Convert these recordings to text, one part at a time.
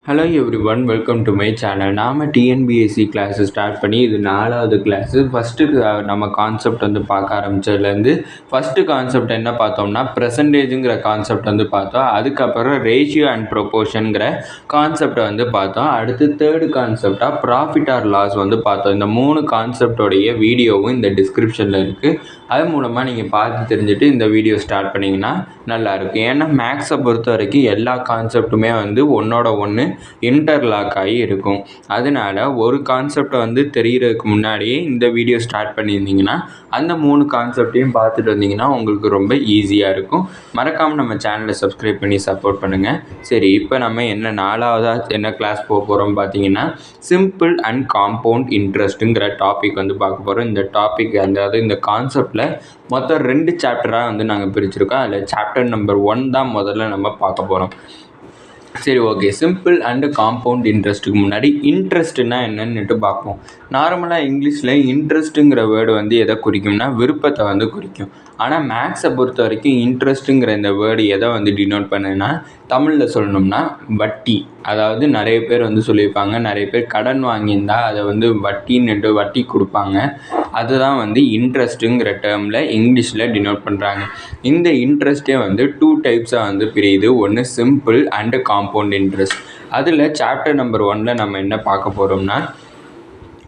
Hello everyone, welcome to my channel. நாம் TNPSC class start பண்ணி இது 4வது கிளாஸு. ஃபஸ்ட்டு நம்ம கான்செப்ட் பார்க்க ஆரம்பித்ததுலேருந்து ஃபஸ்ட்டு கான்செப்ட் என்ன பார்த்தோம்னா ப்ரெசன்டேஜுங்கிற கான்செப்ட் பார்த்தோம். அதுக்கப்புறம் ரேஷியோ அண்ட் ப்ரொபோர்ஷனுங்கிற கான்செப்டை பார்த்தோம். அடுத்து தேர்டு கான்செப்டாக ப்ராஃபிட் ஆர் லாஸ் பார்த்தோம். இந்த 3 கான்செப்டோடைய வீடியோவும் இந்த டிஸ்கிரிப்ஷனில் இருக்குது. அது மூலமாக நீங்கள் பார்த்து தெரிஞ்சுட்டு இந்த வீடியோ ஸ்டார்ட் பண்ணிங்கன்னா நல்லாயிருக்கும். ஏன்னா மேக்ஸை பொறுத்த வரைக்கும் எல்லா கான்செப்ட்டுமே ஒன்றோட ஒன்று இன்டர்லாக் ஆகி இருக்கும். அதனால் ஒரு கான்செப்டை தெரிகிறதுக்கு முன்னாடியே இந்த வீடியோ ஸ்டார்ட் பண்ணியிருந்தீங்கன்னா அந்த 3 கான்செப்டையும் பார்த்துட்டு வந்தீங்கன்னா உங்களுக்கு ரொம்ப ஈஸியாக இருக்கும். மறக்காமல் நம்ம சேனலை சப்ஸ்கிரைப் பண்ணி சப்போர்ட் பண்ணுங்கள். சரி, இப்போ நம்ம என்ன 4வதாக என்ன கிளாஸ் போக போகிறோம் பார்த்தீங்கன்னா சிம்பிள் அண்ட் காம்பவுண்ட் இன்ட்ரெஸ்ட்டுங்கிற டாபிக் பார்க்க போகிறோம். இந்த டாபிக் அதாவது இந்த கான்செப்டில் மொத்தம் 2 சாப்டராக நாங்கள் பிரிச்சுருக்கோம். அதில் சாப்டர் நம்பர் 1 தான் முதல்ல நம்ம பார்க்க போகிறோம். சரி, ஓகே. சிம்பிள் அண்டு காம்பவுண்ட் இன்ட்ரெஸ்ட்டுக்கு முன்னாடி இன்ட்ரெஸ்ட்னா என்னன்னுட்டு பார்ப்போம். நார்மலாக இங்கிலீஷில் இன்ட்ரெஸ்ட்டுங்கிற வேர்டு எதை குறிக்கும்னா விருப்பத்தை குறிக்கும். ஆனால் மேக்ஸை பொறுத்த வரைக்கும் இன்ட்ரெஸ்ட்டுங்கிற இந்த வேர்டு எதை டினோட் பண்ணுன்னா தமிழில் சொல்லணும்னா வட்டி. அதாவது நிறைய பேர் சொல்லியிருப்பாங்க, நிறைய பேர் கடன் வாங்கியிருந்தால் அதை வட்டி கொடுப்பாங்க. அதுதான் இன்ட்ரெஸ்ட்டுங்கிற டேர்மில் இங்கிலீஷில் டினோட் பண்ணுறாங்க. இந்த இன்ட்ரெஸ்ட்டே 2 டைப்ஸாக பிரியுது. ஒன்று சிம்பிள் அண்டு காம்பவுண்ட் இன்ட்ரெஸ்ட். அதில் சாப்டர் நம்பர் 1ல் நம்ம என்ன பார்க்க போகிறோம்னா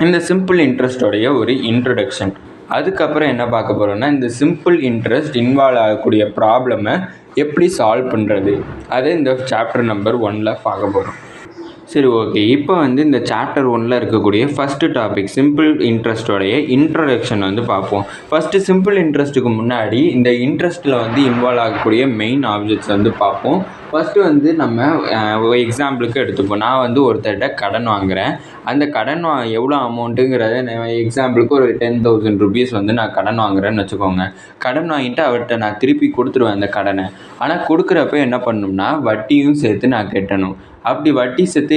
இந்த சிம்பிள் இன்ட்ரெஸ்டோடைய ஒரு இன்ட்ரடக்ஷன். அதுக்கப்புறம் என்ன பார்க்க போகிறோம்னா இந்த சிம்பிள் இன்ட்ரெஸ்ட் இன்வால்வ் ஆகக்கூடிய ப்ராப்ளமை எப்படி சால்வ் பண்ணுறது, அதை இந்த சாப்டர் நம்பர் 1ல் பார்க்க போகிறோம். சரி, ஓகே. இப்போ இந்த சாப்டர் 1ல் இருக்கக்கூடிய ஃபஸ்ட்டு டாபிக் சிம்பிள் இன்ட்ரெஸ்டோடைய இன்ட்ரடக்ஷன் பார்ப்போம். ஃபஸ்ட்டு சிம்பிள் இன்ட்ரெஸ்ட்டுக்கு முன்னாடி இந்த இன்ட்ரெஸ்ட்டில் இன்வால்வ் ஆகக்கூடிய மெயின் ஆப்ஜெக்ட்ஸ் பார்ப்போம். ஃபஸ்ட்டு நம்ம எக்ஸாம்பிளுக்கு எடுத்துப்போம். நான் ஒருத்தர்கிட்ட கடன் வாங்குகிறேன். அந்த கடன் எவ்வளோ அமௌண்ட்டுங்கிறத எக்ஸாம்பிளுக்கு ஒரு 10,000 rupees நான் கடன் வாங்குகிறேன்னு வச்சுக்கோங்க. கடன் வாங்கிட்டு அவர்கிட்ட நான் திருப்பி கொடுத்துருவேன் அந்த கடனை. ஆனால் கொடுக்குறப்ப என்ன பண்ணணும்னா வட்டியும் சேர்த்து நான் கட்டணும். அப்படி வட்டி சேர்த்து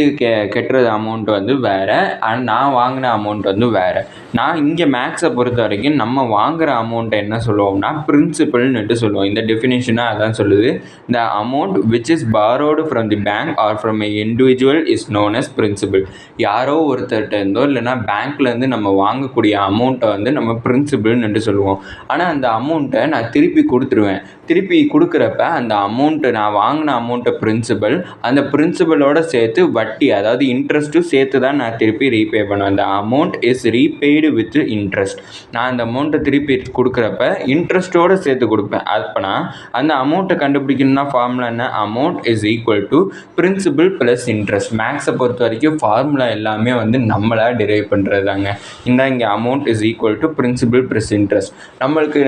கட்டுறது அமௌண்ட் வேறு, ஆனால் நான் வாங்கின அமௌண்ட் வேறு. நான் இங்கே மேக்ஸை பொறுத்த வரைக்கும் நம்ம வாங்குகிற அமௌண்ட்டை என்ன சொல்லுவோம்னா பிரின்சிபல்னுட்டு சொல்லுவோம். இந்த டெஃபினேஷனாக அதான் சொல்லுது. இந்த amount which is borrowed from the bank or from an individual is known as principal. யாரோ ஒருத்தர்கிட்ட இருந்தோ இல்லைனா பேங்க்லேருந்து நம்ம வாங்கக்கூடிய அமௌண்ட்டை நம்ம பிரின்சிபல்னுட்டு சொல்லுவோம். ஆனால் அந்த அமௌண்ட்டை நான் திருப்பி கொடுத்துருவேன். திருப்பி கொடுக்குறப்ப அந்த அமௌண்ட்டு நான் வாங்கின அமௌண்ட்டை பிரின்சிபல், அந்த பிரின்சிபலோடு சேர்த்து வட்டி அதாவது இன்ட்ரெஸ்ட்டும் சேர்த்து தான் நான் திருப்பி ரீபே பண்ணுவேன். அந்த amount is repaid with interest. நான் அந்த அமௌண்ட்டை திருப்பி கொடுக்குறப்ப இன்ட்ரெஸ்ட்டோடு சேர்த்து கொடுப்பேன். அப்போனா அந்த அமௌண்ட்டை கண்டுபிடிக்கணும்னா ஃபார்முலா என்ன? Amount is equal to principal plus interest. மேக்ஸை பொறுத்த வரைக்கும் ஃபார்முலா எல்லாமே நம்மளாக டிரைவ் பண்ணுறது தாங்க. இங்கே amount is equal to principal plus interest. நம்மளுக்கு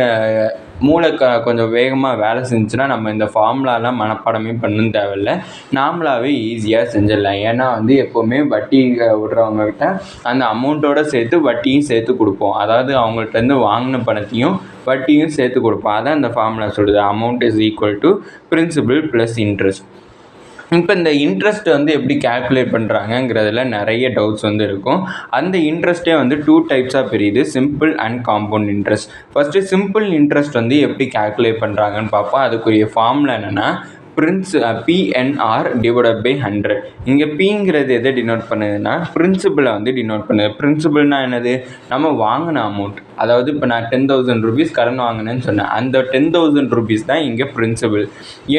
மூளை கொஞ்சம் வேகமாக வேலை செஞ்சுன்னா நம்ம இந்த ஃபார்முலாலாம் மனப்பாடமே பண்ணணும் தேவையில்லை, நாமளாகவே ஈஸியாக செஞ்சிடலாம். ஏன்னா எப்போவுமே வட்டி விடுறவங்ககிட்ட அந்த அமௌண்ட்டோடு சேர்த்து வட்டியும் சேர்த்து கொடுப்போம். அதாவது அவங்கள்ட்டேருந்து வாங்கின பணத்தையும் வட்டியும் சேர்த்து கொடுப்போம். அதான் இந்த ஃபார்முலா சொல்லுது, amount is equal to principal plus interest. இப்போ இந்த இன்ட்ரெஸ்ட் எப்படி கேல்குலேட் பண்ணுறாங்கங்கிறதுல நிறைய டவுட்ஸ் இருக்கும். அந்த இன்ட்ரெஸ்ட்டே 2 டைப்ஸாக பிரியுது, simple and compound interest. First simple interest எப்படி கேல்குலேட் பண்ணுறாங்கன்னு பார்ப்போம். அதுக்குரிய ஃபார்முலா என்னென்னா PNR டிவைடட் பை 100. இங்கே பிங்கிறது எதை டினோட் பண்ணுதுன்னா பிரின்சிபலை டினோட் பண்ணுது. பிரின்சிபல்னா என்னது? நம்ம வாங்கின அமௌண்ட். அதாவது இப்போ நான் 10,000 rupees கடன் வாங்கினேன்னு சொன்னேன். அந்த 10,000 rupees தான் இங்கே பிரின்சிபல்.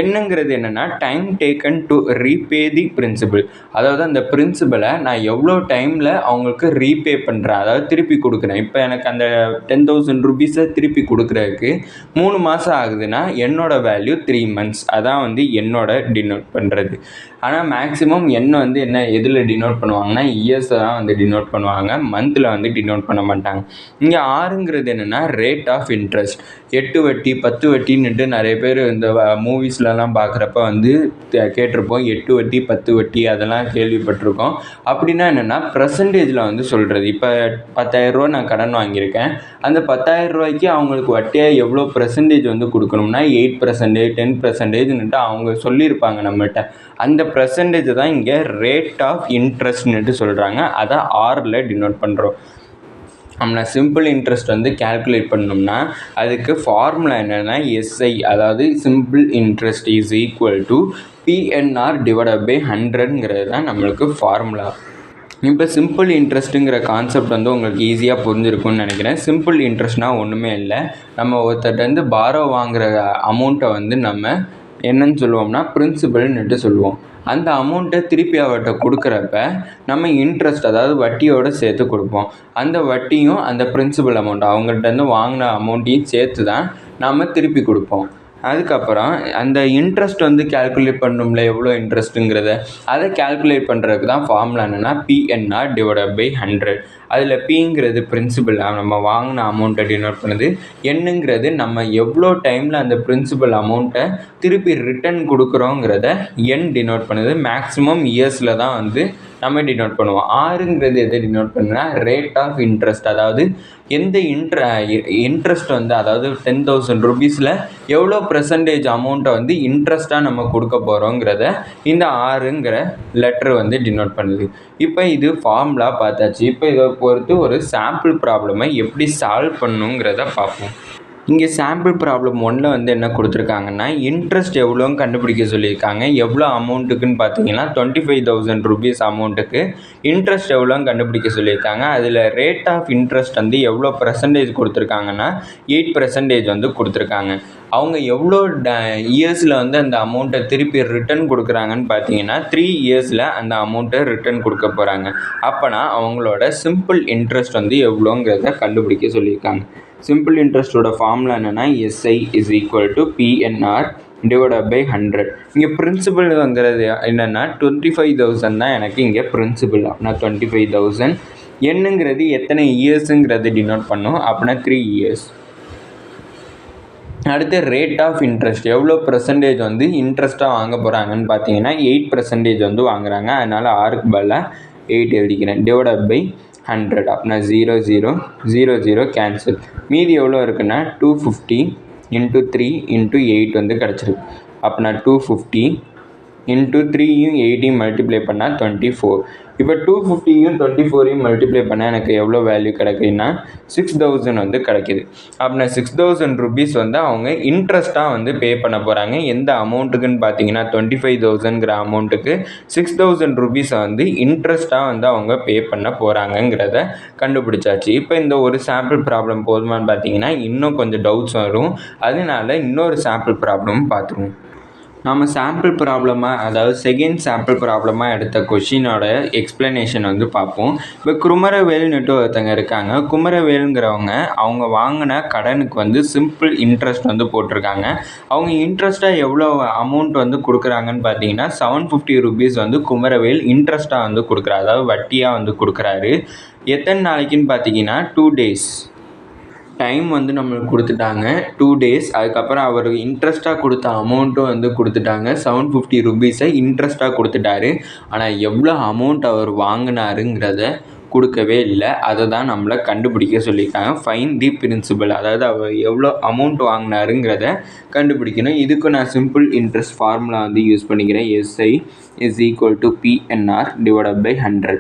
என்னங்கிறது என்னென்னா time taken to repay the principal. அதாவது அந்த பிரின்சிபலை நான் எவ்வளோ டைமில் அவங்களுக்கு ரீபே பண்ணுறேன், அதாவது திருப்பி கொடுக்குறேன். இப்போ எனக்கு அந்த 10,000 rupees திருப்பி கொடுக்குறதுக்கு 3 மாதம் ஆகுதுன்னா என்னோட வேல்யூ 3 months. அதான் என்னோட டினோட் பண்ணுறது. ஆனால் மேக்ஸிமம் என்ன எதில் டினோட் பண்ணுவாங்கன்னா இயர்ஸை தான் டினோட் பண்ணுவாங்க, மந்தில் டினோட் பண்ண மாட்டாங்க. இங்கே ஆறுங்கிறது என்னென்னா ரேட் ஆஃப் இன்ட்ரெஸ்ட். 8 வட்டி 10 வட்டின்னுட்டு நிறைய பேர் இந்த மூவிஸ்லலாம் பார்க்குறப்ப கேட்டிருப்போம். 8 வட்டி 10 வட்டி அதெல்லாம் கேள்விப்பட்டிருக்கோம். அப்படின்னா என்னென்னா ப்ரெசன்டேஜில் சொல்கிறது. இப்போ 10,000 ரூபா நான் கடன் வாங்கியிருக்கேன். அந்த 10,000 ரூபாய்க்கு அவங்களுக்கு வட்டியாக எவ்வளோ பெர்சன்டேஜ் கொடுக்கணும்னா 8%, 10%ன்னுட்டு அவங்க சொல்லியிருப்பாங்க நம்மகிட்ட. அந்த பெர்சன்டேஜ் தான் இங்கே ரேட் ஆஃப் இன்ட்ரெஸ்ட்னுட்டு சொல்கிறாங்க. அதை ஆரில் டினோட் பண்ணுறோம். நம்ம சிம்பிள் இன்ட்ரெஸ்ட் வந்து கேல்குலேட் பண்ணோம்னா அதுக்கு ஃபார்முலா என்னென்னா எஸ்ஐ, அதாவது simple interest is equal to PNR divided by 100ங்கிறது தான் நம்மளுக்கு ஃபார்முலா. இப்போ சிம்பிள் இன்ட்ரெஸ்ட்டுங்கிற கான்செப்ட் வந்து உங்களுக்கு ஈஸியாக புரிஞ்சிருக்கும்னு நினைக்கிறேன். சிம்பிள் இன்ட்ரெஸ்ட்னால் ஒன்றுமே இல்லை, நம்ம ஒருத்தர்கிட்ட பாரோ வாங்குகிற அமௌண்ட்டை வந்து நம்ம என்னன்னு சொல்லுவோம்னா பிரின்சிபல்னுட்டு சொல்லுவோம். அந்த அமௌண்ட்டை திருப்பி அவர்கிட்ட கொடுக்குறப்ப நம்ம இன்ட்ரெஸ்ட், அதாவது வட்டியோடு சேர்த்து கொடுப்போம். அந்த வட்டியும் அந்த பிரின்சிபல் அமௌண்ட், அவங்கள்ட்ட வாங்கின அமௌண்ட்டையும் சேர்த்து தான் நம்ம திருப்பி கொடுப்போம். அதுக்கப்புறம் அந்த இன்ட்ரெஸ்ட் வந்து கேல்குலேட் பண்ணணும்ல, எவ்வளோ இன்ட்ரெஸ்ட்டுங்கிறத அதை கேல்குலேட் பண்ணுறதுக்கு தான் ஃபார்முலா என்னென்னா பிஎன்ஆர் டிவைடட் பை 100. அதில் பிங்கிறது பிரின்சிபல், நம்ம வாங்கின அமௌண்ட்டை டினோட் பண்ணுது. என்னங்கிறது நம்ம எவ்வளோ டைமில் அந்த பிரின்சிபல் அமௌண்ட்டை திருப்பி ரிட்டர்ன் கொடுக்குறோங்கிறத என் டினோட் பண்ணுது. மேக்ஸிமம் இயர்ஸில் தான் வந்து நம்ம டினோட் பண்ணுவோம். ஆறுங்கிறது எதை டினோட் பண்ணுன்னா ரேட் ஆஃப் இன்ட்ரெஸ்ட், அதாவது எந்த இன்ட்ரெஸ்ட் வந்து, அதாவது 10,000 rupeesல எவ்வளோ % அமௌண்ட்டை வந்து இன்ட்ரெஸ்ட்டாக நம்ம கொடுக்க போகிறோங்கிறத இந்த ஆறுங்கிற லெட்ரு வந்து டினோட் பண்ணுது. இப்போ இது ஃபார்முலா பார்த்தாச்சு. இப்போ இதை பொறுத்து ஒரு சாம்பிள் ப்ராப்ளமை எப்படி சால்வ் பண்ணணுங்கிறத பார்ப்போம். இங்கே சாம்பிள் ப்ராப்ளம் 1ல் வந்து என்ன கொடுத்துருக்காங்கன்னா இன்ட்ரெஸ்ட் எவ்வளோன்னு கண்டுபிடிக்க சொல்லியிருக்காங்க. எவ்வளோ அமௌண்ட்டுக்குன்னு பார்த்தீங்கன்னா 25,000 rupees அமௌண்ட்டுக்கு இன்ட்ரெஸ்ட் எவ்வளோன்னு கண்டுபிடிக்க சொல்லியிருக்காங்க. அதில் ரேட் ஆஃப் இன்ட்ரெஸ்ட் வந்து எவ்வளோ % கொடுத்துருக்காங்கன்னா 8% வந்து கொடுத்துருக்காங்க. அவங்க எவ்வளோ இயர்ஸில் வந்து அந்த அமௌண்ட்டை திருப்பி ரிட்டர்ன் கொடுக்குறாங்கன்னு பார்த்தீங்கன்னா 3 yearsல அந்த அமௌண்ட்டை ரிட்டர்ன் கொடுக்க போகிறாங்க. அப்போனா அவங்களோட சிம்பிள் இன்ட்ரெஸ்ட் வந்து எவ்வளோங்கிறத கண்டுபிடிக்க சொல்லியிருக்காங்க. சிம்பிள் இன்ட்ரெஸ்ட்டோட ஃபார்முலா என்னென்னா SI is equal to PNR divided by 100. இங்கே பிரின்சிபல்ங்கிறது என்னென்னா 25,000 தான் எனக்கு இங்கே பிரின்சிபல். அப்படின்னா 25,000. என்னங்கிறது எத்தனை இயர்ஸுங்கிறது டினோட் பண்ணும், அப்படின்னா 3 years. அடுத்து ரேட் ஆஃப் இன்ட்ரெஸ்ட் எவ்வளோ % வந்து இன்ட்ரெஸ்ட்டாக வாங்க போகிறாங்கன்னு பார்த்தீங்கன்னா 8% வந்து வாங்குறாங்க. அதனால் 6க்கு பதிலாக 8 எழுதிக்கிறேன். Divided by 100. அப்படின்னா 0 0 0 0 கேன்சல். மீதி எவ்வளோ இருக்குன்னா 250 × 3 × 8 வந்து கிடச்சிருக்கு. அப்படின்னா 250 × 3யும் 8யும் மல்டிப்ளை பண்ணால் 24. இப்போ 250யும் 24யும் மல்டிப்ளை பண்ணால் எனக்கு எவ்வளோ வேல்யூ கிடைக்குதுன்னா 6,000 வந்து கிடைக்கிது. அப்படின்னா 6,000 rupees வந்து அவங்க இன்ட்ரெஸ்ட்டாக வந்து பே பண்ண போகிறாங்க. எந்த அமௌண்ட்டுக்குன்னு பார்த்தீங்கன்னா 25,000ங்கிற அமௌண்ட்டுக்கு 6,000 rupees வந்து இன்ட்ரெஸ்ட்டாக வந்து அவங்க பே பண்ண போகிறாங்கங்கிறத கண்டுபிடிச்சாச்சு. இப்போ இந்த ஒரு சாம்பிள் ப்ராப்ளம் போதுமான்னு பார்த்தீங்கன்னா இன்னும் கொஞ்சம் டவுட்ஸ் வரும். அதனால இன்னொரு சாம்பிள் ப்ராப்ளமும் பார்த்துருவோம். நம்ம சாம்பிள் ப்ராப்ளமாக, அதாவது செகண்ட் சாம்பிள் ப்ராப்ளமாக எடுத்த கொஷினோட எக்ஸ்ப்ளனேஷன் வந்து பார்ப்போம். இப்போ குமரவேல்னுட்டு ஒருத்தங்க இருக்காங்க. குமரவேலுங்கிறவங்க அவங்க வாங்கின கடனுக்கு வந்து சிம்பிள் இன்ட்ரெஸ்ட் வந்து போட்டிருக்காங்க. அவங்க இன்ட்ரெஸ்ட்டாக எவ்வளோ அமௌண்ட் வந்து கொடுக்குறாங்கன்னு பார்த்தீங்கன்னா 750 rupees வந்து குமரவேல் இன்ட்ரெஸ்ட்டாக வந்து கொடுக்குறாரு, அதாவது வட்டியாக வந்து கொடுக்குறாரு. எத்தனை நாளைக்குன்னு பார்த்தீங்கன்னா 2 days டைம் வந்து நம்மளுக்கு கொடுத்துட்டாங்க. 2 days. அதுக்கப்புறம் அவர் இன்ட்ரெஸ்ட்டாக கொடுத்த அமௌண்ட்டும் வந்து கொடுத்துட்டாங்க. 750 rupeesஐ இன்ட்ரெஸ்ட்டாக கொடுத்துட்டாரு. ஆனால் எவ்வளோ அமௌண்ட் அவர் வாங்கினாருங்கிறத கொடுக்கவே இல்லை. அதை தான் நம்மளை கண்டுபிடிக்க சொல்லியிருக்காங்க. ஃபைன் தி பிரின்சிபல், அதாவது அவர் எவ்வளோ அமௌண்ட் வாங்கினாருங்கிறத கண்டுபிடிக்கணும். இதுக்கு நான் சிம்பிள் இன்ட்ரெஸ்ட் ஃபார்முலா வந்து யூஸ் பண்ணிக்கிறேன். SI is equal to PNR divided by 100.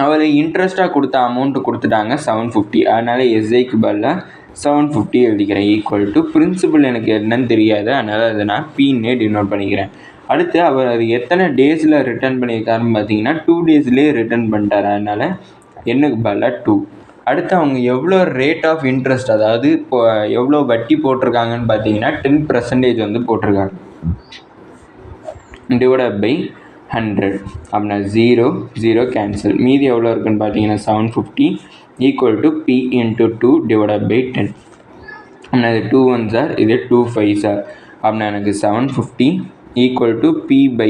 அவர் இன்ட்ரெஸ்ட்டாக கொடுத்த அமௌண்ட்டு கொடுத்துட்டாங்க 750. அதனால் எஸ்ஐக்கு பதிலாக 750 எழுதிக்கிறேன். ஈக்குவல் டு பிரின்சிபல் எனக்கு என்னன்னு தெரியாது, அதனால் அதை நான் பின்னே டினோட் பண்ணிக்கிறேன். அடுத்து அவர் அது எத்தனை டேஸில் ரிட்டர்ன் பண்ணியிருக்காருன்னு பார்த்தீங்கன்னா 2 daysலேயே ரிட்டர்ன் பண்ணிட்டார். அதனால் என்னக்கு பதிலாக 2. அடுத்து அவங்க எவ்வளோ ரேட் ஆஃப் இன்ட்ரெஸ்ட், அதாவது இப்போ எவ்வளோ வட்டி போட்டிருக்காங்கன்னு பார்த்தீங்கன்னா 10% வந்து போட்டிருக்காங்க. Divided by 100. அப்படின்னா 0 0 கேன்சல். மீதி எவ்வளோ இருக்குன்னு பார்த்தீங்கன்னா 750 equal to P × 2 divided by 10. அப்படின்னா இது 2 1s ஆர், இது 2 5s ஆர். அப்படின்னா எனக்கு 750 ஈக்குவல் டு பி பை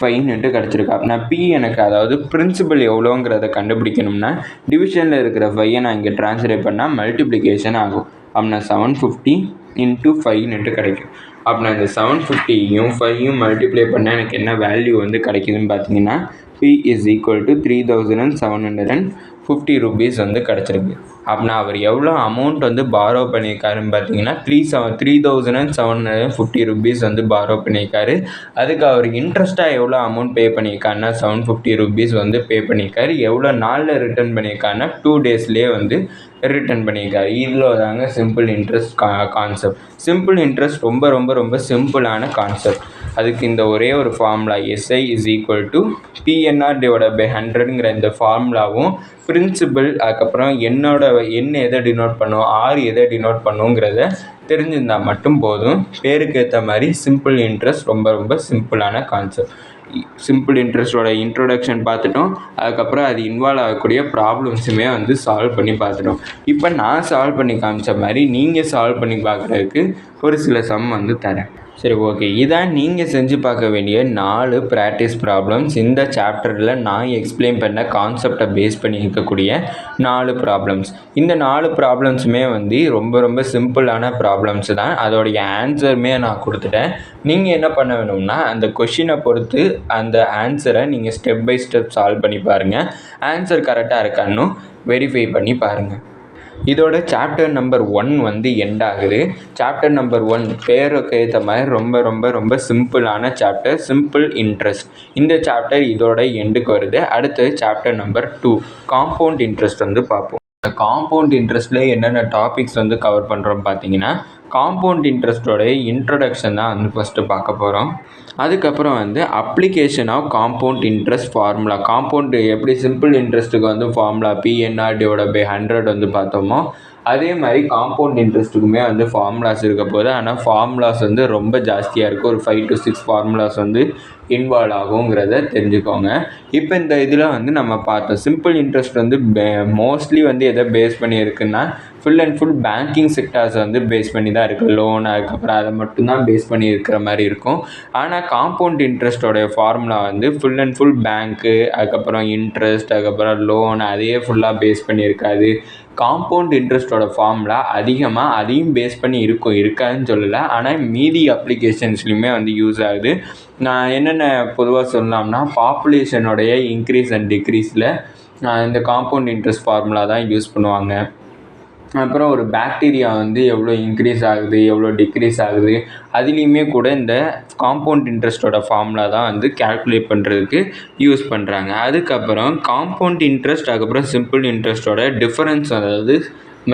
5ன்ட்டு கிடச்சிருக்கு. அப்படின்னா பி எனக்கு, அதாவது பிரின்சிபல் எவ்வளோங்கிறத கண்டுபிடிக்கணும்னா டிவிஷனில் இருக்கிற 5ஐ நான் இங்கே ட்ரான்ஸ்லேட் பண்ணால் மல்டிப்ளிகேஷன் ஆகும். அப்படின்னா 750 × 5ன்ட்டு கிடைக்கும். அப்படின்னா இந்த 750யும் 5யும் மல்டிப்ளை பண்ணால் எனக்கு என்ன வேல்யூ வந்து கிடைக்குதுன்னு பார்த்தீங்கன்னா P is equal to 3740 50 rupees வந்து கிடச்சிருக்கு. அப்படின்னா அவர் எவ்வளோ அமௌண்ட் வந்து பாரோ பண்ணியிருக்காருன்னு பார்த்தீங்கன்னா 3750 rupees வந்து பாரோ பண்ணியிருக்காரு. அதுக்கு அவர் இன்ட்ரெஸ்ட்டாக எவ்வளோ அமௌண்ட் பே பண்ணியிருக்காருன்னா 750 rupees வந்து பே பண்ணியிருக்காரு. எவ்வளோ நாளில் ரிட்டர்ன் பண்ணியிருக்காருன்னா 2 daysலேயே வந்து ரிட்டர்ன் பண்ணியிருக்காரு. இதில் தாங்க simple interest concept. Simple interest ரொம்ப ரொம்ப ரொம்ப சிம்பிளான கான்செப்ட். அதுக்கு இந்த ஒரே ஒரு ஃபார்முலா SI = PNR/100ங்கிற இந்த ஃபார்முலாவும் பிரின்சிபல், அதுக்கப்புறம் எண் எதை டினோட் பண்ணும், R எதை டினோட் பண்ணுங்கிறத தெரிஞ்சிருந்தால் மட்டும் போதும். பேருக்கு ஏற்ற மாதிரி சிம்பிள் இன்ட்ரெஸ்ட் ரொம்ப ரொம்ப சிம்பிளான கான்செப்ட். சிம்பிள் இன்ட்ரெஸ்டோட இன்ட்ரோடக்ஷன் பார்த்துட்டோம். அதுக்கப்புறம் அது இன்வால்வ் ஆகக்கூடிய ப்ராப்ளம்ஸுமே வந்து சால்வ் பண்ணி பார்த்துட்டோம். இப்போ நான் சால்வ் பண்ணி காமிச்ச மாதிரி நீங்கள் சால்வ் பண்ணி பார்க்குறதுக்கு ஒரு சில சம் வந்து தரேன். சரி, ஓகே. இதான் நீங்கள் செஞ்சு பார்க்க வேண்டிய 4 ப்ராக்டிஸ் ப்ராப்ளம்ஸ். இந்த சாப்டரில் நான் எக்ஸ்பிளைன் பண்ண கான்செப்டை பேஸ் பண்ணி இருக்கக்கூடிய 4 ப்ராப்ளம்ஸ். இந்த 4 ப்ராப்ளம்ஸுமே வந்து ரொம்ப ரொம்ப சிம்பிளான ப்ராப்ளம்ஸ் தான். அதோடைய ஆன்சருமே நான் கொடுத்துட்டேன். நீங்கள் என்ன பண்ண வேணும்னா அந்த கொஷினை பொறுத்து அந்த ஆன்சரை நீங்கள் ஸ்டெப் பை ஸ்டெப் சால்வ் பண்ணி பாருங்கள். ஆன்சர் கரெக்டாக இருக்கான்னு வெரிஃபை பண்ணி பாருங்கள். இதோட சாப்டர் நம்பர் 1 வந்து எண்ட் ஆகுது. சாப்டர் நம்பர் 1 பேருக்கு ஏற்ற மாதிரி ரொம்ப ரொம்ப ரொம்ப சிம்பிளான சாப்டர், சிம்பிள் இன்ட்ரெஸ்ட். இந்த சாப்டர் இதோட எண்டுக்கு வருது. அடுத்து சாப்டர் நம்பர் 2 காம்பவுண்ட் இன்ட்ரெஸ்ட் வந்து பார்ப்போம். காம்பவுண்ட் இன்ட்ரெஸ்ட்டில் என்னென்ன டாபிக்ஸ் வந்து கவர் பண்ணுறோம் பார்த்தீங்கன்னா, காம்பவுண்ட் இன்ட்ரெஸ்ட்டோட இன்ட்ரடக்ஷன் தான் வந்து ஃபஸ்ட்டு பார்க்க போகிறோம். அதுக்கப்புறம் வந்து application of compound interest formula. Compound எப்படி சிம்பிள் இன்ட்ரெஸ்ட்டுக்கு வந்து ஃபார்முலா PNR/100 வந்து பார்த்தோமோ, அதே மாதிரி காம்பவுண்ட் இன்ட்ரெஸ்ட்டுக்குமே வந்து ஃபார்முலாஸ் இருக்க போகுது. ஆனால் ஃபார்முலாஸ் வந்து ரொம்ப ஜாஸ்தியாக இருக்குது. ஒரு 5 to 6 ஃபார்முலாஸ் வந்து இன்வால்வ் ஆகுங்கிறத தெரிஞ்சுக்கோங்க. இப்போ இந்த இதில் வந்து நம்ம பார்த்தோம் சிம்பிள் இன்ட்ரெஸ்ட் வந்து மோஸ்ட்லி வந்து எதை பேஸ் பண்ணி இருக்குன்னா full and full banking sectors வந்து பேஸ் பண்ணி தான் இருக்குது. லோன், அதுக்கப்புறம் அதை மட்டும்தான் பேஸ் பண்ணி இருக்கிற மாதிரி இருக்கும். ஆனால் காம்பவுண்ட் இன்ட்ரெஸ்ட்டோடைய ஃபார்முலா வந்து ஃபுல் அண்ட் ஃபுல் பேங்க்கு, அதுக்கப்புறம் இன்ட்ரெஸ்ட், அதுக்கப்புறம் லோன், அதையே ஃபுல்லாக பேஸ் பண்ணி இருக்காது. காம்பவுண்ட் இன்ட்ரெஸ்ட்டோட ஃபார்முலா அதிகமாக அதையும் பேஸ் பண்ணி இருக்காதுன்னு சொல்லலை. ஆனால் மீதி அப்ளிகேஷன்ஸ்லையுமே வந்து யூஸ் ஆகுது. நான் என்னென்ன பொதுவாக சொல்லலாம்னா பாப்புலேஷனுடைய இன்க்ரீஸ் அண்ட் டிக்ரீஸில் இந்த காம்பவுண்ட் இன்ட்ரெஸ்ட் ஃபார்முலா தான் யூஸ் பண்ணுவாங்க. அப்புறம் ஒரு பாக்டீரியா வந்து எவ்வளோ இன்க்ரீஸ் ஆகுது, எவ்வளோ டிக்ரீஸ் ஆகுது, அதுலேயுமே கூட இந்த காம்பவுண்ட் இன்ட்ரெஸ்ட்டோட ஃபார்முலா தான் வந்து கேல்குலேட் பண்ணுறதுக்கு யூஸ் பண்ணுறாங்க. அதுக்கப்புறம் காம்பவுண்ட் இன்ட்ரெஸ்ட், அதுக்கப்புறம் சிம்பிள் இன்ட்ரெஸ்ட்டோட டிஃபரன்ஸ், அதாவது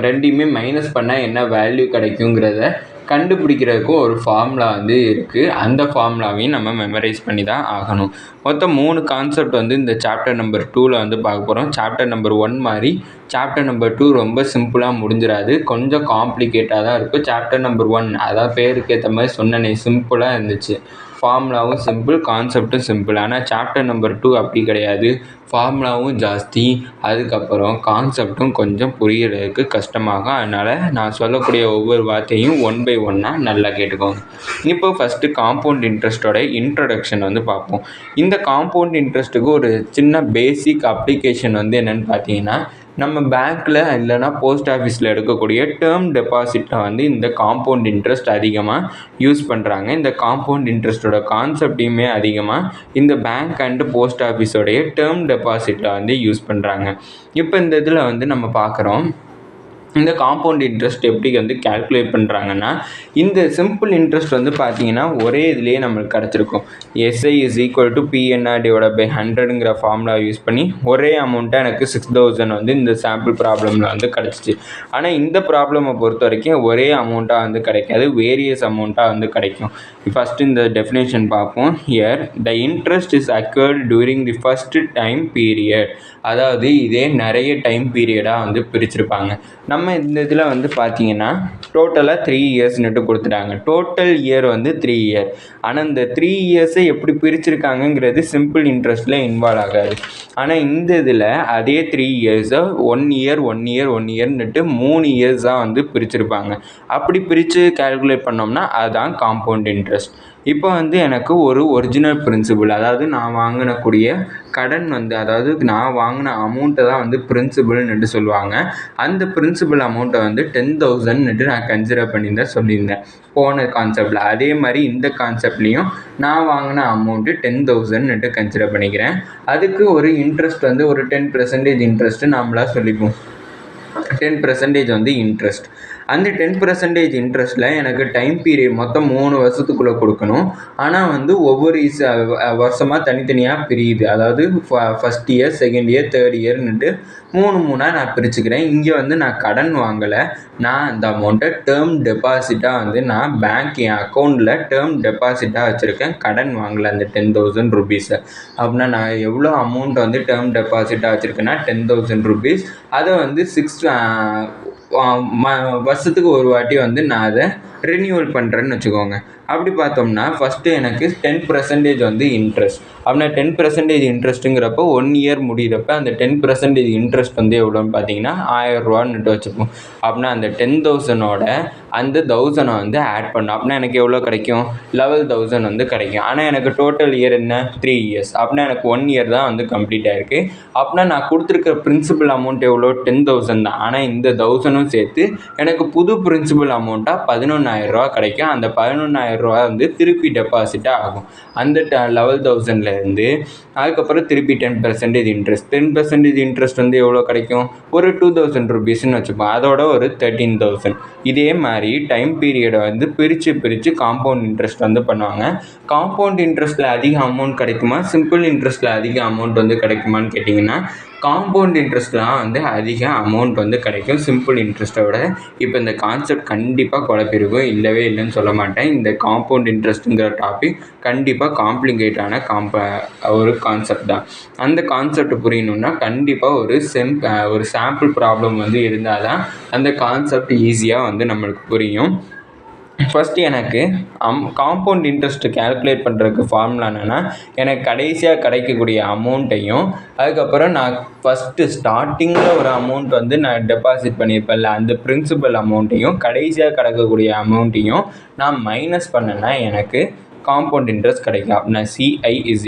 ரெண்டையுமே மைனஸ் பண்ணால் என்ன வேல்யூ கிடைக்குங்கிறத கண்டுபிடிக்கிறதுக்கும் ஒரு ஃபார்முலா வந்து இருக்குது. அந்த ஃபார்முலாவையும் நம்ம மெமரைஸ் பண்ணி தான் ஆகணும். மொத்தம் 3 கான்செப்ட் வந்து இந்த சாப்டர் நம்பர் 2ல் வந்து பார்க்க போகிறோம். சாப்டர் நம்பர் 1 மாதிரி சாப்டர் நம்பர் 2 ரொம்ப சிம்பிளாக முடிஞ்சிடாது, கொஞ்சம் காம்ப்ளிகேட்டாக தான் இருக்கும். சாப்டர் நம்பர் 1 அதான் பேருக்கு ஏற்ற மாதிரி சொன்னனே, சிம்பிளாக இருந்துச்சு. ஃபார்முலாவும் சிம்பிள், கான்செப்டும் சிம்பிள். ஆனால் சாப்டர் நம்பர் 2 அப்படி கிடையாது. ஃபார்முலாவும் ஜாஸ்தி, அதுக்கப்புறம் கான்செப்டும் கொஞ்சம் புரியறதுக்கு கஷ்டமாகும். அதனால் நான் சொல்லக்கூடிய ஒவ்வொரு வார்த்தையும் 1 by 1 நல்லா கேட்டுக்கோங்க. இப்போ ஃபஸ்ட்டு காம்பவுண்ட் இன்ட்ரெஸ்ட்டோட இன்ட்ரடக்ஷன் வந்து பார்ப்போம். இந்த காம்பவுண்ட் இன்ட்ரெஸ்ட்டுக்கு ஒரு சின்ன பேசிக் அப்ளிகேஷன் வந்து என்னென்னு பார்த்தீங்கன்னா, நம்ம பேங்க்கில் இல்லைனா போஸ்ட் ஆஃபீஸில் எடுக்கக்கூடிய டேர்ம் டெபாசிட்டில் வந்து இந்த காம்பவுண்ட் இன்ட்ரெஸ்ட் அதிகமாக யூஸ் பண்ணுறாங்க. இந்த காம்பவுண்ட் இன்ட்ரெஸ்ட்டோட கான்செப்டையுமே அதிகமாக இந்த பேங்க் அண்டு போஸ்ட் ஆஃபீஸோடைய டேர்ம் டெபாசிட்டில் வந்து யூஸ் பண்ணுறாங்க. இப்போ இந்த இதில் வந்து நம்ம பார்க்குறோம் இந்த காம்பவுண்ட் இன்ட்ரெஸ்ட் எப்படி வந்து கேல்குலேட் பண்ணுறாங்கன்னா, இந்த சிம்பிள் இன்ட்ரெஸ்ட் வந்து பார்த்தீங்கன்னா ஒரே இதுலேயே நம்மளுக்கு கிடச்சிருக்கும். SI = PNR/100ங்கிற ஃபார்முலா யூஸ் பண்ணி ஒரே அமௌண்ட்டாக எனக்கு 6000 வந்து இந்த சாம்பிள் ப்ராப்ளமில் வந்து கிடச்சிச்சு. ஆனால் இந்த ப்ராப்ளமை பொறுத்த வரைக்கும் ஒரே அமௌண்ட்டாக வந்து கிடைக்காது, வேரியஸ் அமௌண்ட்டாக வந்து கிடைக்கும். ஃபஸ்ட்டு இந்த டெஃபினேஷன் பார்ப்போம். Here the interest is acquired during the first time period. அதாவது இதே நிறைய டைம் பீரியடாக வந்து பிரிச்சிருப்பாங்க. நம்ம இந்த இதில் வந்து பார்த்தீங்கன்னா டோட்டலாக 3 இயர்ஸ்னுட்டு கொடுத்துட்டாங்க. டோட்டல் இயர் வந்து 3 இயர். ஆனால் இந்த 3 இயர்ஸை எப்படி பிரிச்சிருக்காங்கங்கிறது சிம்பிள் இன்ட்ரெஸ்ட்டில் இன்வால்வ் ஆகாது. ஆனால் இந்த இதில் அதே 3 இயர்ஸை 1 இயர் 1 இயர் 1 இயர்னுட்டு 3 இயர்ஸாக வந்து பிரிச்சிருப்பாங்க. அப்படி பிரித்து கேல்குலேட் பண்ணோம்னா அதுதான் காம்பவுண்ட் இன்ட்ரெஸ்ட். இப்போ வந்து எனக்கு ஒரு ஒரிஜினல் பிரின்சிபல், அதாவது நான் வாங்கினக்கூடிய கடன் வந்து அதாவது நான் வாங்கின அமௌண்ட்டை தான் வந்து பிரின்சிபல்னுட்டு சொல்லுவாங்க. அந்த பிரின்சிபல் அமௌண்ட்டை வந்து 10,000ன்னுட்டு நான் கன்சிடர் பண்ணி தான் சொல்லியிருந்தேன் போன கான்செப்டில். அதே மாதிரி இந்த கான்செப்ட்லேயும் நான் வாங்கின அமௌண்ட்டு 10,000ன்னுட்டு கன்சிடர் பண்ணிக்கிறேன். அதுக்கு ஒரு இன்ட்ரெஸ்ட் வந்து ஒரு 10% இன்ட்ரெஸ்ட்டு நம்மளா சொல்லிப்போம். 10% வந்து இன்ட்ரெஸ்ட். அந்த 10% இன்ட்ரெஸ்ட்டில் எனக்கு டைம் பீரியட் மொத்தம் 3 வருஷத்துக்குள்ளே கொடுக்கணும். ஆனால் வந்து ஒவ்வொரு வருஷமாக தனித்தனியாக பிரியுது. அதாவது first year, second year, third இயர்னுட்டு 3 நான் பிரிச்சுக்கிறேன். இங்கே வந்து நான் கடன் வாங்கலை. நான் அந்த அமௌண்ட்டை டேர்ம் டெபாசிட்டாக வந்து நான் பேங்க் என் அக்கௌண்ட்டில் டேர்ம் டெபாசிட்டாக வச்சுருக்கேன். கடன் வாங்கலை அந்த 10,000 rupees. அப்படின்னா நான் எவ்வளோ அமௌண்ட் வந்து டேர்ம் டெபாசிட்டாக வச்சுருக்கேன்னா 10,000 rupees. அதை வந்து வருஷத்துக்கு ஒரு வாட்டி வந்து நான் அதை ரினியூவல் பண்ணுறேன்னு வச்சுக்கோங்க. அப்படி பார்த்தோம்னா ஃபஸ்ட்டு எனக்கு 10% வந்து இன்ட்ரெஸ்ட். அப்படின்னா 10% இன்ட்ரெஸ்ட்டுங்கிறப்போ 1 இயர் முடிகிறப்ப அந்த 10% இன்ட்ரெஸ்ட் வந்து எவ்வளோன்னு பார்த்தீங்கன்னா 1000 ரூபான்னுட்டு வச்சுப்போம். அப்படின்னா அந்த 10,000ஓட அந்த 1000 வந்து ஆட் பண்ணோம். அப்படின்னா எனக்கு எவ்வளோ கிடைக்கும்? 11,000 வந்து கிடைக்கும். ஆனால் எனக்கு டோட்டல் இயர் என்ன? 3 இயர்ஸ். அப்படின்னா எனக்கு 1 இயர் தான் வந்து கம்ப்ளீட் ஆகிருக்கு. அப்படின்னா நான் கொடுத்துருக்க பிரின்சிபல் அமௌண்ட் எவ்வளோ? 10,000 தான். ஆனால் இந்த 1000ம் சேர்த்து எனக்கு புது பிரின்சிபல் அமௌண்ட்டாக 11,000 ரூபா கிடைக்கும். அந்த 11,000 ரூபா வந்து திருப்பி டெபாசிட்டாக ஆகும். அந்த 11,000லேருந்து அதுக்கப்புறம் திருப்பி 10% இன்ட்ரெஸ்ட். 10% இன்ட்ரெஸ்ட் வந்து எவ்வளோ கிடைக்கும்? ஒரு 2,000 rupeesன்னு வச்சுப்போம். அதோட ஒரு 13,000. இதே மாதிரி டைம் பீரியடை வந்து பிரித்து காம்பவுண்ட் இன்ட்ரெஸ்ட் வந்து பண்ணுவாங்க. காம்பவுண்ட் இன்ட்ரெஸ்ட்டில் அதிக அமௌண்ட் கிடைக்குமா, சிம்பிள் இன்ட்ரெஸ்ட்டில் அதிக அமௌண்ட் வந்து கிடைக்குமான்னு கேட்டிங்கன்னா காம்பவுண்ட் இன்ட்ரெஸ்ட்லாம் வந்து அதிக அமௌண்ட் வந்து கிடைக்கும் சிம்பிள் இன்ட்ரெஸ்ட்டை விட. இப்போ இந்த கான்செப்ட் கண்டிப்பாக குழப்பிருக்கும், இல்லவே இல்லைன்னு சொல்ல மாட்டேன். இந்த காம்பவுண்ட் இன்ட்ரெஸ்ட்டுங்கிற டாபிக் கண்டிப்பாக காம்ப்ளிகேட்டான ஒரு கான்செப்ட் தான். அந்த கான்செப்ட் புரியணுன்னா கண்டிப்பாக ஒரு சாம்பிள் ப்ராப்ளம் வந்து இருந்தால் தான் அந்த கான்செப்ட் ஈஸியாக வந்து நம்மளுக்கு புரியும். ஃபஸ்ட்டு எனக்கு காம்பவுண்ட் இன்ட்ரெஸ்ட்டு கேல்குலேட் பண்ணுறதுக்கு ஃபார்முலா என்னென்னா, எனக்கு கடைசியாக கிடைக்கக்கூடிய அமௌண்ட்டையும் அதுக்கப்புறம் நான் ஃபஸ்ட்டு ஸ்டார்டிங்கில் ஒரு அமௌண்ட் வந்து நான் டெபாசிட் பண்ணியிருப்பேன்ல அந்த பிரின்சிபல் அமௌண்ட்டையும் கடைசியாக கிடைக்கக்கூடிய அமௌண்ட்டையும் நான் மைனஸ் பண்ணேன்னா எனக்கு காம்பவுண்ட் இன்ட்ரெஸ்ட் கிடைக்கும். அப்படின்னா CI =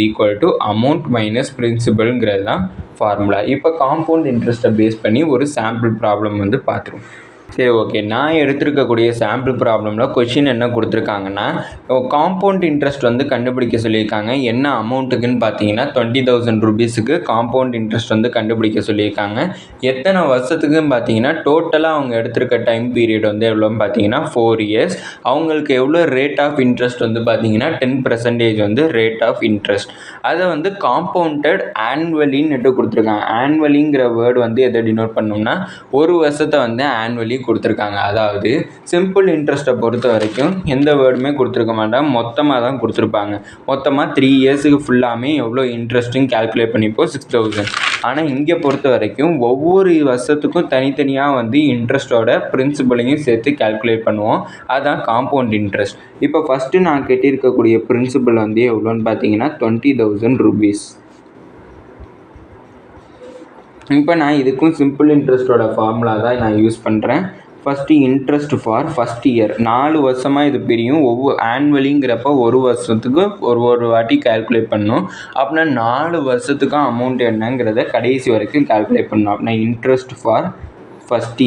அமௌண்ட் மைனஸ் பிரின்சிபல்ங்கிறது தான் ஃபார்முலா. இப்போ காம்பவுண்ட் இன்ட்ரெஸ்ட்டை பேஸ் பண்ணி ஒரு சாம்பிள் ப்ராப்ளம் வந்து பார்த்துருவோம். சரி, ஓகே. நான் எடுத்திருக்கக்கூடிய சாம்பிள் ப்ராப்ளமில் கொஷின் என்ன கொடுத்துருக்காங்கன்னா, காம்பவுண்ட் இன்ட்ரெஸ்ட் வந்து கண்டுபிடிக்க சொல்லியிருக்காங்க. என்ன அமௌண்ட்டுக்குன்னு பார்த்தீங்கன்னா 20,000 rupeesக்கு காம்பவுண்ட் இன்ட்ரெஸ்ட் வந்து கண்டுபிடிக்க சொல்லியிருக்காங்க. எத்தனை வருஷத்துக்குன்னு பார்த்தீங்கன்னா டோட்டலாக அவங்க எடுத்திருக்க டைம் பீரியட் வந்து எவ்வளோன்னு பார்த்தீங்கன்னா 4 இயர்ஸ். அவங்களுக்கு எவ்வளோ ரேட் ஆஃப் இன்ட்ரெஸ்ட் வந்து பார்த்தீங்கன்னா 10% வந்து ரேட் ஆஃப் இன்ட்ரெஸ்ட். அதை வந்து காம்பவுண்டட் ஆனுவலின்னுட்டு கொடுத்துருக்காங்க. ஆனுவலிங்கிற வேர்டு வந்து எதை டினோட் பண்ணோம்னா ஒரு வருஷத்தை வந்து ஆனுவலி கொடுத்துருக்காங்க. அதாவது சிம்பிள் இன்ட்ரெஸ்ட்டை பொறுத்த வரைக்கும் எந்த வேர்டுமே கொடுத்துருக்க மாட்டாங்க, மொத்தமாக தான் கொடுத்துருப்பாங்க. மொத்தமாக 3 இயர்ஸுக்கு ஃபுல்லாமே எவ்வளோ இன்ட்ரெஸ்ட்டுன்னு கேல்குலேட் பண்ணிப்போம் 6,000. ஆனால் இங்கே பொறுத்த வரைக்கும் ஒவ்வொரு வருஷத்துக்கும் தனித்தனியாக வந்து இன்ட்ரெஸ்ட்டோட பிரின்சிபலையும் சேர்த்து கேல்குலேட் பண்ணுவோம். அதுதான் காம்பவுண்ட் இன்ட்ரெஸ்ட். இப்போ ஃபஸ்ட்டு நான் கட்டியிருக்கக்கூடிய பிரின்சிபல் வந்து எவ்வளோன்னு பார்த்தீங்கன்னா 20,000 rupees. இப்போ நான் இதுக்கும் சிம்பிள் இன்ட்ரெஸ்ட்டோட ஃபார்முலா தான் நான் யூஸ் பண்ணுறேன். First interest for first year 4 வருஷமாக இது பிரியும். ஆனுவலிங்கிறப்ப ஒரு வருஷத்துக்கு ஒரு வாட்டி கேல்குலேட் பண்ணணும். அப்படின்னா 4 வருஷத்துக்கும் அமௌண்ட் என்னங்கிறத கடைசி வரைக்கும் கேல்குலேட் பண்ணணும். அப்படின்னா இன்ட்ரெஸ்ட் ஃபார் ஃபஸ்ட்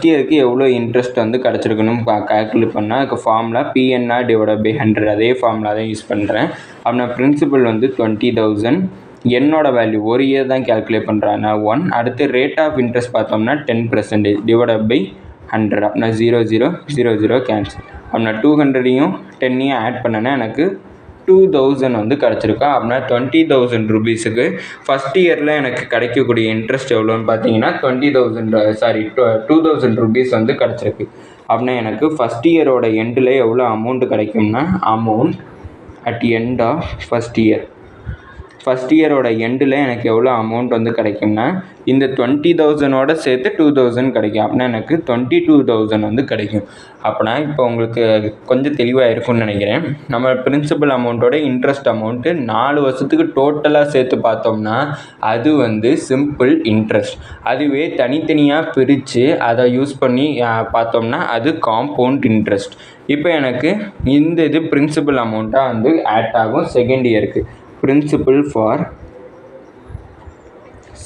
இயருக்கு எவ்வளோ இன்ட்ரெஸ்ட் வந்து கிடச்சிருக்கணும் கேல்குலேட் பண்ணால் அதுக்கு ஃபார்முலா PNR/100. அதே ஃபார்முலா தான் யூஸ் பண்ணுறேன். அப்படின்னா பிரின்சிபல் வந்து 20,000. என்னோட வேல்யூ ஒரு இயர் தான் கேல்குலேட் பண்ணுறாங்க 1. அடுத்து ரேட் ஆஃப் இன்ட்ரெஸ்ட் பார்த்தோம்னா 10% /100. அப்படின்னா 0 கேன்சல். அப்படின்னா 200யும் 10யும் ஆட் பண்ணேன்னா எனக்கு 2,000 வந்து கிடச்சிருக்கா. அப்படின்னா 20,000 rupeesக்கு ஃபஸ்ட் இயரில் எனக்கு கிடைக்கக்கூடிய இன்ட்ரெஸ்ட் எவ்வளோன்னு பார்த்தீங்கன்னா 2,000 rupees வந்து கிடச்சிருக்கு. அப்படின்னா எனக்கு ஃபஸ்ட் இயரோட எண்டில் எவ்வளோ அமௌண்ட் கிடைக்கும்னா amount at end of first இயரோட எண்டில் எனக்கு எவ்வளோ அமௌண்ட் வந்து கிடைக்கும்னா இந்த 20,000ஓட சேர்த்து 2,000 கிடைக்கும். அப்படின்னா எனக்கு 22,000 வந்து கிடைக்கும். அப்படின்னா இப்போ உங்களுக்கு கொஞ்சம் தெளிவாக இருக்கும்னு நினைக்கிறேன். நம்ம பிரின்சிபல் அமௌண்ட்டோட இன்ட்ரெஸ்ட் அமௌண்ட்டு 4 வருஷத்துக்கு டோட்டலாக சேர்த்து பார்த்தோம்னா அது வந்து சிம்பிள் இன்ட்ரெஸ்ட். அதுவே தனித்தனியாக பிரித்து அதை யூஸ் பண்ணி பார்த்தோம்னா அது காம்பவுண்ட் இன்ட்ரெஸ்ட். இப்போ எனக்கு இந்த இது பிரின்சிபல் அமௌண்ட்டாக வந்து ஆட் ஆகும் செகண்ட் இயருக்கு. பிரின்சிபல் ஃபார்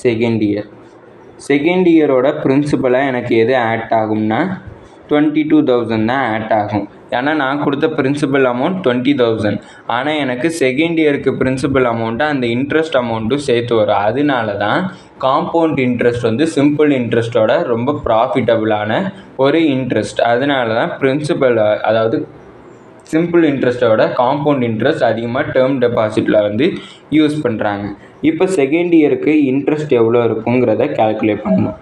செகண்ட் இயரோட பிரின்சிபலாக எனக்கு எது ஆட் ஆகும்னா 22,000 தான் ஆட் ஆகும். ஏன்னா நான் கொடுத்த பிரின்சிபல் அமௌண்ட் 20,000. ஆனால் எனக்கு செகண்ட் இயருக்கு பிரின்சிபல் அமௌண்ட்டு அந்த இன்ட்ரெஸ்ட் அமௌண்ட்டும் சேர்த்து வரும். அதனால தான் காம்பவுண்ட் இன்ட்ரெஸ்ட் வந்து சிம்பிள் இன்ட்ரெஸ்ட்டோட ரொம்ப ப்ராஃபிட்டபுளான ஒரு இன்ட்ரெஸ்ட். அதனால தான் பிரின்சிபல், அதாவது சிம்பிள் இன்ட்ரெஸ்ட்டோட காம்பவுண்ட் இன்ட்ரெஸ்ட் அதிகமாக டேர்ம் டெபாசிட்டில் வந்து யூஸ் பண்ணுறாங்க. இப்போ செகண்ட் இயருக்கு இன்ட்ரெஸ்ட் எவ்வளோ இருக்குங்கிறத கால்குலேட் பண்ணணும்.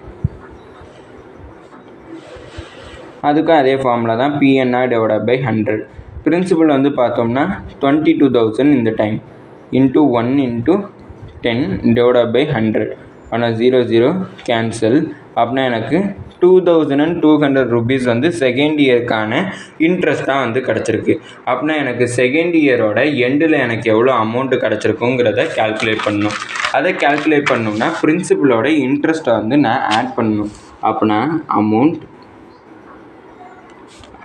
அதுக்கும் அதே ஃபார்முலா தான் PNR / 100. பிரின்சிபல் வந்து பார்த்தோம்னா 22,000 இந்த டைம் இன்ட்டு 1 × 10 / 100. ஆனால் 0 கேன்சல். அப்படின்னா எனக்கு 2,200 rupees வந்து செகண்ட் இயருக்கான இன்ட்ரெஸ்ட்டாக வந்து கிடச்சிருக்கு. அப்படின்னா எனக்கு செகண்ட் இயரோட எண்டில் எனக்கு எவ்வளோ அமௌண்ட்டு கிடச்சிருக்குங்கிறத கால்குலேட் பண்ணணும். அதை கால்குலேட் பண்ணணும்னா பிரின்சிபலோட இன்ட்ரெஸ்ட்டை வந்து நான் ஆட் பண்ணணும். அப்படின்னா amount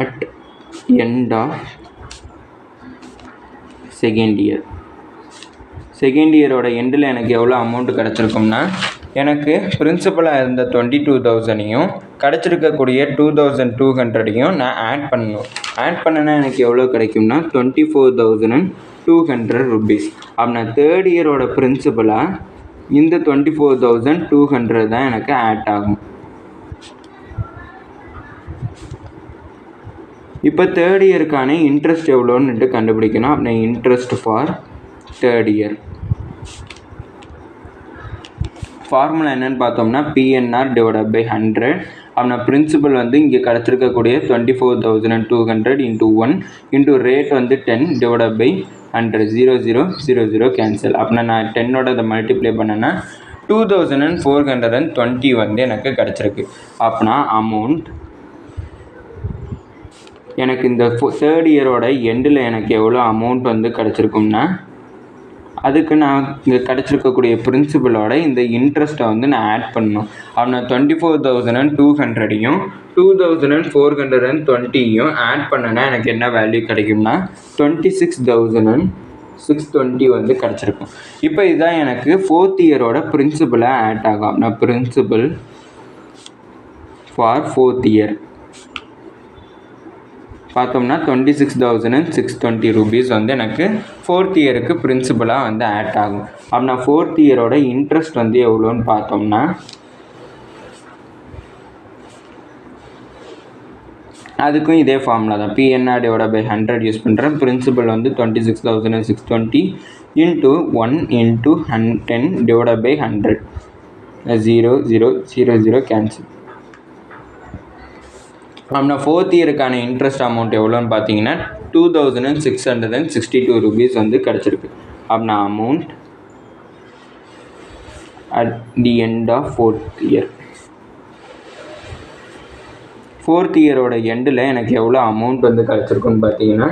at end of second இயரோட எண்டில் எனக்கு எவ்வளோ அமௌண்ட்டு கிடச்சிருக்கும்னா, எனக்கு பிரின்சிபலாக இருந்த 22,000ஐயும் கிடச்சிருக்கக்கூடிய 2,200ஐயும் நான் ஆட் பண்ணணும். ஆட் பண்ணனா எனக்கு எவ்வளோ கிடைக்கும்னா 24,200 rupees. அப்படின்னா தேர்ட் இயரோட பிரின்சிபலாக இந்த 24,200 தான் எனக்கு ஆட் ஆகும். இப்போ தேர்ட் இயருக்கான இன்ட்ரெஸ்ட் எவ்வளோன்னுட்டு கண்டுபிடிக்கணும். அப்படின்னா interest for third year formula என்னென்னு பார்த்தோம்னா PNR / 100. அப்படின்னா பிரின்சிபல் வந்து இங்கே கிடச்சிருக்கக்கூடிய 24,200 × 1 இன்ட்டு ரேட் வந்து 10 / 100. 0 கேன்சல். அப்படின்னா நான் 10ஓட அதை மல்டிப்ளை பண்ணேன்னா 2,420 வந்து எனக்கு கிடச்சிருக்கு. அப்படின்னா அமௌண்ட் எனக்கு இந்த தேர்ட் இயரோட எண்டில் எனக்கு எவ்வளோ அமௌண்ட் வந்து கிடச்சிருக்கும்னா, அதுக்கு நான் இங்கே கிடச்சிருக்கக்கூடிய பிரின்சிபலோட இந்த இன்ட்ரெஸ்ட்டை வந்து நான் ஆட் பண்ணணும். அப்படின்னா 24,200ஐயும் 2,420ஐயும் ஆட் பண்ணனா எனக்கு என்ன வேல்யூ கிடைக்கும்னா 26,620 வந்து கிடச்சிருக்கும். இப்போ இதுதான் எனக்கு ஃபோர்த் இயரோட பிரின்சிபலாக ஆட் ஆகும். அப்படின்னா பிரின்சிபல் ஃபார் ஃபோர்த் இயர் பார்த்தோம்னா 26,620 rupees வந்து எனக்கு ஃபோர்த் இயருக்கு பிரின்சிபலாக வந்து ஆட் ஆகும். அப்படின்னா ஃபோர்த் இயரோட இன்ட்ரெஸ்ட் வந்து எவ்வளோன்னு பார்த்தோம்னா, அதுக்கும் இதே ஃபார்முலா தான் PNR / 100 யூஸ் பண்ணுறேன். பிரின்சிபல் வந்து 26,620 இன்ட்டு 1 × 10 / 100. 0 கேன்சல். அப்படின்னா ஃபோர்த் இயருக்கான இன்ட்ரெஸ்ட் அமௌண்ட் எவ்வளோன்னு பார்த்தீங்கன்னா 2,662 rupees வந்து கிடச்சிருக்கு. அப்படின்னா amount at the end of fourth இயரோட எண்டில் எனக்கு எவ்வளோ அமௌண்ட் வந்து கிடச்சிருக்குன்னு பார்த்தீங்கன்னா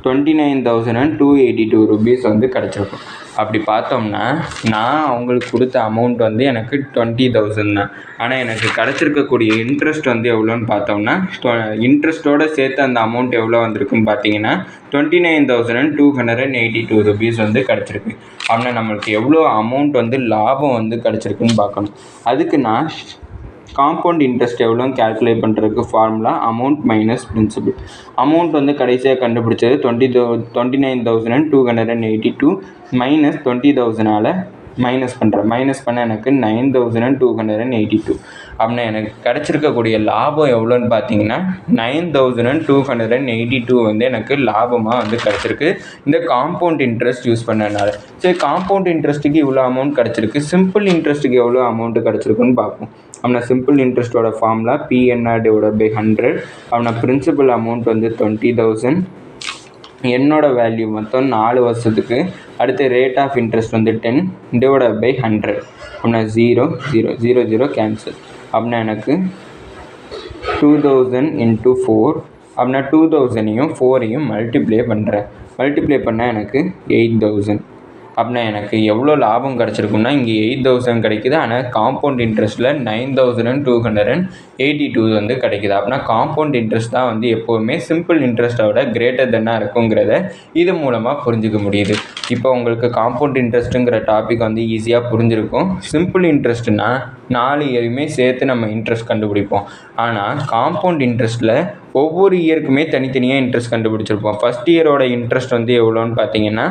29,282 rupees வந்து கிடச்சிருக்கும். அப்படி பார்த்தோம்னா நான் அவங்களுக்கு கொடுத்த அமௌண்ட் வந்து எனக்கு 20,000 தான். ஆனால் எனக்கு கிடச்சிருக்கக்கூடிய இன்ட்ரெஸ்ட் வந்து எவ்வளோன்னு பார்த்தோம்னா, இன்ட்ரெஸ்ட்டோடு சேர்த்து அந்த அமௌண்ட் எவ்வளோ வந்திருக்குன்னு பார்த்தீங்கன்னா 29,282 rupees வந்து கிடச்சிருக்கு. அப்படின்னா நம்மளுக்கு எவ்வளோ அமௌண்ட் வந்து லாபம் வந்து கிடச்சிருக்குன்னு பார்க்கணும். அதுக்கு நான் காம்பவுண்ட் இன்ட்ரெஸ்ட் எவ்வளோன்னு கால்குலேட் பண்ணுறதுக்கு formula amount minus principal. Amount வந்து கடைசியாக கண்டுபிடிச்சது 29,282 மைனஸ் 20,000ஆல் மைனஸ் பண்ணுறேன். மைனஸ் பண்ண எனக்கு 9,282. அப்படின்னா எனக்கு கிடச்சிருக்கக்கூடிய லாபம் எவ்வளோன்னு பார்த்தீங்கன்னா 9,282 வந்து எனக்கு லாபமாக வந்து கிடச்சிருக்கு இந்த காம்பவுண்ட் இன்ட்ரெஸ்ட் யூஸ் பண்ணனால. சரி, காம்பவுண்ட் இன்ட்ரெஸ்ட்டுக்கு இவ்வளோ அமௌண்ட் கிடச்சிருக்கு, சிம்பிள் இன்ட்ரெஸ்ட்டுக்கு எவ்வளோ அமௌண்ட்டு கிடச்சிருக்குன்னு பார்ப்போம். அப்படின்னா சிம்பிள் இன்ட்ரெஸ்ட்டோட ஃபார்முலா PNR / 100. அப்படின்னா பிரின்சிபல் அமௌண்ட் வந்து 20,000, என்னோட வேல்யூ மொத்தம் 4 வருஷத்துக்கு. அடுத்து ரேட் ஆஃப் இன்ட்ரெஸ்ட் வந்து 10 / 100. அப்படின்னா 0 கேன்சல். அப்படின்னா எனக்கு 2,000 × 4. அப்படின்னா 2,000ஐயும் 4ஐயும் மல்டிப்ளை பண்ணுறேன். மல்டிப்ளை பண்ணால் எனக்கு 8,000. அப்படின்னா எனக்கு எவ்வளோ லாபம் கிடச்சிருக்கும்னா இங்கே 8,000 கிடைக்குது. ஆனால் காம்பவுண்ட் இன்ட்ரெஸ்ட்டில் 9,282 வந்து கிடைக்குது. அப்படின்னா காம்பவுண்ட் இன்ட்ரெஸ்ட் தான் வந்து எப்போவுமே சிம்பிள் இன்ட்ரெஸ்ட்டை விட கிரேட்டர் தென்னாக இருக்குங்கிறத இது மூலமாக புரிஞ்சுக்க முடியுது. இப்போ உங்களுக்கு காம்பவுண்ட் இன்ட்ரெஸ்ட்டுங்கிற டாபிக் வந்து ஈஸியாக புரிஞ்சிருக்கும். சிம்பிள் இன்ட்ரெஸ்ட்னா 4 இயருமே சேர்த்து நம்ம இன்ட்ரெஸ்ட் கண்டுபிடிப்போம். ஆனால் காம்பவுண்ட் இன்ட்ரெஸ்ட்டில் ஒவ்வொரு இயருக்குமே தனித்தனியாக இன்ட்ரெஸ்ட் கண்டுபிடிச்சிருப்போம். ஃபஸ்ட் இயரோட இன்ட்ரெஸ்ட் வந்து எவ்வளோன்னு பார்த்தீங்கன்னா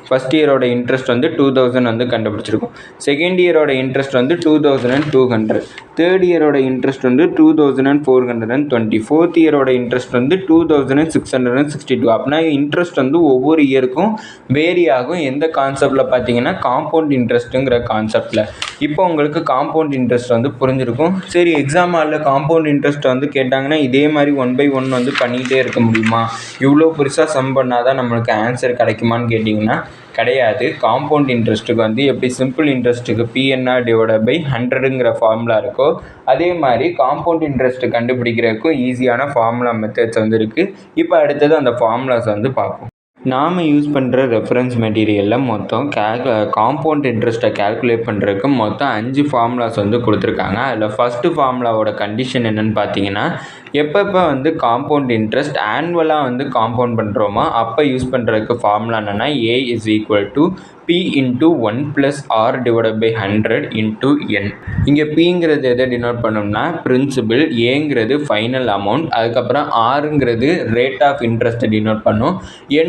ஃபஸ்ட் இயரோட இன்ட்ரெஸ்ட் வந்து 2,000 வந்து கண்டுபிடிச்சிருக்கோம். செகண்ட் இயரோட இன்ட்ரெஸ்ட் வந்து 2,200. தேர்ட் இயரோட இன்ட்ரெஸ்ட் வந்து 2,420. ஃபோர்த் இயரோட இன்ட்ரெஸ்ட் வந்து 2,662. அப்படின்னா இன்ட்ரெஸ்ட் வந்து ஒவ்வொரு இயருக்கும் வேரி ஆகும். எந்த கான்செப்டில் பார்த்தீங்கன்னா காம்பவுண்ட் இன்ட்ரெஸ்ட்டுங்கிற கான்செப்டில். இப்போ உங்களுக்கு காம்பவுண்ட் இன்ட்ரெஸ்ட் வந்து புரிஞ்சிருக்கும். சரி, எக்ஸாம் ஹாலில் காம்பவுண்ட் இன்ட்ரெஸ்ட் வந்து கேட்டாங்கன்னா இதே மாதிரி 1 by 1 வந்து பண்ணிக்கிட்டே இருக்க முடியுமா, இவ்வளோ பெருசாக சம் பண்ணால் தான் நம்மளுக்கு ஆன்சர் கிடைக்குமான்னு கேட்டிங்கன்னா கிடையாது. காம்பவுண்ட் இன்ட்ரெஸ்ட்டுக்கு வந்து எப்படி சிம்பிள் இன்ட்ரெஸ்ட்டுக்கு PNR/100ங்கிற ஃபார்முலா இருக்கோ அதே மாதிரி காம்பவுண்ட் இன்ட்ரெஸ்ட் கண்டுபிடிக்கிறதுக்கும் ஈஸியான ஃபார்முலா மெத்தட்ஸ் வந்து இருக்குது. இப்போ அடுத்தது அந்த ஃபார்முலாஸ் வந்து பார்ப்போம். நாம் யூஸ் பண்ணுற ரெஃபரன்ஸ் மெட்டீரியலில் மொத்தம் காம்பவுண்ட் இன்ட்ரெஸ்ட்டை கேல்குலேட் பண்ணுறதுக்கு மொத்தம் 5 ஃபார்முலாஸ் வந்து கொடுத்துருக்காங்க. அதில் ஃபஸ்ட்டு ஃபார்முலாவோட கண்டிஷன் என்னென்னு பார்த்தீங்கன்னா, எப்பப்போ வந்து காம்பவுண்ட் இன்ட்ரெஸ்ட் ஆனுவலாக வந்து காம்பவுண்ட் பண்ணுறோமோ அப்போ யூஸ் பண்ணுறதுக்கு ஃபார்முலா என்னென்னா A = P × 1 + R/100 × N. இங்கே Pங்கிறது எதை டினோட் பண்ணோம்னா பிரின்சிபிள், ஏங்கிறது ஃபைனல் அமௌண்ட், அதுக்கப்புறம் Rங்கிறது ரேட் ஆஃப் இன்ட்ரெஸ்ட்டை டினோட் பண்ணும்,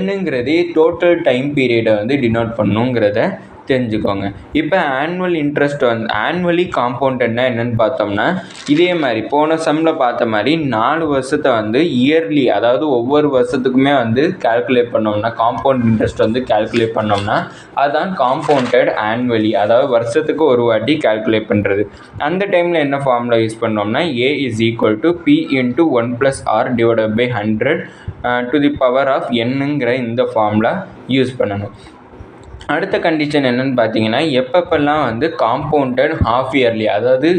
Nங்கிறது டோட்டல் டைம் பீரியடை வந்து டினோட் பண்ணுங்கிறத தெரிஞ்சுக்கோங்க. இப்போ ஆனுவல் இன்ட்ரெஸ்ட் வந்து ஆனுவலி காம்பவுண்டட்னா என்னென்னு பார்த்தோம்னா இதே மாதிரி போன சம்மில் பார்த்த மாதிரி 4 வருஷத்தை வந்து இயர்லி, அதாவது ஒவ்வொரு வருஷத்துக்குமே வந்து கால்குலேட் பண்ணோம்னா காம்பவுண்ட் இன்ட்ரெஸ்ட் வந்து கால்குலேட் பண்ணோம்னா அதுதான் காம்பவுண்டட் ஆனுவலி, அதாவது வருஷத்துக்கு ஒரு வாட்டி கால்குலேட் பண்ணுறது. அந்த டைமில் என்ன ஃபார்முலா யூஸ் பண்ணோம்னா A = P × 1 + R/100 to Nங்கிற இந்த ஃபார்முலா யூஸ் பண்ணணும். அடுத்த கண்டிஷன் என்னென்னு பார்த்தீங்கன்னா, எப்பப்பெல்லாம் வந்து காம்பவுண்டட் ஹாஃப் இயர்லி, அதாவது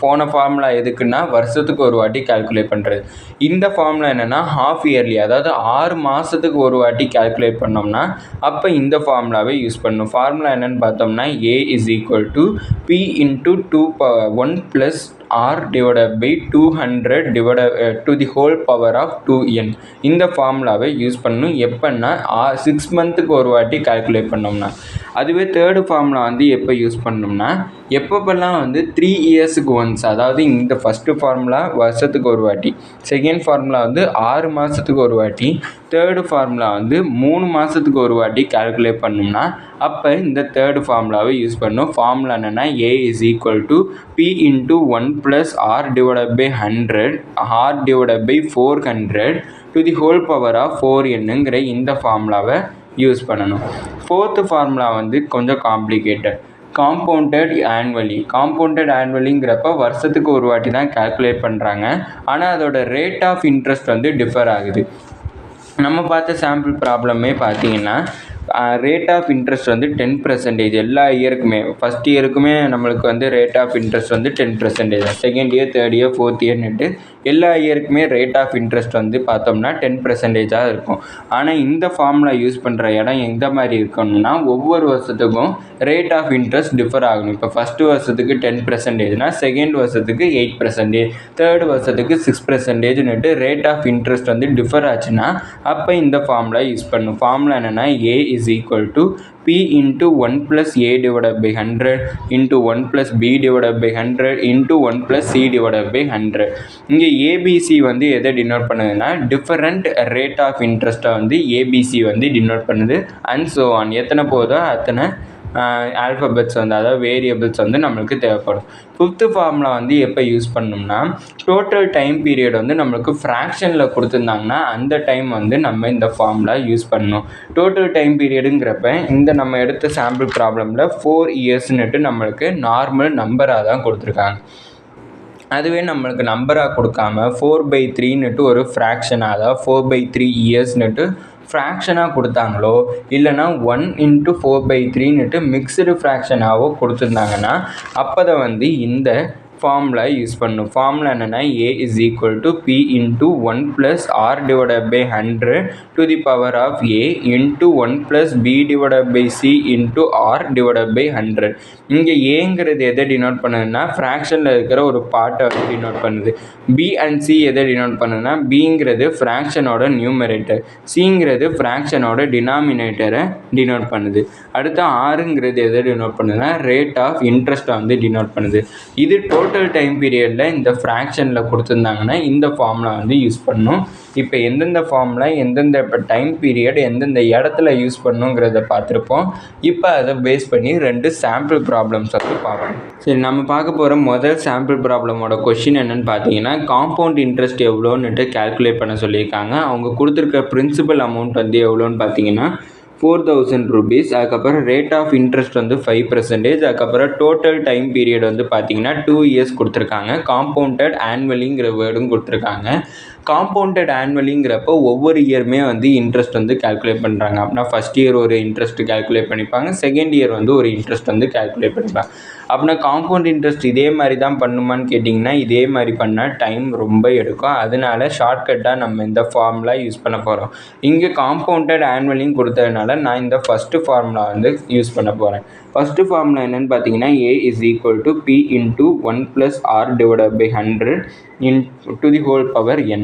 போன ஃபார்முலா எதுக்குன்னா வருஷத்துக்கு ஒரு வாட்டி கால்குலேட் பண்ணுறது. இந்த ஃபார்முலா என்னென்னா ஹாஃப் இயர்லி, அதாவது 6 மாதத்துக்கு ஒரு வாட்டி கால்குலேட் பண்ணோம்னா அப்போ இந்த ஃபார்முலாவை யூஸ் பண்ணணும். ஃபார்முலா என்னென்னு பார்த்தோம்னா A = P × 1 + R/200 to 2n. இந்த ஃபார்முலாவை யூஸ் பண்ணணும். எப்போன்னா 6 மந்த்துக்கு ஒரு வாட்டி கால்குலேட் பண்ணோம்னா. அதுவே தேர்டு ஃபார்முலா வந்து எப்போ யூஸ் பண்ணோம்னா எப்பப்பெல்லாம் வந்து 3 இயர்ஸுக்கு ஒன்ஸ், அதாவது இந்த ஃபஸ்ட்டு ஃபார்முலா வருஷத்துக்கு ஒரு வாட்டி, செகண்ட் ஃபார்முலா வந்து 6 மாதத்துக்கு ஒரு வாட்டி, தேர்டு ஃபார்முலா வந்து 3 மாதத்துக்கு ஒரு வாட்டி கால்குலேட் பண்ணோம்னா அப்போ இந்த தேர்டு ஃபார்முலாவை யூஸ் பண்ணணும். ஃபார்முலா என்னென்னா A = P × 1 + R/100 R/400 to 4n இந்த ஃபார்முலாவை யூஸ் பண்ணணும். ஃபோர்த்து ஃபார்முலா வந்து கொஞ்சம் காம்ப்ளிகேட்டட். காம்பவுண்டட் ஆனுவலிங்கிறப்ப வருஷத்துக்கு ஒரு வாட்டி தான் கால்குலேட் பண்ணுறாங்க. ஆனால் அதோட ரேட் ஆஃப் இன்ட்ரெஸ்ட் வந்து டிஃபர் ஆகுது. நம்ம பார்த்த சாம்பிள் ப்ராப்ளமே பார்த்தீங்கன்னா ரேட் ஆஃப் இன்ட்ரெஸ்ட் வந்து 10% எல்லா இயருக்குமே. ஃபஸ்ட் இயருக்குமே நம்மளுக்கு வந்து ரேட் ஆஃப் இன்ட்ரெஸ்ட் வந்து 10%, second year, third year, fourth இயர்னுட்டு எல்லா இயருக்குமே ரேட் ஆஃப் இன்ட்ரெஸ்ட் வந்து பார்த்தோம்னா 10% இருக்கும். ஆனால் இந்த ஃபார்முலா யூஸ் பண்ணுற இடம் எந்த மாதிரி இருக்கணும்னா ஒவ்வொரு வருஷத்துக்கும் ரேட் ஆஃப் இன்ட்ரெஸ்ட் டிஃபர் ஆகணும். இப்போ ஃபஸ்ட்டு வருஷத்துக்கு 10%னா செகண்ட் வருஷத்துக்கு 8%, தேர்ட் வருஷத்துக்கு 6%னுட்டு ரேட் ஆஃப் இன்ட்ரெஸ்ட் வந்து டிஃபர் ஆச்சுன்னா அப்போ இந்த ஃபார்முலா யூஸ் பண்ணணும். ஃபார்முலா என்னென்னா A = P × 1 + A/100 × 1 + B/100 × 1 + C/100. இங்கே ABC வந்து எதை டினோட் பண்ணுதுன்னா டிஃபரண்ட் ரேட் ஆஃப் இன்ட்ரெஸ்ட்டை வந்து ABC வந்து டினோட் பண்ணுது. அண்ட் ஸோ ஆன், எத்தனை போதோ அத்தனை ஆல்ஃபபெட்ஸ் வந்து, அதாவது வேரியபிள்ஸ் வந்து நம்மளுக்கு தேவைப்படும். ஃபிஃப்த்து ஃபார்முலா வந்து எப்போ யூஸ் பண்ணோம்னா டோட்டல் டைம் பீரியட் வந்து நம்மளுக்கு ஃப்ராக்ஷனில் கொடுத்துருந்தாங்கன்னா அந்த டைம் வந்து நம்ம இந்த ஃபார்முலா யூஸ் பண்ணணும். டோட்டல் டைம் பீரியடுங்கிறப்ப இந்த நம்ம எடுத்த சாம்பிள் ப்ராப்ளமில் 4 இயர்ஸ்னுட்டு நம்மளுக்கு நார்மல் நம்பராக தான் கொடுத்துருக்காங்க. அதுவே நம்மளுக்கு நம்பராக கொடுக்காம 4/3னுட்டு ஒரு ஃப்ராக்ஷனாக, அதாவது 4/3 இயர்ஸ்னுட்டு ஃப்ராக்ஷனாக கொடுத்தாங்களோ இல்லைனா 1 × 4/3னுட்டு மிக்சடு ஃப்ராக்ஷனாகவோ கொடுத்துருந்தாங்கன்னா அப்போ தான் வந்து இந்த ஃபார்முலா யூஸ் பண்ணணும். ஃபார்முலா என்னென்னா A is equal to P into 1 plus R divided by 100 to the power of A into 1 plus B divided by C into R divided by 100. இங்கே ஏங்கிறது எதை டினோட் பண்ணுதுன்னா ஃப்ராக்ஷனில் இருக்கிற ஒரு பார்ட்டை வந்து டினோட் பண்ணுது. B and C எதை டினோட் பண்ணுதுன்னா Bங்கிறது ஃப்ராக்ஷனோட நியூமரேட்டர், Cங்கிறது ஃப்ராக்ஷனோட டினாமினேட்டரை டினோட் பண்ணுது. அடுத்து ஆறுங்கிறது எதை டினோட் பண்ணுதுன்னா ரேட் ஆஃப் இன்ட்ரெஸ்ட்டை வந்து டினோட் பண்ணுது. இது டோட்டல் டைம் பீரியடில் இந்த ஃப்ராக்ஷனில் கொடுத்துருந்தாங்கன்னா இந்த ஃபார்முலா வந்து யூஸ் பண்ணணும். இப்போ எந்தெந்த ஃபார்முலா எந்தெந்த இப்போ டைம் பீரியட் எந்தெந்த இடத்துல யூஸ் பண்ணணுங்கிறத பார்த்துருப்போம். இப்போ அதை பேஸ் பண்ணி 2 சாம்பிள் ப்ராப்ளம்ஸ் வந்து பார்ப்போம். சரி, நம்ம பார்க்க போகிற முதல் சாம்பிள் ப்ராப்ளமோட கொஷின் என்னென்னு பார்த்தீங்கன்னா காம்பவுண்ட் இன்ட்ரெஸ்ட் எவ்வளோன்னுட்டு கேல்குலேட் பண்ண சொல்லியிருக்காங்க. அவங்க கொடுத்துருக்க பிரின்சிபல் அமௌண்ட் வந்து எவ்வளோன்னு பார்த்தீங்கன்னா 4000 rupees. அதுக்கப்புறம் ரேட் ஆஃப் இன்ட்ரெஸ்ட் வந்து 5%. அதுக்கப்புறம் டோட்டல் டைம் பீரியட் வந்து பார்த்தீங்கன்னா 2 years கொடுத்துருக்காங்க. காம்பவுண்டட் ஆனுவலிங்கிற வேர்டும் கொடுத்துருக்காங்க. காம்பவுண்டட் ஆனுவலிங்கிறப்போ ஒவ்வொரு இயருமே வந்து இன்ட்ரெஸ்ட் வந்து கேல்குலேட் பண்ணுறாங்க. அப்படின்னா ஃபஸ்ட் இயர் ஒரு இன்ட்ரெஸ்ட் கேல்குலேட் பண்ணிப்பாங்க, செகண்ட் இயர் வந்து ஒரு இன்ட்ரெஸ்ட் வந்து கேல்குலேட் பண்ணிப்பாங்க. அப்படின்னா காம்பவுண்ட் இன்ட்ரெஸ்ட் இதே மாதிரி தான் பண்ணுமான்னு கேட்டிங்கன்னா இதே மாதிரி பண்ணால் டைம் ரொம்ப எடுக்கும். அதனால ஷார்ட்கட்டாக நம்ம இந்த ஃபார்முலா யூஸ் பண்ண போகிறோம். இங்கே காம்பவுண்டட் ஆனுவலிங் கொடுத்ததுனால நான் இந்த ஃபஸ்ட்டு ஃபார்முலா வந்து யூஸ் பண்ண போகிறேன். ஃபஸ்ட்டு ஃபார்முலா என்னென்னு பார்த்தீங்கன்னா A is equal to P into 1 plus R divided by 100 to the whole power n.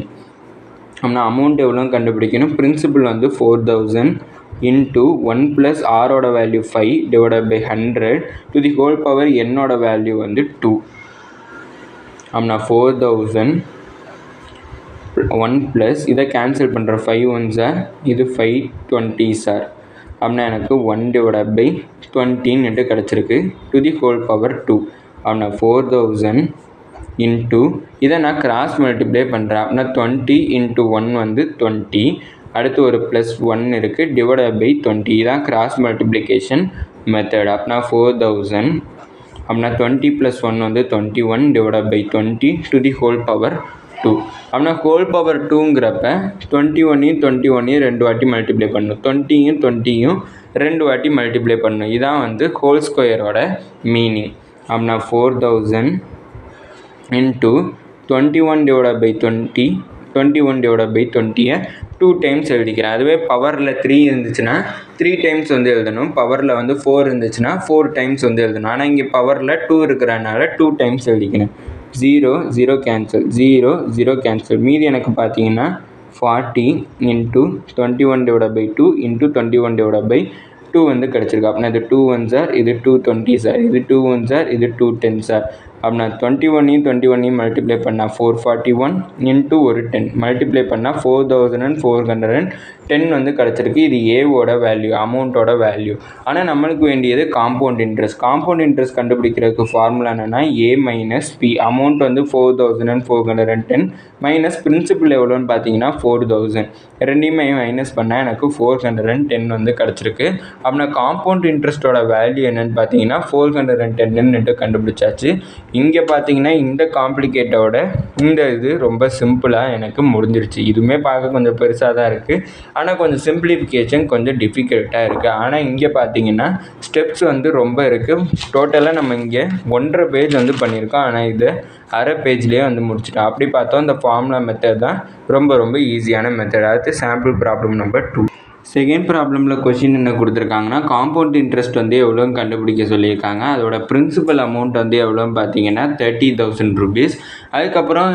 அப்படின்னா அமௌண்ட் எவ்வளோ கண்டுபிடிக்கணும். பிரின்சிபல் வந்து 4000 into 1 plus R ஓட value 5 divided by 100 to the whole power n ஓட வேல்யூ வந்து 2. அப்படின்னா 4000 1 plus இதை கேன்சல் பண்ணுற 5 1s சார், இது 520 சார். அப்படின்னா எனக்கு 1 divided by 20 கிடச்சிருக்கு to the whole power 2. அப்படின்னா 4000 into இதை நான் கிராஸ் மல்டிப்ளை பண்ணுறேன். அப்படின்னா 20 into 1 வந்து 20, அடுத்து ஒரு ப்ளஸ் 1 இருக்குது டிவைடட் பை 20. இதான் கிராஸ் மல்டிப்ளிகேஷன் மெத்தட். அப்படின்னா 4000 அப்படின்னா 20 + 1 வந்து 21 divided by 20 to the whole power 2. அப்படின்னா ஹோல் பவர் 2ங்கிறப்ப 21 21 2 வாட்டி மல்டிப்ளை பண்ணணும், 20 20 2 வாட்டி மல்டிப்ளை பண்ணணும். இதான் வந்து ஹோல் ஸ்கொயரோட மீனிங். அப்படின்னா 4000 into 21 divided by 20, 21 divided by 20 2 times எழுதிக்கிறேன். அதுவே பவரில் 3 இருந்துச்சுன்னா 3 times வந்து எழுதணும், பவரில் வந்து 4 இருந்துச்சுன்னா 4 times வந்து எழுதணும். ஆனால் இங்கே பவரில் 2 இருக்கிறனால 2 times எழுதிக்கிறேன். 0 0 கேன்சல், 0 0 கேன்சல். மீதி எனக்கு பார்த்தீங்கன்னா 40 into 21 divided by 2 into 21 divided by 2 வந்து கிடச்சிருக்கு. அப்படின்னா இது 2 1 சார், இது 220 சார், இது 2 1 சார், இது 210 சார். அப்படின்னா 21 21 மல்டிப்ளை பண்ணால் 441 இன்ட்டு ஒரு 10 மல்டிப்ளை பண்ணால் 4410 வந்து கிடச்சிருக்கு. இது ஏவோட வேல்யூ, அமௌண்ட்டோட வேல்யூ. ஆனால் நம்மளுக்கு வேண்டியது காம்பவுண்ட் இன்ட்ரெஸ்ட். காம்பவுண்ட் இன்ட்ரெஸ்ட் கண்டுபிடிக்கிறதுக்கு ஃபார்முலா என்னென்னா A மைனஸ் P. அமௌண்ட் வந்து 4410 மைனஸ் பிரின்சிபல் எவ்வளோன்னு பார்த்தீங்கன்னா 4000. ரெண்டையுமே மைனஸ் பண்ணால் எனக்கு 410 வந்து கிடச்சிருக்கு. அப்படின்னா காம்பவுண்ட் இன்ட்ரெஸ்ட்டோட வேல்யூ என்னென்னு பார்த்தீங்கன்னா 410 கண்டுபிடிச்சாச்சு. இங்கே பார்த்தீங்கன்னா இந்த காம்ப்ளிகேட்டோட இந்த இது ரொம்ப சிம்பிளாக எனக்கு முடிஞ்சிருச்சு. இதுவுமே பார்க்க கொஞ்சம் பெருசாக தான் இருக்குது, ஆனால் கொஞ்சம் சிம்பிளிஃபிகேஷன் கொஞ்சம் டிஃபிகல்ட்டாக இருக்குது. ஆனால் இங்கே பார்த்தீங்கன்னா ஸ்டெப்ஸ் வந்து ரொம்ப இருக்குது. டோட்டலாக நம்ம இங்கே 1.5 பேஜ் வந்து பண்ணியிருக்கோம், ஆனால் இது அரை பேஜ்லேயே வந்து முடிச்சிட்டோம். அப்படி பார்த்தோம் இந்த ஃபார்முலா மெத்தட் தான் ரொம்ப ரொம்ப ஈஸியான மெத்தட். அடுத்து சாம்பிள் ப்ராப்ளம் நம்பர் 2. செகண்ட் ப்ராப்ளமில் கொஷின் என்ன கொடுத்துருக்காங்கன்னா காம்பவுண்ட் இன்ட்ரெஸ்ட் வந்து எவ்வளோன்னு கண்டுபிடிக்க சொல்லியிருக்காங்க. அதோட பிரின்சிபல் அமௌண்ட் வந்து எவ்வளோன்னு பார்த்தீங்கன்னா 30,000 rupees. அதுக்கப்புறம்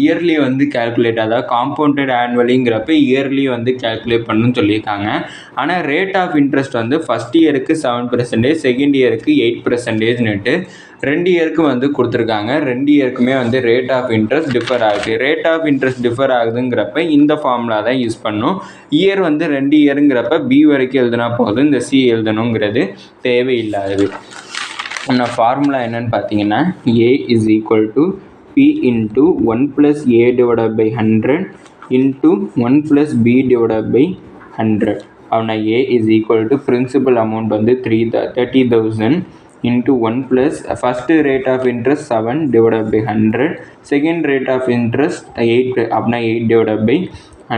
இயர்லி வந்து கேல்குலேட், அதாவது காம்பவுண்டட் ஆனுவலிங்கிறப்ப இயர்லி வந்து கேல்குலேட் பண்ணணும்னு சொல்லியிருக்காங்க. ஆனால் ரேட் ஆஃப் இன்ட்ரெஸ்ட் வந்து ஃபஸ்ட் இயருக்கு 7%, செகண்ட் இயருக்கு 8%ன்னுட்டு 2 இயருக்கு வந்து கொடுத்துருக்காங்க. 2 இயருக்குமே வந்து ரேட் ஆஃப் இன்ட்ரெஸ்ட் டிஃபர் ஆகுது. ரேட் ஆஃப் இன்ட்ரெஸ்ட் டிஃபர் ஆகுதுங்கிறப்ப இந்த ஃபார்முலா தான் யூஸ் பண்ணணும். இயர் வந்து 2 இயருங்கிறப்ப B வரைக்கும் எழுதுனா போதும், இந்த C எழுதணுங்கிறது தேவையில்லாதது. நான் ஃபார்முலா என்னன்னு பார்த்தீங்கன்னா A is equal to P into 1 plus A divided by 100 into 1 plus B divided by 100. அப்படின்னா A is equal to principal amount வந்து 30,000 into 1 plus first rate of interest 7 divided by 100, second rate of interest 8, அப்படின்னா 8 divided by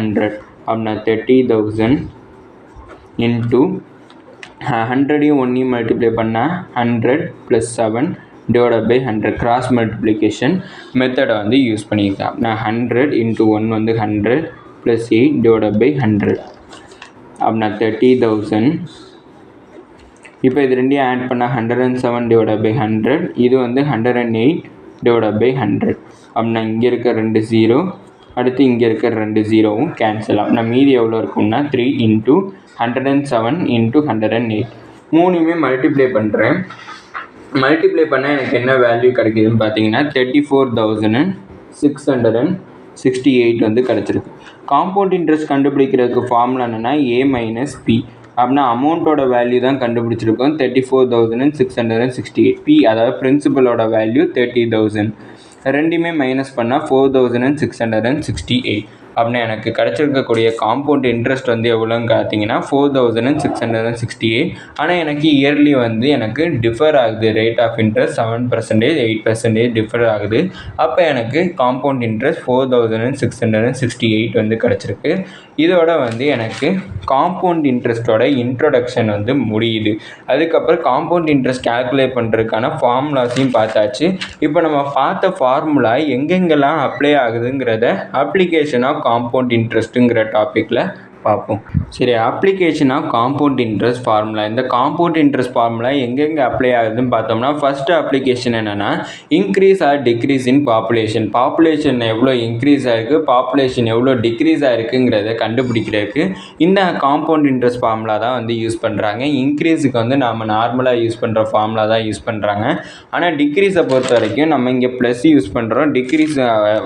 100. அப்படின்னா 30,000 into 100 1 multiply பண்ணால் 100 plus 7 divided by 100 cross multiplication மெத்தடை வந்து use பண்ணியிருக்கேன். அப்படின்னா 100 × 1 வந்து 100 + 8 டிவைடட் பை 100 அப்படின்னா 30,000. இப்போ இது ரெண்டையும் ஆட் பண்ணால் 107 டிவைடட் பை 100, இது வந்து 108 டிவைடட் பை 100. அப்படின்னா இங்கே இருக்க 2 0, அடுத்து இங்கே இருக்கிற 2 0வும் கேன்சல் ஆகும். நான் மீதி எவ்வளோ இருக்கும்னா 3 × 107 × 108 மூணுமே மல்டிப்ளை பண்ணுறேன். மல்டிப்ளை பண்ணால் எனக்கு என்ன வேல்யூ கிடைக்குதுன்னு பார்த்தீங்கன்னா 34,668 வந்து கிடச்சிருக்கு. காம்பவுண்ட் இன்ட்ரெஸ்ட் கண்டுபிடிக்கிறதுக்கு ஃபார்முலா என்னென்னா A - P. அப்படின்னா அமௌண்ட்டோட வேல்யூ தான் கண்டுபிடிச்சிருக்கோம் 34,668. P அதாவது பிரின்சிபலோட வேல்யூ 30,000. ரெண்டுமே மைனஸ் பண்ணால் 4,668. அப்படின்னா எனக்கு கிடச்சிருக்கக்கூடிய காம்பவுண்ட் இன்ட்ரெஸ்ட் வந்து எவ்வளோன்னு பார்த்தீங்கன்னா 4,668. ஆனால் எனக்கு இயர்லி வந்து எனக்கு டிஃபர் ஆகுது. ரேட் ஆஃப் இன்ட்ரெஸ்ட் 7%, 8% டிஃபர் ஆகுது. அப்போ எனக்கு காம்பவுண்ட் இன்ட்ரெஸ்ட் 4,668 வந்து கிடச்சிருக்கு. இதோட வந்து எனக்கு காம்பவுண்ட் இன்ட்ரெஸ்ட்டோட இன்ட்ரொடக்ஷன் வந்து முடியுது. அதுக்கப்புறம் காம்பவுண்ட் இன்ட்ரெஸ்ட் கால்குலேட் பண்ணுறதுக்கான ஃபார்முலாஸையும் பார்த்தாச்சு. இப்போ நம்ம பார்த்த ஃபார்முலா எங்கெங்கெல்லாம் அப்ளை ஆகுதுங்கிறத அப்ளிகேஷன் ஆஃப் காம்பவுண்ட் இன்ட்ரெஸ்ட்டுங்கிற டாப்பிக்கில் பார்ப்போம். சரி, application of compound interest formula. இந்த காம்பவுண்ட் இன்ட்ரெஸ்ட் ஃபார்முலா எங்கெங்கே அப்ளை ஆகுதுன்னு பார்த்தோம்னா, ஃபஸ்ட்டு அப்ளிகேஷன் என்னென்னா increase or decrease in population. Population எவ்வளோ இன்க்ரீஸ் ஆகிருக்கு, பாப்புலேஷன் எவ்வளோ டிக்ரீஸ் ஆகிருக்குங்கிறத கண்டுபிடிக்கிறதுக்கு இந்த காம்பவுண்ட் இன்ட்ரெஸ்ட் ஃபார்முலா தான் வந்து யூஸ் பண்ணுறாங்க. இன்க்ரீஸுக்கு வந்து நம்ம நார்மலாக யூஸ் பண்ணுற ஃபார்முலா தான் யூஸ் பண்ணுறாங்க. ஆனால் டிக்ரீஸை பொறுத்த வரைக்கும் நம்ம இங்கே ப்ளஸ் யூஸ் பண்ணுறோம். டிக்ரீஸ்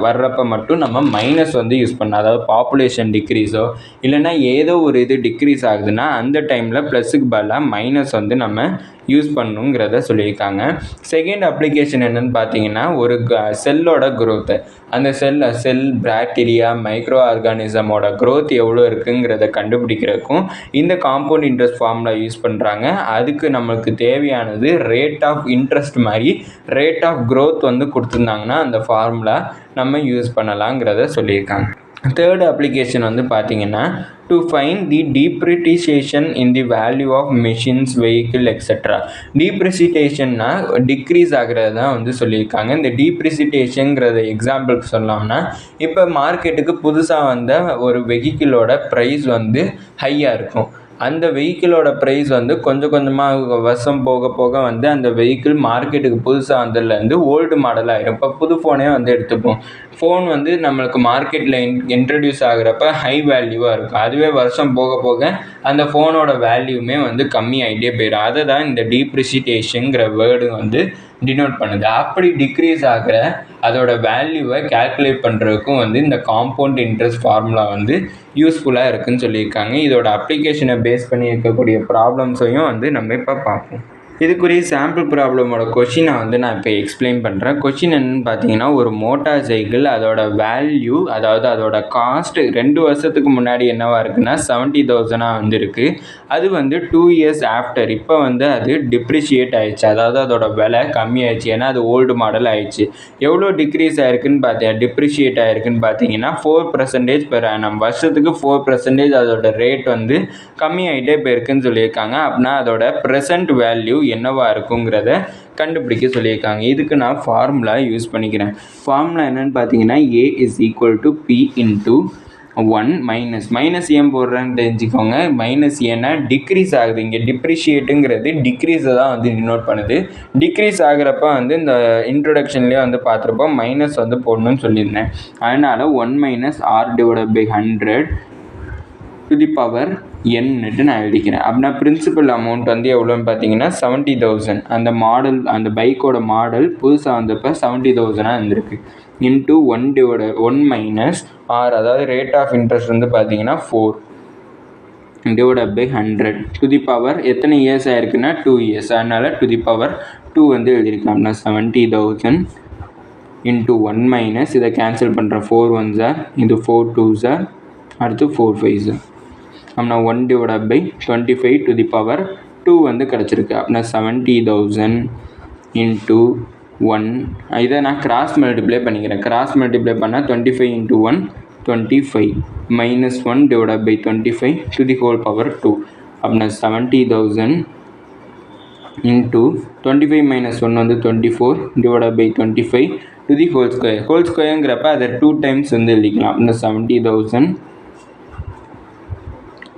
வர்றப்போ மட்டும் நம்ம மைனஸ் வந்து யூஸ் பண்ணோம். அதாவது பாப்புலேஷன் டிக்ரீஸோ இல்லைன்னா ஏதோ ஒரு இது டிக்ரீஸ் ஆகுதுன்னா அந்த டைமில் ப்ளஸுக்கு பதிலாக மைனஸ் வந்து நம்ம யூஸ் பண்ணுங்கிறத சொல்லியிருக்காங்க. செகண்ட் அப்ளிகேஷன் என்னென்னு பார்த்தீங்கன்னா, ஒரு செல்லோட க்ரோத்து, அந்த செல் பாக்டீரியா மைக்ரோ ஆர்கானிசமோட க்ரோத் எவ்வளோ இருக்குங்கிறத கண்டுபிடிக்கிறதுக்கும் இந்த காம்பவுண்ட் இன்ட்ரெஸ்ட் ஃபார்முலா யூஸ் பண்ணுறாங்க. அதுக்கு நம்மளுக்கு தேவையானது ரேட் ஆஃப் இன்ட்ரெஸ்ட் மாதிரி ரேட் ஆஃப் க்ரோத் வந்து கொடுத்துருந்தாங்கன்னா அந்த ஃபார்முலா நம்ம யூஸ் பண்ணலாங்கிறத சொல்லியிருக்காங்க. தேர்ட் அப்ளிகேஷன் வந்து பார்த்தீங்கன்னா, to find the depreciation in the value of machines, vehicle etcetera. டீப்ரிசியேஷன்னா டிக்ரீஸ் ஆகிறது தான் வந்து சொல்லியிருக்காங்க. இந்த டீப்ரிசியேஷனுங்கிறத எக்ஸாம்பிளுக்கு சொல்லலாம்னா, இப்போ மார்க்கெட்டுக்கு புதுசாக வந்த ஒரு வெஹிக்கிளோட ப்ரைஸ் வந்து ஹையாக இருக்கும். அந்த வெஹிக்கிளோட ப்ரைஸ் வந்து கொஞ்சம் கொஞ்சமாக வருஷம் போக போக வந்து அந்த வெஹிக்கிள் மார்க்கெட்டுக்கு புதுசாக வந்ததுலேருந்து ஓல்டு மாடல் ஆகிடும். இப்போ புது ஃபோனே வந்து எடுத்துப்போம். ஃபோன் வந்து நம்மளுக்கு மார்க்கெட்டில் இன்ட்ரடியூஸ் ஆகிறப்ப ஹை வேல்யூவாக இருக்கும். அதுவே வருஷம் போக போக அந்த ஃபோனோட வேல்யூமே வந்து கம்மி ஆகிட்டே போயிடும். அதை தான் இந்த டீப்ரிசியேஷனுங்கிற வேர்டு வந்து டினோட் பண்ணுது. அப்படி டிக்ரீஸ் ஆகிற அதோட வேல்யூவை கால்குலேட் பண்ணுறதுக்கும் வந்து இந்த காம்பவுண்ட் இன்ட்ரெஸ்ட் ஃபார்முலா வந்து யூஸ்ஃபுல்லாக இருக்குதுன்னு சொல்லியிருக்காங்க. இதோட அப்ளிகேஷனை பேஸ் பண்ணி இருக்கக்கூடிய ப்ராப்ளம்ஸையும் வந்து நம்ம இப்போ பார்ப்போம். இதுக்குரிய சாம்பிள் ப்ராப்ளமோட கொஷினை வந்து நான் இப்போ எக்ஸ்பிளைன் பண்ணுறேன். கொஷின் என்னென்னு பார்த்தீங்கன்னா, ஒரு மோட்டார் சைக்கிள் அதோட வேல்யூ, அதாவது அதோட காஸ்ட் 2 வருஷத்துக்கு முன்னாடி என்னவாக இருக்குன்னா 70,000 வந்து இருக்குது. அது வந்து 2 இயர்ஸ் ஆஃப்டர் இப்போ வந்து அது டிப்ரிஷியேட் ஆகிடுச்சு. அதாவது அதோட விலை கம்மியாயிடுச்சு. ஏன்னா அது ஓல்டு மாடல் ஆகிடுச்சு. எவ்வளோ டிக்ரீஸ் ஆகிருக்குன்னு டிப்ரிஷியேட் ஆகிருக்குன்னு பார்த்தீங்கன்னா 4% பெர் ஆனம். வருஷத்துக்கு 4% அதோட ரேட் வந்து கம்மியாகிட்டே போயிருக்குன்னு சொல்லியிருக்காங்க. அப்படின்னா அதோட ப்ரெசன்ட் வேல்யூ என்னவா இருக்குங்கிறத கண்டுபிடிக்க சொல்லியிருக்காங்க. இதுக்கு நான் ஃபார்முலா யூஸ் பண்ணிக்கிறேன். ஃபார்முலா என்னென்னு பார்த்தீங்கன்னா, A = P × 1 மைனஸ் ஏன் போடுறேன்னு தெரிஞ்சுக்கோங்க. மைனஸ் ஏன்னா டிக்ரீஸ் ஆகுது. இங்கே டிப்ரிஷியேட்டுங்கிறது டிக்ரீஸை தான் வந்து டினோட் பண்ணுது. டிக்ரீஸ் ஆகிறப்ப வந்து இந்த இன்ட்ரொடக்ஷன்லேயே வந்து பார்த்துருப்போம் மைனஸ் வந்து போடணும்னு சொல்லியிருந்தேன். அதனால் 1 - R / 100 to the power n நான் எழுதிக்கிறேன். அப்படின்னா பிரின்சிபல் அமௌண்ட் வந்து எவ்வளோன்னு பார்த்தீங்கன்னா 70,000. அந்த மாடல், அந்த பைக்கோட மாடல் புதுசாக வந்தப்போ 70,000 இருந்திருக்கு. இன்ட்டு 1 - R, அதாவது ரேட் ஆஃப் இன்ட்ரெஸ்ட் வந்து பார்த்தீங்கன்னா 4 / 100 to the power எத்தனை இயர்ஸ் ஆயிருக்குன்னா 2 இயர்ஸ். அதனால் to the power 2 வந்து எழுதியிருக்கேன். அப்படின்னா 70,000 × 1 இதை கேன்சல் பண்ணுற 4 1s are, இது 4 2s are, அடுத்து 4 5s are. அப்படின்னா 1 / 25 to the power 2 வந்து கிடச்சிருக்கு. அப்படின்னா 70,000 × 1. இதை நான் கிராஸ் மல்டிப்ளை பண்ணிக்கிறேன். கிராஸ் மல்டிப்ளை பண்ணால் 25 × 1 25 -1 / 25 to the whole power 2. அப்படின்னா 70,000 into 25 minus 1 வந்து 24 divided by 25 to the whole square. Whole squareங்கிறப்ப அதை 2 times வந்து எழுதிக்கலாம். இந்த 70,000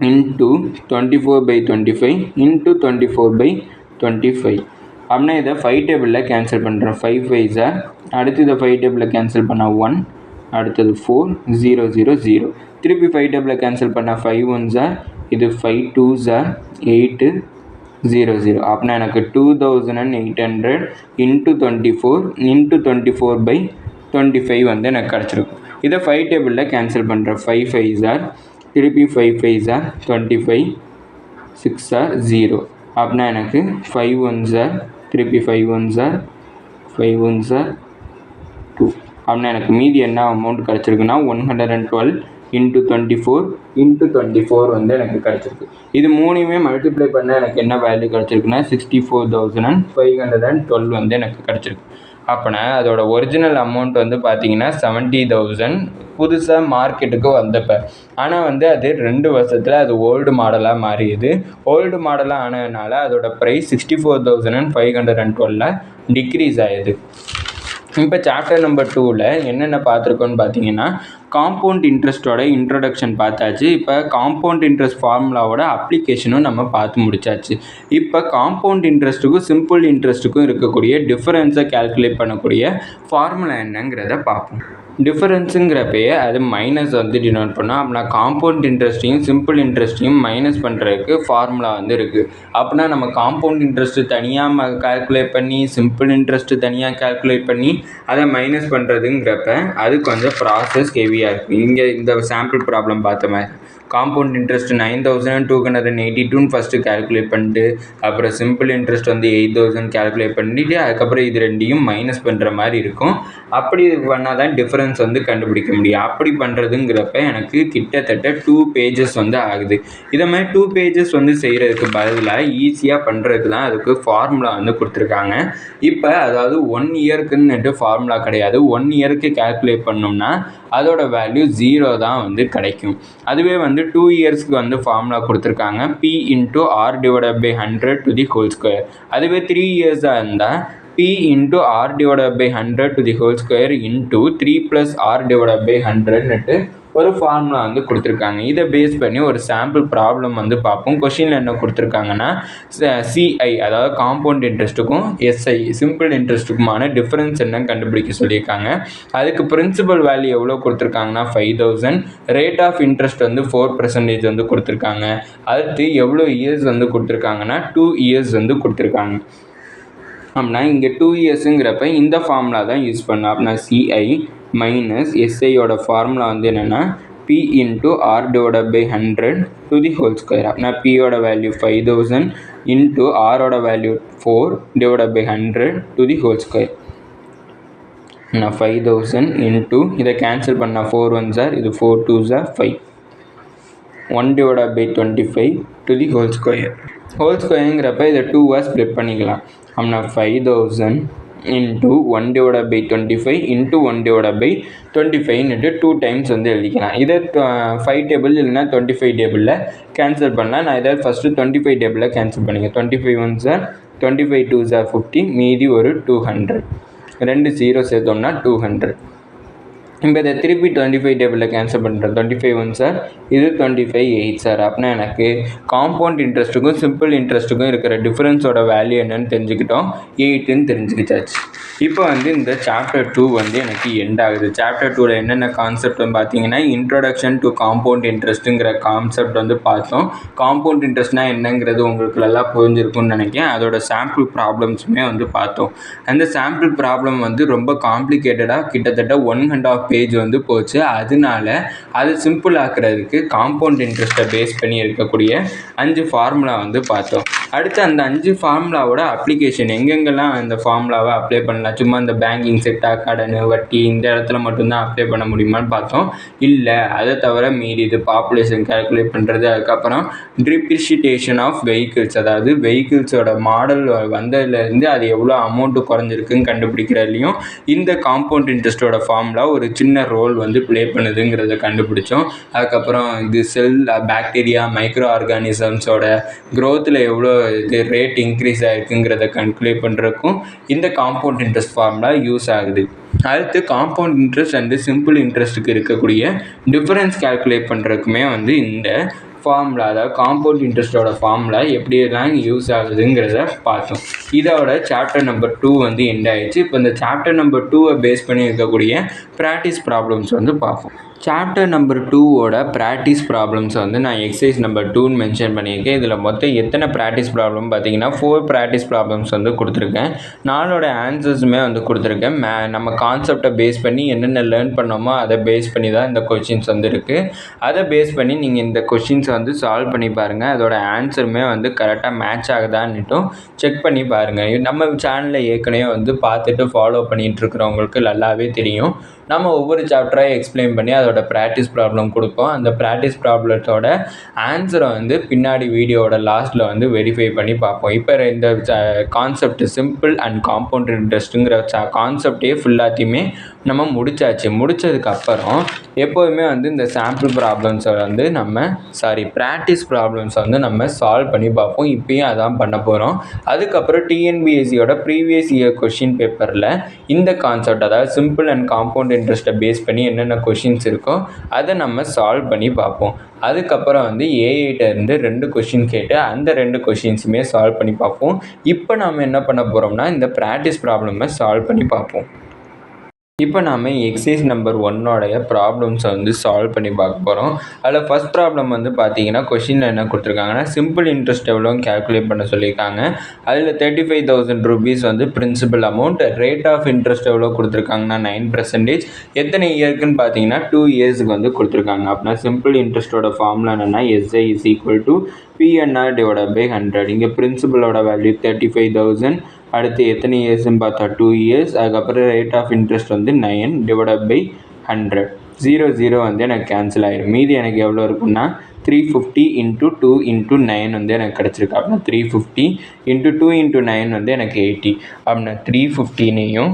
into 24 by 25 into 24 by 25. அப்படின்னா இதை 5 டேபிளில் கேன்சல் பண்ணுறேன். 5 5 சார், அடுத்து இதை 5 டேபிளில் கேன்சல் பண்ணால் 1, அடுத்தது 4 0 0 0. திருப்பி 5 டேபிளில் கேன்சல் பண்ணால் 5 1 சார், இது 5 2 சார் 8 0 0. அப்படின்னா எனக்கு 2800 into 24 into 24 by 25 வந்து எனக்கு கிடச்சிருக்கும். இதை 5 டேபிளில் கேன்சல் பண்ணுறேன். 5 5 சார், திருப்பி 5 5 சார் 25 6 சார் 0. அப்படின்னா எனக்கு 5 1 சார், திருப்பி 5 1 சார் 5 1 சார் 2. அப்படின்னா எனக்கு மீதி என்ன அமௌண்ட் கிடச்சிருக்குன்னா 112 into 24 into 24 வந்து எனக்கு கிடச்சிருக்கு. இது மூணுமே மல்டிப்ளை பண்ண எனக்கு என்ன வேல்யூ கிடச்சிருக்குன்னா 64,512 வந்து எனக்கு கிடச்சிருக்கு. அப்போனா அதோட ஒரிஜினல் அமௌண்ட் வந்து பார்த்தீங்கன்னா 70,000 புதுசாக மார்க்கெட்டுக்கு வந்தப்போ. ஆனால் வந்து அது 2 வருஷத்தில் அது ஓல்டு மாடலாக மாறியது. ஓல்டு மாடலாக ஆனதுனால அதோட ப்ரைஸ் 64,512 டிக்ரீஸ் ஆகிடுது. இப்போ சாப்டர் நம்பர் 2ல் என்னென்ன பார்த்துருக்கோன்னு பார்த்தீங்கன்னா காம்பவுண்ட் இன்ட்ரெஸ்ட்டோட இன்ட்ரடக்ஷன் பார்த்தாச்சு. இப்போ காம்பவுண்ட் இன்ட்ரெஸ்ட் ஃபார்முலாவோட அப்ளிகேஷனும் நம்ம பார்த்து முடிச்சாச்சு. இப்போ காம்பவுண்ட் இன்ட்ரெஸ்ட்டுக்கும் சிம்பிள் இன்ட்ரெஸ்ட்டுக்கும் இருக்கக்கூடிய டிஃபரன்ஸை கால்குலேட் பண்ணக்கூடிய ஃபார்முலா என்னங்கிறத பார்ப்போம். டிஃபரன்ஸுங்கிறப்பயே அது மைனஸ் வந்து டினோட் பண்ணோம். அப்படின்னா காம்பவுண்ட் இன்ட்ரெஸ்ட்டையும் சிம்பிள் இன்ட்ரெஸ்ட்டையும் மைனஸ் பண்ணுறதுக்கு ஃபார்முலா வந்து இருக்குது. அப்படின்னா நம்ம காம்பவுண்ட் இன்ட்ரெஸ்ட்டு தனியாக கால்குலேட் பண்ணி சிம்பிள் இன்ட்ரெஸ்ட்டு தனியாக கால்குலேட் பண்ணி அதை மைனஸ் பண்ணுறதுங்கிறப்ப அது கொஞ்சம் ப்ராசஸ் ஹெவியாக இருக்குது. இங்கே இந்த சாம்பிள் ப்ராப்ளம் பார்த்த மாதிரி காம்பவுண்ட் இன்ட்ரெஸ்ட் 9,282 ஃபஸ்ட்டு கால்குலேட் பண்ணிட்டு அப்புறம் சிம்பிள் இன்ட்ரெஸ்ட் வந்து 8,000 கால்குலேட் பண்ணிவிட்டு அதுக்கப்புறம் இது ரெண்டையும் மைனஸ் பண்ணுற மாதிரி இருக்கும். அப்படி பண்ணால் தான் டிஃப்ரென்ஸ் வந்து கண்டுபிடிக்க முடியும். அப்படி பண்ணுறதுங்கிறப்ப எனக்கு கிட்டத்தட்ட 2 pages வந்து ஆகுது. இதை மாதிரி 2 pages வந்து செய்கிறதுக்கு பதிலாக ஈஸியாக பண்ணுறதுக்கு தான் அதுக்கு ஃபார்முலா வந்து கொடுத்துருக்காங்க. இப்போ அதாவது 1 இயர்க்குன்னுட்டு ஃபார்முலா கிடையாது. 1 இயருக்கு கால்குலேட் பண்ணோம்னா அதோட வேல்யூ 0 தான் வந்து கிடைக்கும். அதுவே வந்து 2 இயர்ஸ்க்கு வந்து ஃபார்முலா கொடுத்துருக்காங்க P into R divided by 100 to the whole square. அதுவே 3 இயர்ஸாக இருந்தால் P into R divided by 100 to the whole square into 3 plus R divided by 100ன்னுட்டு ஒரு ஃபார்முலா வந்து கொடுத்துருக்காங்க. இதை பேஸ் பண்ணி ஒரு சாம்பிள் ப்ராப்ளம் வந்து பார்ப்போம். கொஷினில் என்ன கொடுத்துருக்காங்கன்னா CI அதாவது காம்பவுண்ட் இன்ட்ரெஸ்ட்டுக்கும் SI சிம்பிள் இன்ட்ரெஸ்ட்டுக்குமான டிஃப்ரென்ஸ் என்னன்னு கண்டுபிடிக்க சொல்லியிருக்காங்க. அதுக்கு பிரின்சிபல் வேல்யூ எவ்வளோ கொடுத்துருக்காங்கன்னா 5,000. ரேட் ஆஃப் இன்ட்ரெஸ்ட் வந்து 4% வந்து கொடுத்துருக்காங்க. அடுத்து எவ்வளோ இயர்ஸ் வந்து கொடுத்துருக்காங்கன்னா 2 இயர்ஸ் வந்து கொடுத்துருக்காங்க. அப்படின்னா இங்கே 2 இயர்ஸுங்கிறப்ப இந்த ஃபார்முலா தான் யூஸ் பண்ணோம். அப்படின்னா CI மைனஸ் SIயோட ஃபார்முலா வந்து என்னென்னா P into R divided by 100 to the whole square. அப்படின்னா Pயோட வேல்யூ 5,000 into Rோட value 4 divided by 100 to the whole square. 5,000 into இதை கேன்சல் பண்ணால் 4 1 சார், இது 4 2 சார் 5. 1 divided by 25 to the whole square. Whole ஸ்கொயருங்கிறப்ப இதை 2ஆக ஸ்ப்ளிட் பண்ணிக்கலாம். அப்படின்னா 5,000 into 1 divided by 25 into 1 divided by 25ன்னுட்டு 2 times வந்து எழுதிக்கலாம். இதை 5 டேபிள் இல்லைன்னா 25 டேபிளில் கேன்சல் பண்ணலாம். நான் இதை ஃபஸ்ட்டு 25 டேபிளில் கேன்சல் பண்ணிங்க. 25 1 சார், 25 2 சார் 50, மீதி ஒரு 200. 2 0 சேர்த்தோம்னா 200. இப்போ இதை திருப்பி 25 டேபிளில் கேன்சல் பண்ணுறேன். 25 1 சார், இது 25 8 சார். அப்படின்னா எனக்கு காம்பவுண்ட் இன்ட்ரெஸ்ட்டுக்கும் சிம்பிள் இன்ட்ரெஸ்ட்டுக்கும் இருக்கிற டிஃப்ரென்ஸோட வேல்யூ என்னன்னு தெரிஞ்சுக்கிட்டோம். 8ன்னு தெரிஞ்சுக்கிட்டாச்சு. இப்போ வந்து இந்த சாப்டர் 2 வந்து எனக்கு எண்ட் ஆகுது. சாப்டர் 2ல் என்னென்ன கான்செப்ட்னு பார்த்தீங்கன்னா இன்ட்ரொடக்ஷன் டு காம்பவுண்ட் இன்ட்ரெஸ்ட்டுங்கிற கான்செப்ட் வந்து பார்த்தோம். காம்பவுண்ட் இன்ட்ரெஸ்ட்னால் என்னங்கிறது உங்களுக்கு நல்லா புரிஞ்சிருக்கும்னு நினைக்கிறேன். அதோட சாம்பிள் ப்ராப்ளம்ஸுமே வந்து பார்த்தோம். அந்த சாம்பிள் ப்ராப்ளம் வந்து ரொம்ப காம்ப்ளிகேட்டடாக கிட்டத்தட்ட 1.5 பேஜ் வந்து போச்சு. அதனால அது சிம்பிள் ஆக்குறதுக்கு காம்பவுண்ட் இன்ட்ரெஸ்ட்டை பேஸ் பண்ணி இருக்கக்கூடிய 5 ஃபார்முலா வந்து பார்த்தோம். அடுத்து அந்த 5 ஃபார்முலாவோட அப்ளிகேஷன் எங்கெங்கெல்லாம் அந்த ஃபார்முலாவை அப்ளை பண்ணலாம். சும்மா இந்த பேங்கிங் செக்டார், கடன், வட்டி இந்த இடத்துல மட்டும்தான் அப்ளை பண்ண முடியுமான்னு பார்த்தோம். இல்லை, அதை தவிர மீறி இது பாப்புலேஷன் கால்குலேட் பண்ணுறது, அதுக்கப்புறம் டிப்ரிசியேஷன் ஆஃப் வெஹிக்கிள்ஸ், அதாவது வெஹிக்கிள்ஸோட மாடல் வந்ததுலேருந்து அது எவ்வளோ அமௌண்ட்டு குறைஞ்சிருக்குன்னு கண்டுபிடிக்கிறதுலையும் இந்த காம்பவுண்ட் இன்ட்ரெஸ்ட்டோட ஃபார்முலா ஒரு சின்ன ரோல் வந்து ப்ளே பண்ணுதுங்கிறத கண்டுபிடிச்சோம். அதுக்கப்புறம் இது செல், பாக்டீரியா, மைக்ரோ ஆர்கானிசம்ஸோட க்ரோத்தில் எவ்வளோ இது ரேட் இன்க்ரீஸ் ஆகிருக்குங்கிறத கல்குலேட் பண்ணுறதுக்கும் இந்த காம்பவுண்ட் இன்ட்ரெஸ்ட் ஃபார்முலா யூஸ் ஆகுது. அடுத்து காம்பவுண்ட் இன்ட்ரெஸ்ட் அண்டு சிம்பிள் இன்ட்ரெஸ்ட்டுக்கு இருக்கக்கூடிய டிஃபரன்ஸ் கால்குலேட் பண்ணுறதுக்குமே வந்து இந்த ஃபார்முலா, அதாவது காம்பவுண்ட் இன்ட்ரெஸ்ட்டோட ஃபார்முலா எப்படியெல்லாம் யூஸ் ஆகுதுங்கிறத பார்த்தோம். இதோட சாப்டர் நம்பர் 2 வந்து எண்ட் ஆயிடுச்சு. இப்போ இந்த சாப்டர் நம்பர் 2 பேஸ் பண்ணி இருக்கக்கூடிய ப்ராக்டிஸ் ப்ராப்ளம்ஸ் வந்து பார்ப்போம். சாப்டர் நம்பர் 2ஓட ப்ராக்டிஸ் ப்ராப்ளம்ஸ் வந்து நான் எக்ஸசைஸ் நம்பர் 2ன்னு மென்ஷன் பண்ணியிருக்கேன். இதில் மொத்தம் எத்தனை ப்ராக்டிஸ் ப்ராப்ளம் பார்த்தீங்கன்னா 4 ப்ராக்டிஸ் ப்ராப்ளம்ஸ் வந்து கொடுத்துருக்கேன். 4ஓட ஆன்சர்ஸுமே வந்து கொடுத்துருக்கேன். நம்ம கான்செப்டை பேஸ் பண்ணி என்னென்ன லேர்ன் பண்ணோமோ அதை பேஸ் பண்ணி தான் இந்த கொஷின்ஸ் வந்து இருக்குது. அதை பேஸ் பண்ணி நீங்கள் இந்த கொஷின்ஸை வந்து சால்வ் பண்ணி பாருங்கள். அதோட ஆன்சருமே வந்து கரெக்டாக மேட்ச் ஆகுதான்னுட்டும் செக் பண்ணி பாருங்கள். நம்ம சேனலில் ஏற்கனவே வந்து பார்த்துட்டு ஃபாலோ பண்ணிகிட்டு இருக்கிறவங்களுக்கு நல்லாவே தெரியும். நம்ம ஒவ்வொரு சாப்டராக எக்ஸ்பிளைன் பண்ணி அதோட ப்ராக்டிஸ் ப்ராப்ளம் கொடுப்போம். அந்த ப்ராக்டிஸ் ப்ராப்ளத்தோட ஆன்சரை வந்து பின்னாடி வீடியோவோட லாஸ்ட்டில் வந்து வெரிஃபை பண்ணி பார்ப்போம். இப்போ இந்த கான்செப்ட் சிம்பிள் அண்ட் காம்பவுண்ட் இன்ட்ரெஸ்ட்டுங்கிற கான்செப்டே ஃபுல்லாத்தையுமே நம்ம முடித்ததுக்கப்புறம் எப்போதுமே வந்து இந்த சாம்பிள் ப்ராப்ளம்ஸை வந்து ப்ராக்டிஸ் ப்ராப்ளம்ஸை வந்து நம்ம சால்வ் பண்ணி பார்ப்போம். இப்பயும் அதான் பண்ண போகிறோம். அதுக்கப்புறம் டிஎன்பிஎஸ்சியோட ப்ரீவியஸ் இயர் கொஷின் பேப்பரில் இந்த கான்செப்ட், அதாவது சிம்பிள் அண்ட் காம்பவுண்ட் இன்ட்ரெஸ்ட்டை பேஸ் பண்ணி என்னென்ன கொஷின்ஸ் இருக்கோ அதை நம்ம சால்வ் பண்ணி பார்ப்போம். அதுக்கப்புறம் வந்து ஏஐட்டேருந்து 2 கொஷின் கேட்டு அந்த 2 கொஷின்ஸுமே சால்வ் பண்ணி பார்ப்போம். இப்போ நாம் என்ன பண்ண போகிறோம்னா இந்த ப்ராக்டிஸ் ப்ராப்ளமை சால்வ் பண்ணி பார்ப்போம். இப்போ நாம் எக்ஸசைஸ் நம்பர் 1ஓடைய ப்ராப்ளம்ஸை வந்து சால்வ் பண்ணி பார்க்க போகிறோம். அதில் ஃபஸ்ட் ப்ராப்ளம் வந்து பார்த்தீங்கன்னா கொஷினில் என்ன கொடுத்துருக்காங்கன்னா சிம்பிள் இன்ட்ரெஸ்ட் எவ்வளோன்னு கேல்குலேட் பண்ண சொல்லியிருக்காங்க. அதில் 35,000 rupees வந்து principal amount, rate of interest எவ்வளோ கொடுத்துருக்காங்கன்னா 9%. எத்தனை இயர்க்குன்னு பார்த்தீங்கன்னா 2 இயர்ஸுக்கு வந்து கொடுத்துருக்காங்க. அப்படின்னா சிம்பிள் இன்ட்ரெஸ்ட்டோட ஃபார்முலா என்னென்னா SI = PNR/100. இங்கே பிரின்சிபலோட வேல்யூ 35,000. அடுத்து எத்தனை இயர்ஸ்ன்னு பார்த்தா 2 இயர்ஸ். அதுக்கப்புறம் ரேட் ஆஃப் இன்ட்ரெஸ்ட் வந்து 9/100. 0 வந்து எனக்கு கேன்சல் ஆகிடும். மீதி எனக்கு எவ்வளோ இருக்குன்னா 350 × 2 × 9 வந்து எனக்கு கிடச்சிருக்கு. அப்படின்னா 350 × 2 × 9 வந்து எனக்கு 80. அப்படின்னா 350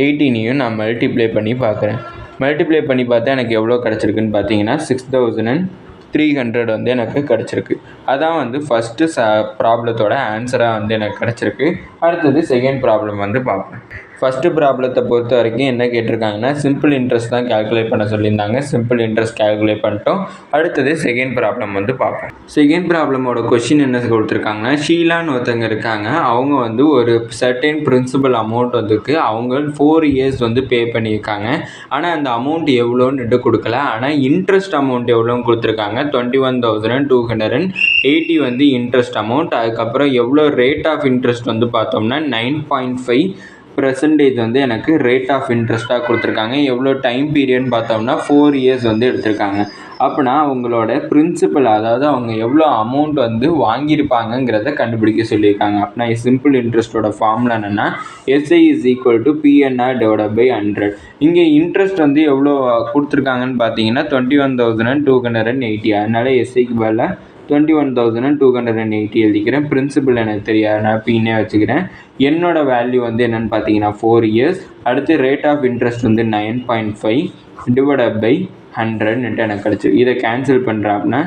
18 நான் மல்டிப்ளை பண்ணி பார்க்குறேன். மல்டிப்ளை பண்ணி பார்த்தா எனக்கு எவ்வளோ கிடச்சிருக்குன்னு பார்த்தீங்கன்னா 6,300 வந்து எனக்கு கிடச்சிருக்கு. அதான் வந்து ஃபஸ்ட்டு ப்ராப்ளத்தோட ஆன்சராக வந்து எனக்கு கிடச்சிருக்கு. அடுத்தது செகண்ட் ப்ராப்ளம் வந்து பார்ப்போம். ஃபஸ்ட்டு ப்ராப்ளத்தை பொறுத்த வரைக்கும் என்ன கேட்டிருக்காங்கன்னா சிம்பிள் இன்ட்ரெஸ்ட் தான் கேல்குலேட் பண்ண சொல்லியிருந்தாங்க. சிம்பிள் இன்ட்ரெஸ்ட் கேல்குலேட் பண்ணிட்டோம். அடுத்தது செகண்ட் ப்ராப்ளம் வந்து பார்ப்போம். செகண்ட் ப்ராப்ளமோட கொஷின் என்ன கொடுத்துருக்காங்கன்னா ஷீலான்னு ஒருத்தங்க இருக்காங்க. அவங்க வந்து ஒரு சர்டைன் பிரின்சிபல் அமௌண்ட் வந்துருக்கு. அவங்க 4 இயர்ஸ் வந்து பே பண்ணியிருக்காங்க. ஆனால் அந்த அமௌண்ட் எவ்வளோன்னுட்டு கொடுக்கல. ஆனால் இன்ட்ரெஸ்ட் அமௌண்ட் எவ்வளோன்னு கொடுத்துருக்காங்க 21,280 வந்து இன்ட்ரெஸ்ட் அமௌண்ட். அதுக்கப்புறம் எவ்வளோ ரேட் ஆஃப் இன்ட்ரெஸ்ட் வந்து பார்த்தோம்னா 9.5% வந்து எனக்கு ரேட் ஆஃப் இன்ட்ரெஸ்ட்டாக கொடுத்துருக்காங்க. எவ்வளோ டைம் பீரியட்னு பார்த்தோம்னா 4 இயர்ஸ் வந்து எடுத்திருக்காங்க. அப்படின்னா அவங்களோட பிரின்சிபல், அதாவது அவங்க எவ்வளோ அமௌண்ட் வந்து வாங்கியிருப்பாங்கங்கிறத கண்டுபிடிக்க சொல்லியிருக்காங்க. அப்படின்னா சிம்பிள் இன்ட்ரெஸ்ட்டோட ஃபார்முலா என்னென்னா SI = PNR/100. இங்கே இன்ட்ரெஸ்ட் வந்து எவ்வளோ கொடுத்துருக்காங்கன்னு பார்த்தீங்கன்னா 21,280. அதனால் SIக்கு பதிலாக 21,280 எழுதிக்கிறேன். பிரின்சிபல் எனக்கு தெரியாது, நான் பின்னே வச்சுக்கிறேன். என்னோட வேல்யூ வந்து என்னென்னு பார்த்தீங்கன்னா 4 இயர்ஸ். அடுத்து ரேட் ஆஃப் இன்ட்ரெஸ்ட் வந்து 9.5/100 எனக்கு கிடச்சி. இதை கேன்சல் பண்ணுறேன். அப்படின்னா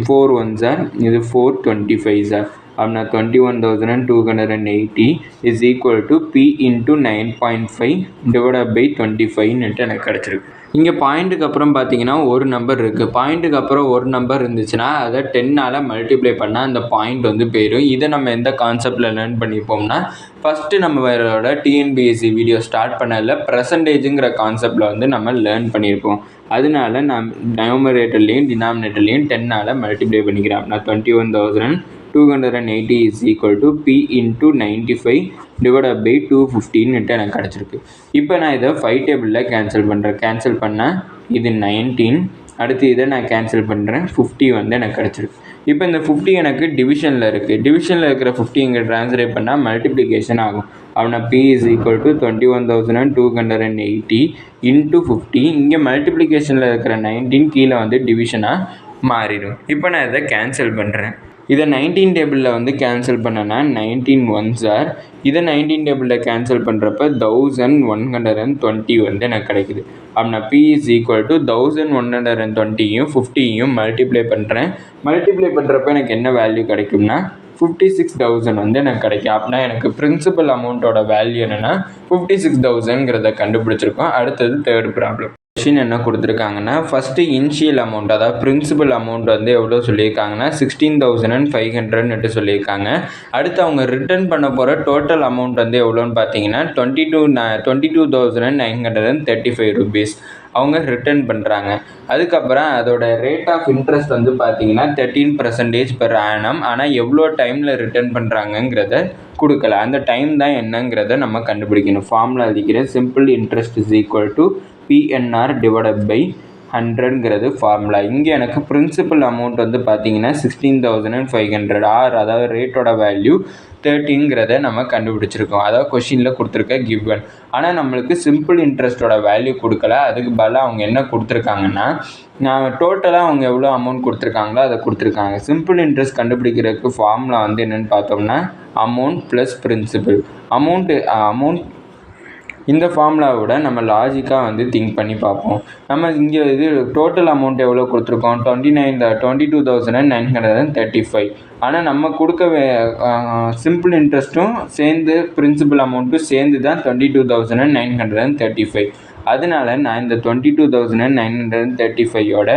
4 1s இது 4 25s. அப்படின்னா 21,280 = P × 9.5/25 எனக்கு கிடச்சிருக்கு. இங்கே பாயிண்ட்டுக்கு அப்புறம் பார்த்தீங்கன்னா ஒரு நம்பர் இருக்குது. பாயிண்ட்டுக்கு அப்புறம் ஒரு நம்பர் இருந்துச்சுன்னா அதை 10ஆல் மல்டிப்ளை பண்ணால் அந்த பாயிண்ட் வந்து போயிடும். இதை நம்ம எந்த கான்செப்டில் லேர்ன் பண்ணிப்போம்னா ஃபஸ்ட்டு நம்மளோட டிஎன்பிஎஸ்சி வீடியோ ஸ்டார்ட் பண்ணதில் ப்ரெசன்டேஜுங்கிற கான்செப்டில் வந்து நம்ம லேர்ன் பண்ணியிருப்போம். அதனால நான் நியூமரேட்டர்லேயும் டினாமினேட்டர்லேயும் 10ஆல் மல்டிப்ளை பண்ணிக்கிறேன். அப்படின்னா 21,280 = P × 95/215 எனக்கு கிடச்சிருக்கு. இப்போ நான் இதை 5 டேபிளில் கேன்சல் பண்ணுறேன். கேன்சல் பண்ணால் இது 19. அடுத்து இதை நான் கேன்சல் பண்ணுறேன். 50 வந்து எனக்கு கிடச்சிருக்கு. இப்போ இந்த 50 எனக்கு டிவிஷனில் இருக்குது. டிவிஷனில் இருக்கிற 50 இங்கே ட்ரான்ஸ்லேட் பண்ணால் மல்டிப்ளிகேஷன் ஆகும். அப்படின்னா P = 21,280 × 50. இங்கே மல்டிப்ளிகேஷனில் இருக்கிற 19 கீழே வந்து டிவிஷனாக மாறிடும். இப்போ நான் இதை கேன்சல் பண்ணுறேன். இதை 19 டேபிளில் வந்து கேன்சல் பண்ணனா 19 ஒன்ஸ் ஆர், இதை 19 டேபிளில் கேன்சல் பண்ணுறப்ப 1120 வந்து எனக்கு கிடைக்குது. அப்படின்னா P is equal to 1120யும் 50யும் மல்டிப்ளை பண்ணுறேன். மல்டிப்ளை பண்ணுறப்ப எனக்கு என்ன வேல்யூ கிடைக்கும்னா 56,000 வந்து எனக்கு கிடைக்கும். அப்படின்னா எனக்கு பிரின்சிபல் அமௌண்ட்டோட வேல்யூ என்னென்னா 56,000ங்கிறத கண்டுபிடிச்சிருக்கோம். அடுத்தது தேர்ட் ப்ராப்ளம். கொஷின் என்ன கொடுத்துருக்காங்கன்னா, ஃபஸ்ட்டு இனிஷியல் அமௌண்ட் அதாவது பிரின்சிபல் அமௌண்ட் வந்து எவ்வளோ சொல்லியிருக்காங்கன்னா 16,500 சொல்லியிருக்காங்க. அடுத்து அவங்க ரிட்டர்ன் பண்ண போகிற டோட்டல் அமௌண்ட் வந்து எவ்வளோன்னு பார்த்தீங்கன்னா 22,935 rupees அவங்க ரிட்டர்ன் பண்ணுறாங்க. அதுக்கப்புறம் அதோட ரேட் ஆஃப் இன்ட்ரெஸ்ட் வந்து பார்த்தீங்கன்னா 13% per annum. ஆனால் எவ்வளோ டைமில் ரிட்டர்ன் பண்ணுறாங்கங்கிறத கொடுக்கல. அந்த டைம் தான் என்னங்கிறத நம்ம கண்டுபிடிக்கணும். ஃபார்முலா எழுதிக்கிறேன். Simple interest is equal to PNR divided by 100ங்கிறது ஃபார்முலா. இங்கே எனக்கு பிரின்சிபல் அமௌண்ட் வந்து பார்த்தீங்கன்னா 16,500 ஆர், அதாவது ரேட்டோட வேல்யூ 13ங்கிறத நம்ம கண்டுபிடிச்சிருக்கோம். அதாவது கொஷினில் கொடுத்துருக்க கிவன். ஆனால் நம்மளுக்கு சிம்பிள் இன்ட்ரெஸ்ட்டோட வேல்யூ கொடுக்கல. அதுக்கு பதிலாக அவங்க என்ன கொடுத்துருக்காங்கன்னா, நான் டோட்டலாக அவங்க எவ்வளோ அமௌண்ட் கொடுத்துருக்காங்களோ அதை கொடுத்துருக்காங்க. சிம்பிள் இன்ட்ரெஸ்ட் கண்டுபிடிக்கிறதுக்கு ஃபார்முலா வந்து என்னென்னு பார்த்தோம்னா அமௌண்ட் ப்ளஸ் பிரின்சிபல். அமௌண்ட் இந்த ஃபார்முலாவோட நம்ம லாஜிக்காக வந்து திங்க் பண்ணி பார்ப்போம். நம்ம இங்கே இது டோட்டல் அமௌண்ட் எவ்வளோ கொடுத்துருக்கோம் 22,935. ஆனால் நம்ம கொடுக்க சிம்பிள் இன்ட்ரெஸ்ட்டும் சேர்ந்து பிரின்சிபல் அமௌண்ட்டும் சேர்ந்து தான் 22,935. அதனால நான் இந்த 22,935ஓட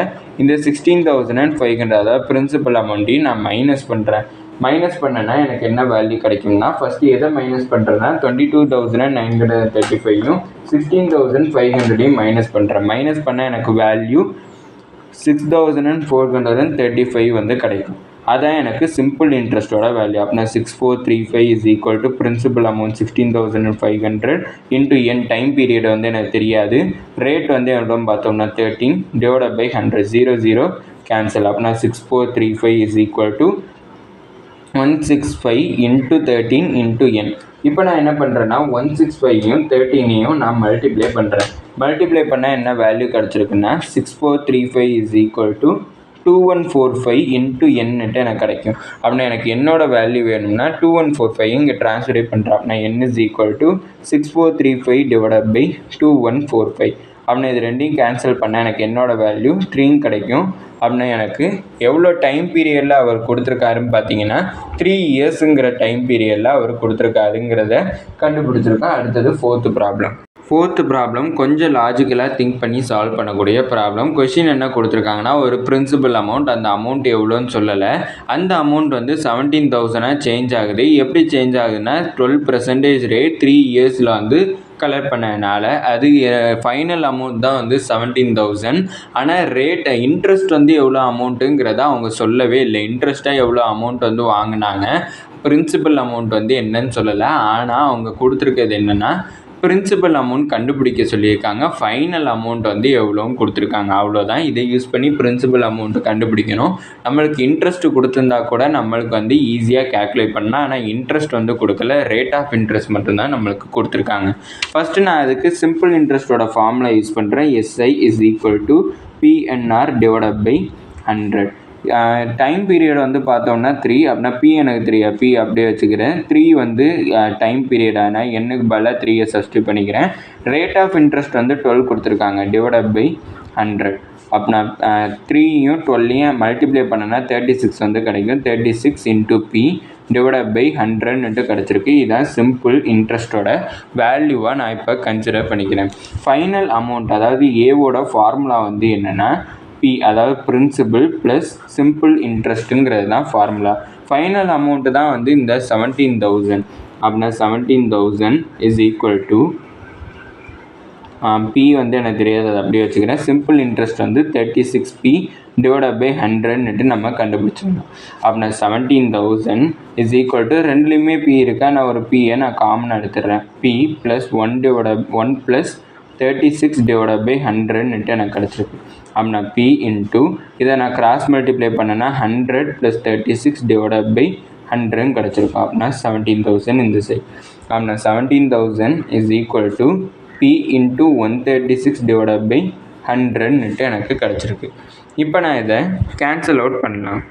இந்த 16,500 அதாவது பிரின்சிபல் அமௌண்ட்டையும் நான் மைனஸ் பண்ணுறேன். மைனஸ் பண்ணனா எனக்கு என்ன வேல்யூ கிடைக்கும்னா, ஃபஸ்ட்டு எதை மைனஸ் பண்ணுறேன்னா 22,935யும் 16,500யும் மைனஸ் பண்ணுறேன். மைனஸ் பண்ணால் எனக்கு வேல்யூ 6,435 வந்து கிடைக்கும். அதான் எனக்கு சிம்பிள் இன்ட்ரெஸ்ட்டோட வேல்யூ. அப்படின்னா 6435 is equal to principal amount 16,500 into N time period வந்து எனக்கு தெரியாது. ரேட் வந்து எவ்வளோ பார்த்தோம்னா 13 டிவைடட் பை 100. 0 கேன்சல். அப்படின்னா 6435 is equal to 165 into 13 into n. இப்போ நான் என்ன பண்ணுறேன்னா 165யும் 13யும் நான் மல்டிப்ளை பண்ணுறேன். மல்டிப்ளை பண்ணால் என்ன வேல்யூ கிடச்சிருக்குன்னா 6435 இஸ் ஈக்குவல் டு 2145 இன்ட்டு என்னட்டு எனக்கு கிடைக்கும். அப்படின்னா எனக்கு என்னோட வேல்யூ வேணும்னா 2145 இங்கே ட்ரான்ஸ்ஃபரே பண்ணுறேன். அப்படின்னா n is equal to 6435 divided by 2145. அப்படின்னா இது ரெண்டையும் கேன்சல் பண்ணால் எனக்கு என்னோட வேல்யூ 3 கிடைக்கும். அப்படின்னா எனக்கு எவ்வளோ டைம் பீரியடில் அவர் கொடுத்துருக்காருன்னு பார்த்தீங்கன்னா 3 இயர்ஸுங்கிற டைம் பீரியடில் அவர் கொடுத்துருக்காருங்கிறத கண்டுபிடிச்சிருக்கோம். அடுத்தது ஃபோர்த்து ப்ராப்ளம் கொஞ்சம் லாஜிக்கலாக திங்க் பண்ணி சால்வ் பண்ணக்கூடிய ப்ராப்ளம். கொஷின் என்ன கொடுத்துருக்காங்கன்னா, ஒரு பிரின்சிபல் அமௌண்ட், அந்த அமௌண்ட் எவ்வளோன்னு சொல்லலை. அந்த அமௌண்ட் வந்து 17,000 சேஞ்ச் ஆகுது. எப்படி சேஞ்ச் ஆகுதுன்னா 12% ரேட் 3 இயர்ஸில் வந்து கலெக்ட் பண்ணதுனால அது ஃபைனல் அமௌண்ட் தான் வந்து 17,000. ஆனால் ரேட் இன்ட்ரெஸ்ட் வந்து எவ்வளோ அமௌண்ட்டுங்கிறத அவங்க சொல்லவே இல்லை. இன்ட்ரெஸ்ட்டாக எவ்வளோ அமௌண்ட் வந்து வாங்கினாங்க, பிரின்சிபல் அமௌண்ட் வந்து என்னன்னு சொல்லலை. ஆனால் அவங்க கொடுத்துருக்கிறது என்னென்னா பிரின்சிபல் அமௌண்ட் கண்டுபிடிக்க சொல்லியிருக்காங்க. ஃபைனல் அமௌண்ட் வந்து எவ்வளோன்னு கொடுத்துருக்காங்க. அவ்வளோதான். இதை யூஸ் பண்ணி பிரின்சிபல் அமௌண்ட்டு கண்டுபிடிக்கணும். நம்மளுக்கு இன்ட்ரெஸ்ட் கொடுத்துருந்தா கூட நம்மளுக்கு வந்து ஈஸியாக கேல்குலேட் பண்ணலாம். ஆனால் இன்ட்ரெஸ்ட் வந்து கொடுக்கல, ரேட் ஆஃப் இன்ட்ரெஸ்ட் மட்டும்தான் நம்மளுக்கு கொடுத்துருக்காங்க. ஃபஸ்ட்டு நான் அதுக்கு சிம்பிள் இன்ட்ரெஸ்ட்டோட ஃபார்முலா யூஸ் பண்ணுறேன். SI is equal to PNR divided by 100. Time period வந்து பார்த்தோம்னா 3. அப்படின்னா P எனக்கு 3, P அப்படியே வச்சுக்கிறேன். 3 வந்து டைம் பீரியட். ஆனால் என்னுக்கு பதிலாக 3 சப்ஸ்டியூட் பண்ணிக்கிறேன். ரேட் ஆஃப் இன்ட்ரெஸ்ட் வந்து 12 கொடுத்துருக்காங்க டிவைடட் பை 100. அப்படின்னா 3யும் 12யும் மல்டிப்ளை பண்ணனா 36 வந்து கிடைக்கும். 36 இன்ட்டு P டிவைடட் பை 100 கிடச்சிருக்கு. இதுதான் சிம்பிள் இன்ட்ரெஸ்ட்டோட வேல்யூவாக நான் இப்போ கன்சிடர் பண்ணிக்கிறேன். ஃபைனல் அமௌண்ட் அதாவது ஏவோட ஃபார்முலா வந்து என்னென்னா P அதாவது பிரின்சிபல் ப்ளஸ் சிம்பிள் இன்ட்ரெஸ்ட்டுங்கிறது தான் ஃபார்முலா. ஃபைனல் அமௌண்ட்டு தான் வந்து இந்த 17,000. அப்படின்னா 17,000 இஸ் ஈக்குவல் டு P வந்து எனக்கு தெரியாது, அதை அப்படியே வச்சுக்கிறேன். சிம்பிள் இன்ட்ரெஸ்ட் வந்து 36P டிவைடட் பை 100 நம்ம கண்டுபிடிச்சிடணும். அப்படின்னா 17,000 இஸ் ஈக்குவல் டு ரெண்டுலேயுமே P இருக்கா, நான் ஒரு Pயை நான் காமனாக எடுத்துடுறேன். P plus 1 plus 36 divided by 100 எனக்கு கிடச்சிருக்கு. அப்படின்னா P இன்ட்டு இதை நான் கிராஸ் மல்டிப்ளை பண்ணேன்னா 100 ப்ளஸ் 36 டிவைடட் பை 100 கிடச்சிருக்கும். அப்படின்னா 17,000 இந்த சைட். அப்படின்னா 17,000 is equal to P into 136 divided by 100 எனக்கு கிடச்சிருக்கு. இப்போ நான் இதை கேன்சல் அவுட் பண்ணலாம்.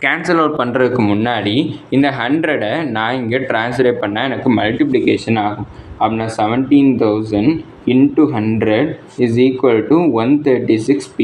கேன்சல் அவுட் பண்ணுறதுக்கு முன்னாடி இந்த 100 நான் இங்கே ட்ரான்ஸ்லேட் பண்ணால் எனக்கு மல்டிப்ளிகேஷன் ஆகும். அப்படின்னா 17,000 into 100 is equal to 136p.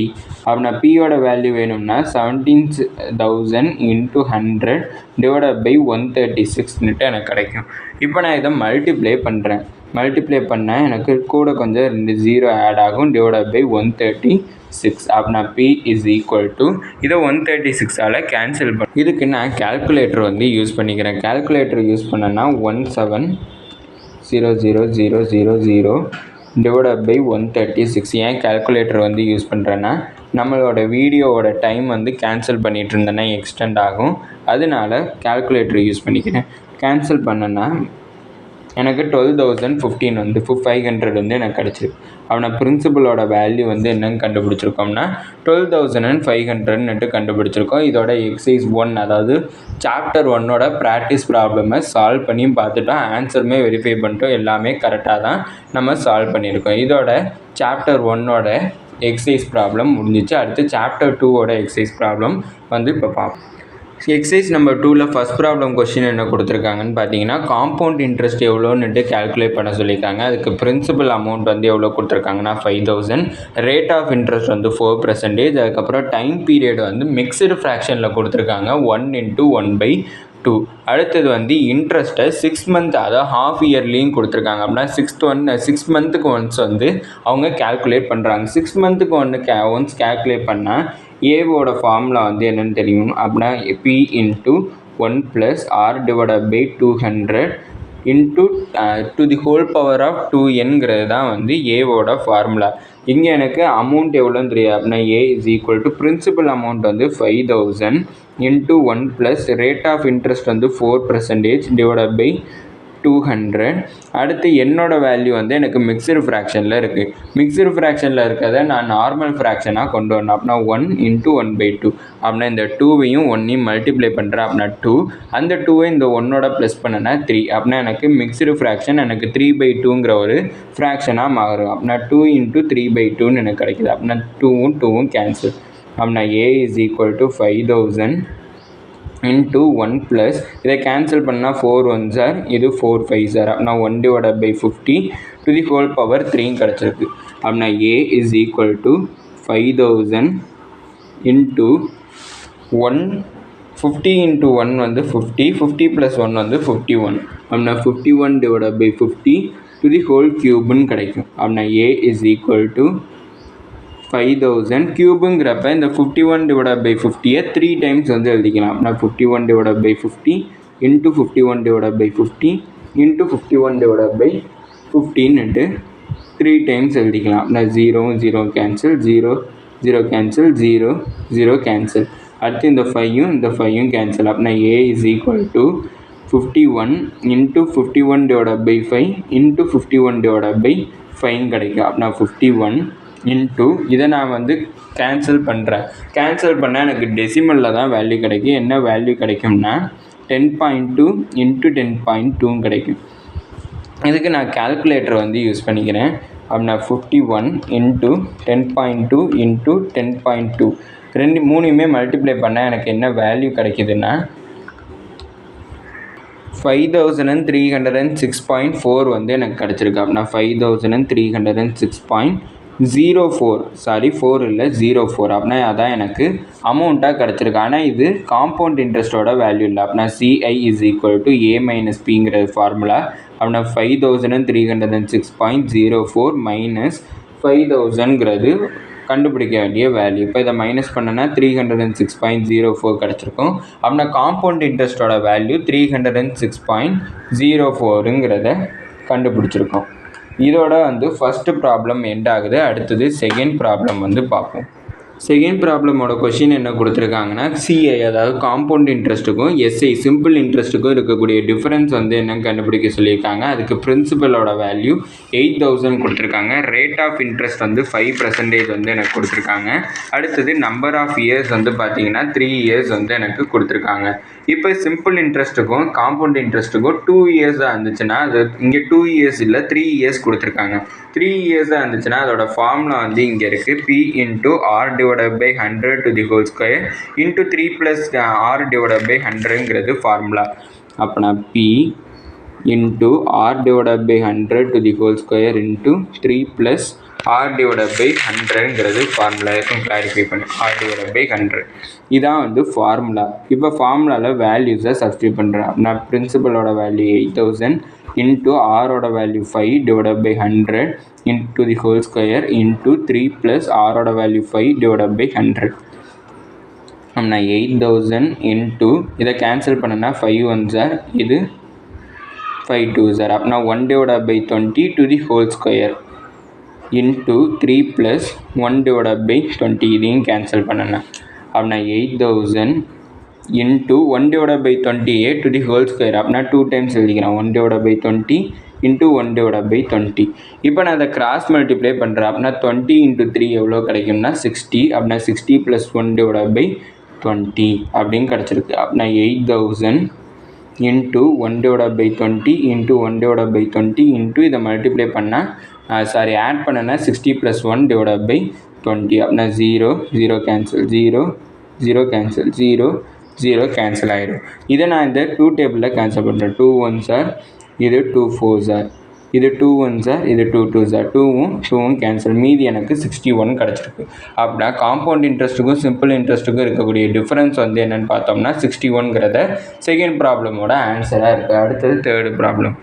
அப்படின்னா பியோட வேல்யூ வேணும்னா 17,000 into 100 divided by 136 எனக்கு கிடைக்கும். இப்போ நான் இதை மல்டிப்ளை பண்ணுறேன். மல்டிப்ளை பண்ணால் எனக்கு கூட கொஞ்சம் 2 0 ஆட் ஆகும். Divide by 136. அப்படின்னா பி இஸ் ஈக்குவல் டு இதை 136ஆல் கேன்சல் பண்ண. இதுக்கு நான் கேல்குலேட்டர் வந்து யூஸ் பண்ணிக்கிறேன். கேல்குலேட்டர் யூஸ் பண்ணேன்னா 170000 டிவைட் பை 136. ஏன் கேல்குலேட்டர் வந்து யூஸ் பண்ணுறேன்னா நம்மளோட வீடியோவோட டைம் வந்து கேன்சல் பண்ணிகிட்டு இருந்தேன்னா எக்ஸ்டெண்ட் ஆகும். அதனால கேல்குலேட்டர் யூஸ் பண்ணிக்கிறேன். கேன்சல் பண்ணேன்னா எனக்கு 12,015 வந்து 500 வந்து எனக்கு கிடச்சிருக்கு. அவனை பிரின்சிபலோட வேல்யூ வந்து என்னன்னு கண்டுபிடிச்சிருக்கோம்னா 12,500 கண்டுபிடிச்சிருக்கோம். இதோட எக்ஸசைஸ் 1 அதாவது சாப்டர் 1ஓட ப்ராக்டிஸ் ப்ராப்ளமை சால்வ் பண்ணி பார்த்துட்டோம். ஆன்சருமே வெரிஃபை பண்ணிட்டோம். எல்லாமே கரெக்டாக தான் நம்ம சால்வ் பண்ணியிருக்கோம். இதோட சாப்டர் 1ஓட எக்ஸசைஸ் ப்ராப்ளம் முடிஞ்சிச்சு. அடுத்து சாப்டர் 2ஓட எக்ஸசைஸ் ப்ராப்ளம் வந்து இப்போ பார்ப்போம். எக்ஸசைஸ் நம்பர் 2ல் ஃபஸ்ட் ப்ராப்ளம் கொஸ்டின் என்ன கொடுத்துருக்காங்கன்னு பார்த்தீங்கன்னா காம்பவுண்ட் இன்ட்ரெஸ்ட் எவ்வளோன்னுட்டு கேல்குலேட் பண்ண சொல்லியிருக்காங்க. அதுக்கு பிரின்சிபல் அமௌண்ட் வந்து எவ்வளோ கொடுத்துருக்காங்கன்னா 5,000. ரேட் ஆஃப் இன்ட்ரெஸ்ட் வந்து 4%. அதுக்கப்புறம் டைம் பீரியட் வந்து மிக்சடு ஃப்ராக்ஷனில் கொடுத்துருக்காங்க 1/1/2. அடுத்தது வந்து இன்ட்ரெஸ்ட்டை 6 மந்த் அதாவது ஹாஃப் இயர்லியும் கொடுத்துருக்காங்க. அப்படின்னா 6 மந்த்துக்கு ஒன்ஸ் வந்து அவங்க கேல்குலேட் பண்ணுறாங்க. 6 மந்த்துக்கு ஒன்ஸ் கேல்குலேட் பண்ணால் ஏவோட ஃபார்முலா வந்து என்னென்னு தெரியும். அப்படின்னா P into 1 + r divided by 200 into to the whole power of 2n தான் வந்து ஏவோட ஃபார்முலா. இங்கே எனக்கு அமௌண்ட் எவ்வளோன்னு தெரியாது. அப்படின்னா A is equal to principal amount வந்து 5,000 into 1 plus rate of interest வந்து 4% டிவைடட் பை 200. அடுத்து என்னோட வேல்யூ வந்து எனக்கு மிக்சடு ஃப்ராக்ஷனில் இருக்குது. மிக்சடு ஃப்ராக்ஷனில் இருக்கிறத நான் நார்மல் ஃப்ராக்ஷனாக கொண்டு வரணும். அப்படின்னா 1 × 1/2. அப்படின்னா இந்த 2வையும் 1ஐயும் மல்டிப்ளை பண்ணுறேன். அப்படின்னா 2. அந்த 2வை இந்த 1ஓட ப்ளஸ் பண்ணனா 3. அப்படின்னா எனக்கு மிக்சடு ஃப்ராக்ஷன் எனக்கு 3/2 ஒரு ஃப்ராக்ஷனாக மாறும். அப்படின்னா 2 × 3/2 எனக்கு கிடைக்கிது. அப்படின்னா 2ம் கேன்சல். அப்படின்னா A is equal to 5,000 into 1 plus இதை கேன்சல் பண்ணால் 4 1s ஆர் இது 4 5s ஆர். அப்படின்னா 1/50 டு தி ஹோல் பவர் 3 கிடச்சிருக்கு. அப்படின்னா A is equal to 5,000 into 1 50 into 1 வந்து 50 50 + 1 வந்து 51. அப்படின்னா 51/50 டு தி ஹோல் க்யூப்னு கிடைக்கும். அப்படின்னா ஏ இஸ் ஈக்குவல் டு 5,000 க்யூபுங்கிறப்ப இந்த 51/50 3 டைம்ஸ் வந்து எழுதிக்கலாம். அப்படின்னா 51/50 இன்ட்டு 51/50 இன்ட்டு 51/15 3 டைம்ஸ் எழுதிக்கலாம். அப்படின்னா 0 0 கேன்சல் 0 0 கேன்சல் 0 0 கேன்சல். அடுத்து இந்த 5யும் கேன்சல். அப்படின்னா A is equal to 51 into 51/5 into 51/5 கிடைக்கும். அப்படின்னா 51 இன்ட்டு இதை நான் வந்து கேன்சல் பண்ணுறேன். கேன்சல் பண்ணால் எனக்கு டெசிமலில் தான் வேல்யூ கிடைக்கும். என்ன வேல்யூ கிடைக்கும்னா 10.2 இன்ட்டு 10.2 கிடைக்கும். இதுக்கு நான் கேல்குலேட்டர் வந்து யூஸ் பண்ணிக்கிறேன். அப்படின்னா 51 இன்ட்டு 10.2 இன்ட்டு 10.2 மூணையுமே மல்டிப்ளை பண்ணால் எனக்கு என்ன வேல்யூ கிடைக்குதுன்னா 5,306.4 வந்து எனக்கு கிடச்சிருக்கு. அப்படின்னா 5,306.04 சாரி 4 இல்லை 04. அப்படின்னா அதான் எனக்கு அமௌண்ட்டாக கிடச்சிருக்கு. ஆனால் இது காம்பவுண்ட் இன்ட்ரெஸ்ட்டோட வேல்யூ இல்லை. அப்படின்னா CI is equal to A minus பிங்கிற ஃபார்முலா. அப்படின்னா 5,306.04 மைனஸ் 5,000ங்கிறது கண்டுபிடிக்க வேண்டிய வேல்யூ. இப்போ இதை மைனஸ் பண்ணனா 306.04 கிடச்சிருக்கும். அப்படின்னா காம்பவுண்ட் இன்ட்ரெஸ்ட்டோட வேல்யூ 306.04ங்கிறத கண்டுபிடிச்சிருக்கோம். இதோட வந்து ஃபஸ்ட்டு ப்ராப்ளம் எண்ட் ஆகுது. அடுத்தது செகண்ட் ப்ராப்ளம் வந்து பார்ப்போம். செகண்ட் ப்ராப்ளமோட கொஷின் என்ன கொடுத்துருக்காங்கன்னா சிஐ அதாவது காம்பவுண்ட் இன்ட்ரெஸ்ட்டுக்கும் எஸ்ஐ சிம்பிள் இன்ட்ரெஸ்ட்டுக்கும் இருக்கக்கூடிய டிஃப்ரென்ஸ் வந்து என்னன்னு கண்டுபிடிக்க சொல்லியிருக்காங்க. அதுக்கு பிரின்சிபலோட வேல்யூ 8,000 கொடுத்துருக்காங்க. ரேட் ஆஃப் இன்ட்ரெஸ்ட் வந்து 5% வந்து எனக்கு கொடுத்துருக்காங்க. அடுத்தது நம்பர் ஆஃப் இயர்ஸ் வந்து பார்த்தீங்கன்னா 3 இயர்ஸ் வந்து எனக்கு கொடுத்துருக்காங்க. இப்போ சிம்பிள் இன்ட்ரெஸ்ட்டுக்கும் காம்பவுண்ட் இன்ட்ரெஸ்ட்டுக்கும் 2 இயர்ஸாக இருந்துச்சுன்னா அது இங்கே 2 இயர்ஸ் இல்லை 3 இயர்ஸ் கொடுத்துருக்காங்க. 3 இயர்ஸாக இருந்துச்சுன்னா அதோட ஃபார்முலா வந்து இங்கே இருக்குது. P into R divided by 100 to the whole square into 3 plus r divided by 100ங்கிறது ஃபார்முலா. அப்போனா p into r divided by 100 to the whole square into 3 plus r divided by 100ங்கிறது ஃபார்முலா. இருக்கும் clarify பண்ணு. r divided by 100 இதான் வந்து formula. இப்போ ஃபார்முலாவில் வேல்யூஸை சப்ஸ்டியூட் பண்ணுறேன். அப்படின்னா பிரின்சிபலோட வேல்யூ 8000 into r ஓட value 5 divided by 100 into the whole square into 3 plus r ஓட வேல்யூ 5 divided by 100. அப்படின்னா 8000 into இதை கேன்சல் பண்ணனா 5 1s are இது 5 2s are. அப்படின்னா 1 divided by 20 to the whole square into 3 plus 1 divided by 20 இதையும் cancel பண்ணனா. அப்படின்னா 8000 into 1 divided by 28 to the whole square. அப்படின்னா 2 times எழுதிக்கிறேன். 1 divided by 20 into 1 divided by 20. இப்போ நான் அதை கிராஸ் மல்டிப்ளை பண்ணுறேன். அப்படின்னா 20 into 3 எவ்வளோ கிடைக்கும்னா 60. அப்படின்னா 60 plus 1 divided by 20 அப்படின்னு கிடச்சிருக்கு. அப்படின்னா 8000 into 1 divided by 20 into 1 divided by 20 into இதை மல்டிப்ளை பண்ணால் ஆட் பண்ணனா 60 plus 1 divided by 20. அப்படின்னா 0 0 கேன்சல் 0 0 கேன்சல் 0 0 கேன்சல் ஆகிடும். இதை நான் இந்த 2 டேபிளில் கேன்சல் பண்ணுறேன். 2 1s are இது 2 4s are இது 2 1s are இது 2 2s are 2வும் கேன்சல். மீதி எனக்கு 61 கிடச்சிருக்கு. அப்படின்னா காம்பவுண்ட் இன்ட்ரெஸ்ட்டுக்கும் சிம்பிள் இன்ட்ரெஸ்ட்டுக்கும் இருக்கக்கூடிய டிஃப்ரென்ஸ் வந்து என்னென்னு பார்த்தோம்னா 61ங்கிறத செகண்ட் ப்ராப்ளமோட ஆன்சராக இருக்குது. அடுத்தது தேர்டு ப்ராப்ளம்.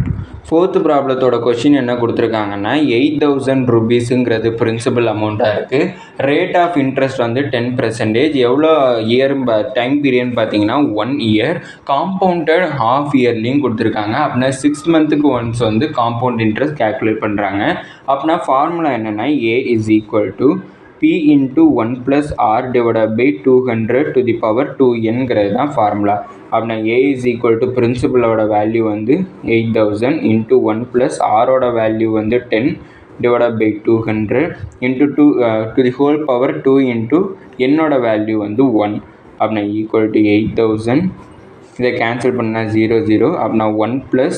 ஃபோர்த்து ப்ராப்ளத்தோட கொஷின் என்ன கொடுத்துருக்காங்கன்னா 8000 ருபீஸுங்கிறது பிரின்சிபல் அமௌண்ட்டாக இருக்குது. ரேட் ஆஃப் இன்ட்ரெஸ்ட் வந்து 10%. எவ்வளோ இயர் டைம் பீரியட்னு பார்த்தீங்கன்னா 1 year. காம்பவுண்டட் ஹாஃப் இயர்லியும் கொடுத்துருக்காங்க. அப்படின்னா 6 months ஒன்ஸ் வந்து காம்பவுண்ட் இன்ட்ரெஸ்ட் கேல்குலேட் பண்ணுறாங்க. அப்படின்னா ஃபார்முலா என்னென்னா a is equal to p into 1 plus r divided by 200 to the power 2nங்கிறது தான் ஃபார்முலா. அப்படின்னா a is equal to பிரின்சிபலோட வேல்யூ வந்து 8000 into 1 plus r ஓட வேல்யூ வந்து 10 divided by 200 into 2 to the whole power 2 into என்னோட value வந்து 1. அப்படின்னா equal to 8000. இதை கேன்சல் பண்ணால் 0 0. அப்படின்னா 1 plus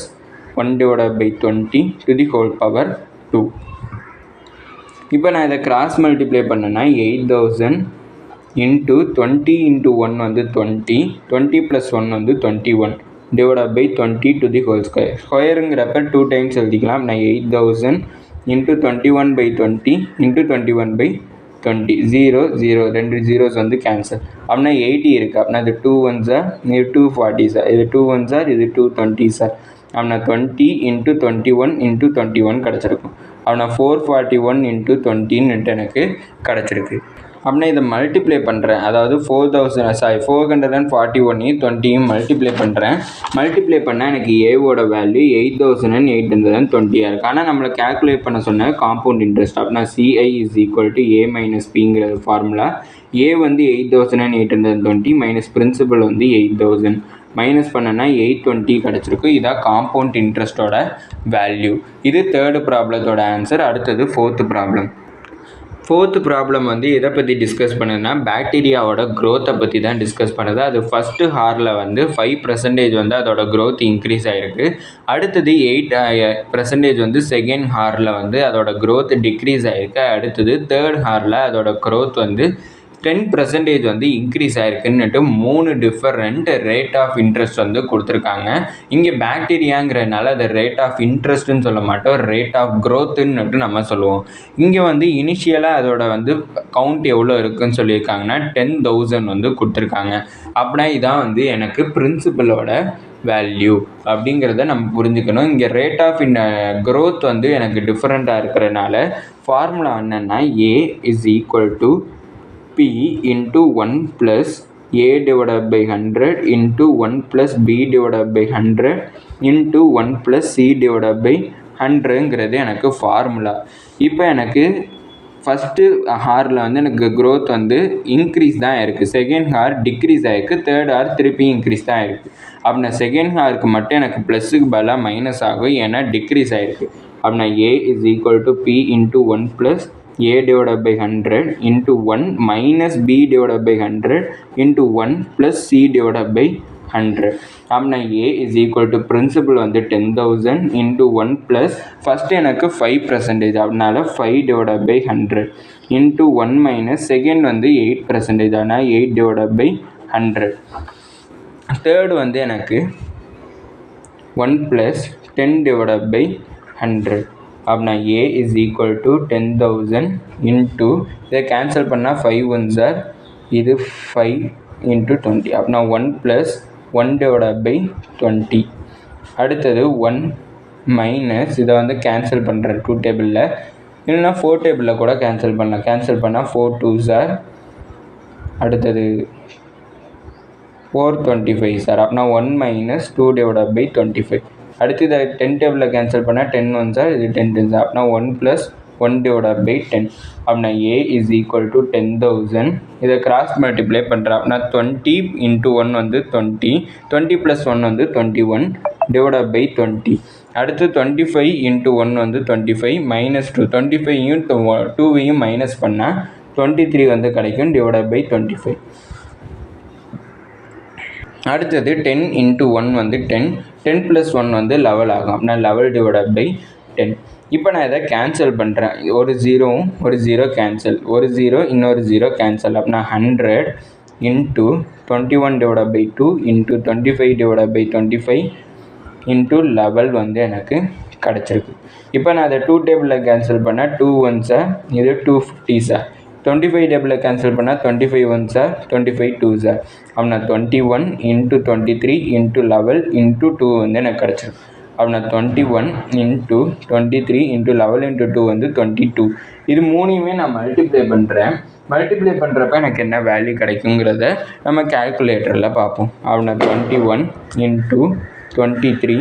1 divided by 20 to the whole power 2. இப்போ நான் இதை கிராஸ் மல்டிப்ளை பண்ணேன்னா 8000 into 20 into 1 வந்து 20 20 plus 1 வந்து 21 divided by 20 to the whole square. ஸ்கொயருங்கிறப்ப 2 times எழுதிக்கலாம். நான் 8000 into 21 by 20 into 21 by 20 0 0 2 zeros வந்து கேன்சல். அப்படின்னா 80 இருக்குது. அப்படின்னா இது 2 1s are இது 2 40s are இது 2 1s are இது 2 20s are. அப்படின்னா 20 into 21 into 21 கிடச்சிருக்கும். அப்படின்னா 441 into 20 எனக்கு கிடச்சிருக்கு. அப்படின்னா இதை மல்டிப்ளை பண்ணுறேன். அதாவது 441 20 மல்டிப்ளை பண்ணுறேன். மல்டிப்ளை பண்ணால் எனக்கு ஏவோட வேல்யூ 8820 இருக்குது. ஆனால் நம்மளை கேல்குலேட் பண்ண சொன்ன காம்பவுண்ட் இன்ட்ரெஸ்ட். அப்படின்னா CI is equal to A minus Pங்கிறது ஃபார்முலா. A வந்து 8820 மைனஸ் பிரின்சிபல் வந்து 8000 மைனஸ் பண்ணனா 820 கிடச்சிருக்கு. இதான் காம்பவுண்ட் இன்ட்ரெஸ்ட்டோட வேல்யூ. இது தேர்டு ப்ராப்ளத்தோட ஆன்சர். அடுத்தது ஃபோர்த்து ப்ராப்ளம். ஃபோர்த்து ப்ராப்ளம் வந்து எதை பற்றி டிஸ்கஸ் பண்ணுதுன்னா பாக்டீரியாவோட க்ரோத்தை பற்றி தான் டிஸ்கஸ் பண்ணுது. அது ஃபஸ்ட்டு ஹாரில் வந்து 5% வந்து அதோட க்ரோத் இன்க்ரீஸ் ஆகிருக்கு. அடுத்தது 8% வந்து செகண்ட் ஹாரில் வந்து அதோட க்ரோத் டிக்ரீஸ் ஆகிருக்கு. அடுத்தது தேர்ட் ஹாரில் அதோட க்ரோத் வந்து 10% வந்து இன்க்ரீஸ் ஆகிருக்குன்னுட்டு 3 டிஃபரெண்ட் ரேட் ஆஃப் இன்ட்ரெஸ்ட் வந்து கொடுத்துருக்காங்க. இங்கே பாக்டீரியாங்கிறதுனால அதை ரேட் ஆஃப் இன்ட்ரெஸ்ட்டுன்னு சொல்ல மாட்டோம், ரேட் ஆஃப் க்ரோத்துன்னுட்டு நம்ம சொல்லுவோம். இங்கே வந்து இனிஷியலாக அதோட வந்து கவுண்ட் எவ்வளோ இருக்குதுன்னு சொல்லியிருக்காங்கன்னா 10,000 வந்து கொடுத்துருக்காங்க. அப்படின்னா இதான் வந்து எனக்கு பிரின்சிபலோட வேல்யூ அப்படிங்கிறத நம்ம புரிஞ்சுக்கணும். இங்கே ரேட் ஆஃப் க்ரோத் வந்து எனக்கு டிஃப்ரெண்ட்டாக இருக்கிறதுனால ஃபார்முலா என்னென்னா A is equal to P into 1 plus A divided by 100 into 1 plus B divided by 100 into 1 plus C divided by 100ங்கிறது எனக்கு ஃபார்முலா. இப்போ எனக்கு ஃபஸ்ட்டு ஹாரில் வந்து எனக்கு க்ரோத் வந்து இன்க்ரீஸ் தான் இருக்குது. செகண்ட் ஹார் டிக்ரீஸ் ஆகிருக்கு. தேர்ட் ஹார் திருப்பி இன்க்ரீஸ் தான் ஆகிருக்கு. அப்படின்னா செகண்ட் ஹாருக்கு மட்டும் எனக்கு ப்ளஸுக்கு பதிலாக மைனஸ் ஆகும், ஏன்னா டிக்ரீஸ் ஆகிருக்கு. அப்படின்னா A is equal to P into 1 plus A divided by 100 into 1 minus B divided by 100 into 1 plus C divided by 100. அப்படின்னா A is equal to principal வந்து 10,000 into 1 plus ஃபஸ்ட்டு எனக்கு 5%, அதனால 5 divided by 100 into 1 minus second வந்து 8%, ஆனால் 8/100. Third வந்து எனக்கு 1 + 10/100. அப்படின்னா A is equal to 10,000 into இதை கேன்சல் பண்ணால் 5 1s are, இது 5 இன்ட்டு 20. அப்படின்னா 1 + 1/20. அடுத்தது 1 மைனஸ் இதை வந்து கேன்சல் பண்ணுறேன் 2 டேபிளில், இல்லைன்னா 4 டேபிளில் கூட கேன்சல் பண்ணலாம். கேன்சல் பண்ணால் 4 2s are, அடுத்தது 425 சார். அப்படின்னா 1 மைனஸ் 2/25. அடுத்து இதை 10 டேபிளில் கேன்சல் பண்ணால் 10 1s are, இது 10 10s are. அப்படின்னா 1 + 1/10. அப்படின்னா A is equal to 10,000. இதை கிராஸ் மல்டிப்ளை பண்ணுறேன். அப்படின்னா 20 இன்ட்டு 1 வந்து 20, 20 + 1 வந்து 21/20. அடுத்து 25 இன்ட்டு 1 வந்து 25 மைனஸ் 2, 25யும் 2வையும் மைனஸ் பண்ணால் 23 வந்து கிடைக்கும் /25. அடுத்தது 10 இன்ட்டு 1 வந்து 10, 10 + 1 வந்து 11 ஆகும். அப்படின்னா 11/10. இப்போ நான் இதை கேன்சல் பண்ணுறேன். ஒரு 0வும் ஒரு 0 கேன்சல், ஒரு 0 இன்னொரு 0 கேன்சல். அப்படின்னா 100 இன்ட்டு 21/2 இன்ட்டு 25/25 இன்ட்டு 11 வந்து எனக்கு கிடச்சிருக்கு. இப்போ நான் அதை 2 டேபிளில் கேன்சல் பண்ணால் 2 1s are, இது 250s are. 25 டேபிளில் கேன்சல் பண்ணால் 25 1s are, 25 2s are. அப்படின்னா 21 இன்ட்டு 23 இன்ட்டு 11 இன்ட்டு 2 வந்து எனக்கு கிடச்சிருக்கு. அப்படின்னா 21 இன்ட்டு 23 இன்ட்டு 11 இன்ட்டு 2 வந்து 22. இது மூணையுமே நான் மல்டிப்ளை பண்ணுறேன். மல்டிப்ளை பண்ணுறப்ப எனக்கு என்ன வேல்யூ கிடைக்குங்கிறத நம்ம கேல்குலேட்டரில் பார்ப்போம். அப்படின்னா 21 இன்ட்டு 23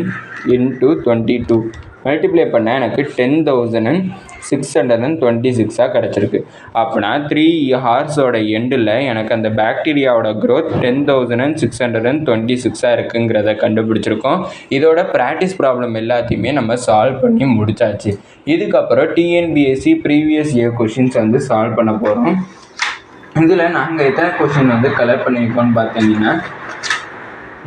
இன்ட்டு 22 மல்டிப்ளை பண்ணால் எனக்கு 10,626 கிடச்சிருக்கு. அப்படின்னா 3 ஹார்ஸோட எண்டில் எனக்கு அந்த பாக்டீரியாவோட க்ரோத் 10,626 இருக்குங்கிறத கண்டுபிடிச்சிருக்கோம். இதோட ப்ராக்டிஸ் ப்ராப்ளம் எல்லாத்தையுமே நம்ம சால்வ் பண்ணி முடிச்சாச்சு. இதுக்கப்புறம் டிஎன்பிஎஸ்சி ப்ரீவியஸ் இயர் கொஷின்ஸ் வந்து சால்வ் பண்ண போகிறோம். இதில் நாங்கள் எத்தனை கொஷின் வந்து கலெக்ட் பண்ணியிருக்கோம்னு பார்த்தீங்கன்னா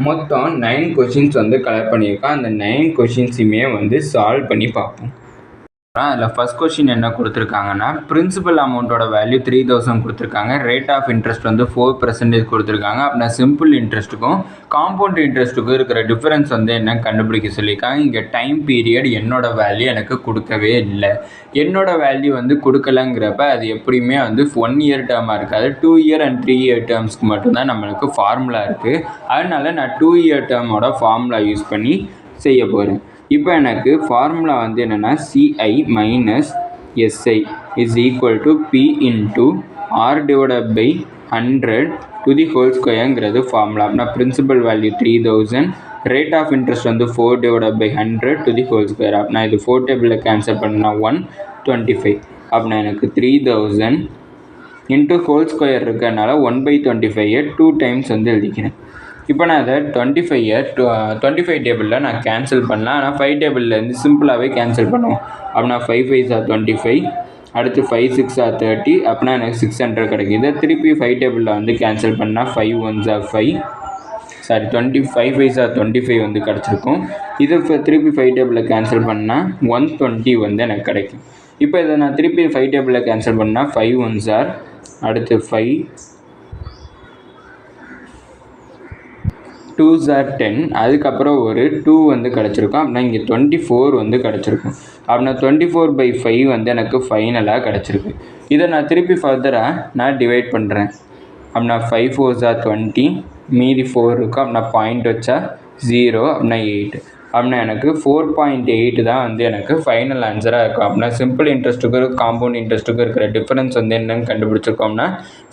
மொத்தம் 9 கொஷின்ஸ் வந்து கலெக்ட் பண்ணியிருக்கோம். அந்த 9 கொஷின்ஸுமே வந்து சால்வ் பண்ணி பார்ப்போம். அதில் ஃபஸ்ட் கொஷின் என்ன கொடுத்துருக்காங்கன்னா, பிரின்சிபல் அமௌண்ட்டோட வேல்யூ 3000 கொடுத்துருக்காங்க. ரேட் ஆஃப் இன்ட்ரெஸ்ட் வந்து 4% கொடுத்துருக்காங்க. அப்படின்னா சிம்பிள் இன்ட்ரெஸ்ட்டுக்கும் காம்பவுண்ட் இன்ட்ரெஸ்ட்டுக்கும் இருக்கிற டிஃபரன்ஸ் வந்து என்ன கண்டுபிடிக்க சொல்லியிருக்காங்க. இங்கே டைம் பீரியட் என்னோட வேல்யூ எனக்கு கொடுக்கவே இல்லை. என்னோட வேல்யூ வந்து கொடுக்கலங்கிறப்ப அது எப்படியுமே வந்து 1 இயர் டேர்மாக இருக்காது. 2 இயர் அண்ட் 3 இயர் டேர்ம்ஸ்க்கு மட்டும்தான் நம்மளுக்கு ஃபார்முலா இருக்குது. அதனால நான் 2 இயர் டேர்மோட ஃபார்முலா யூஸ் பண்ணி செய்ய போகிறேன். இப்போ எனக்கு ஃபார்முலா வந்து என்னென்னா CI minus SI is equal to P into R/100 to the whole ஸ்கொயருங்கிறது ஃபார்முலா. அப்படின்னா principal value 3000, rate of interest வந்து 4/100 டு தி ஹோல் ஸ்கொயர். அப்படின்னா இது 4 டேபிளில் கேன்சல் பண்ணால் 125. அப்படின்னா எனக்கு 3000 இன்ட்டு ஹோல் ஸ்கொயர் இருக்கிறதுனால 1/25 2 டைம்ஸ் வந்து எழுதிக்கிறேன். இப்போ நான் அதை 25 டேபிளில் நான் கேன்சல் பண்ணலாம். ஆனால் 5 டேபிள்லேருந்து சிம்பிளாகவே கேன்சல் பண்ணுவோம். அப்படின்னா 5 5s are 25, அடுத்து 5 6s are 30. அப்படின்னா எனக்கு 600 கிடைக்கும். இதை திருப்பி 5 டேபிளில் வந்து கேன்சல் பண்ணால் 5 1s are 5, sorry 25 5s are 25 வந்து கிடச்சிருக்கும். இதை திருப்பி 5 டேபிளில் கேன்சல் பண்ணால் 120 வந்து எனக்கு கிடைக்கும். இப்போ இதை நான் திருப்பி 5 டேபிளில் கேன்சல் பண்ணால் 5 1s are, அடுத்து 5 2s are 10, அதுக்கப்புறம் ஒரு 2 வந்து கிடச்சிருக்கும். அப்படின்னா இங்கே 24 வந்து கிடச்சிருக்கும். அப்படின்னா 24/5 வந்து எனக்கு ஃபைனலாக கிடச்சிருக்கு. இதை நான் திருப்பி ஃபர்தராக நான் டிவைட் பண்ணுறேன். அப்படின்னா 5 4s are 20, மீதி 4 இருக்கும். அப்படின்னா பாயிண்ட் வச்சா 0, அப்படின்னா 8. அப்படின்னா எனக்கு 4.8 தான் வந்து எனக்கு ஃபைனல் ஆன்சராக இருக்கும். அப்படின்னா சிம்பிள் இன்ட்ரெஸ்ட்டுக்கும் காம்பவுண்ட் இன்ட்ரெஸ்ட்டுக்கும் இருக்கிற டிஃபரன்ஸ் வந்து என்னென்னு கண்டுபிடிச்சிருக்கோம்னா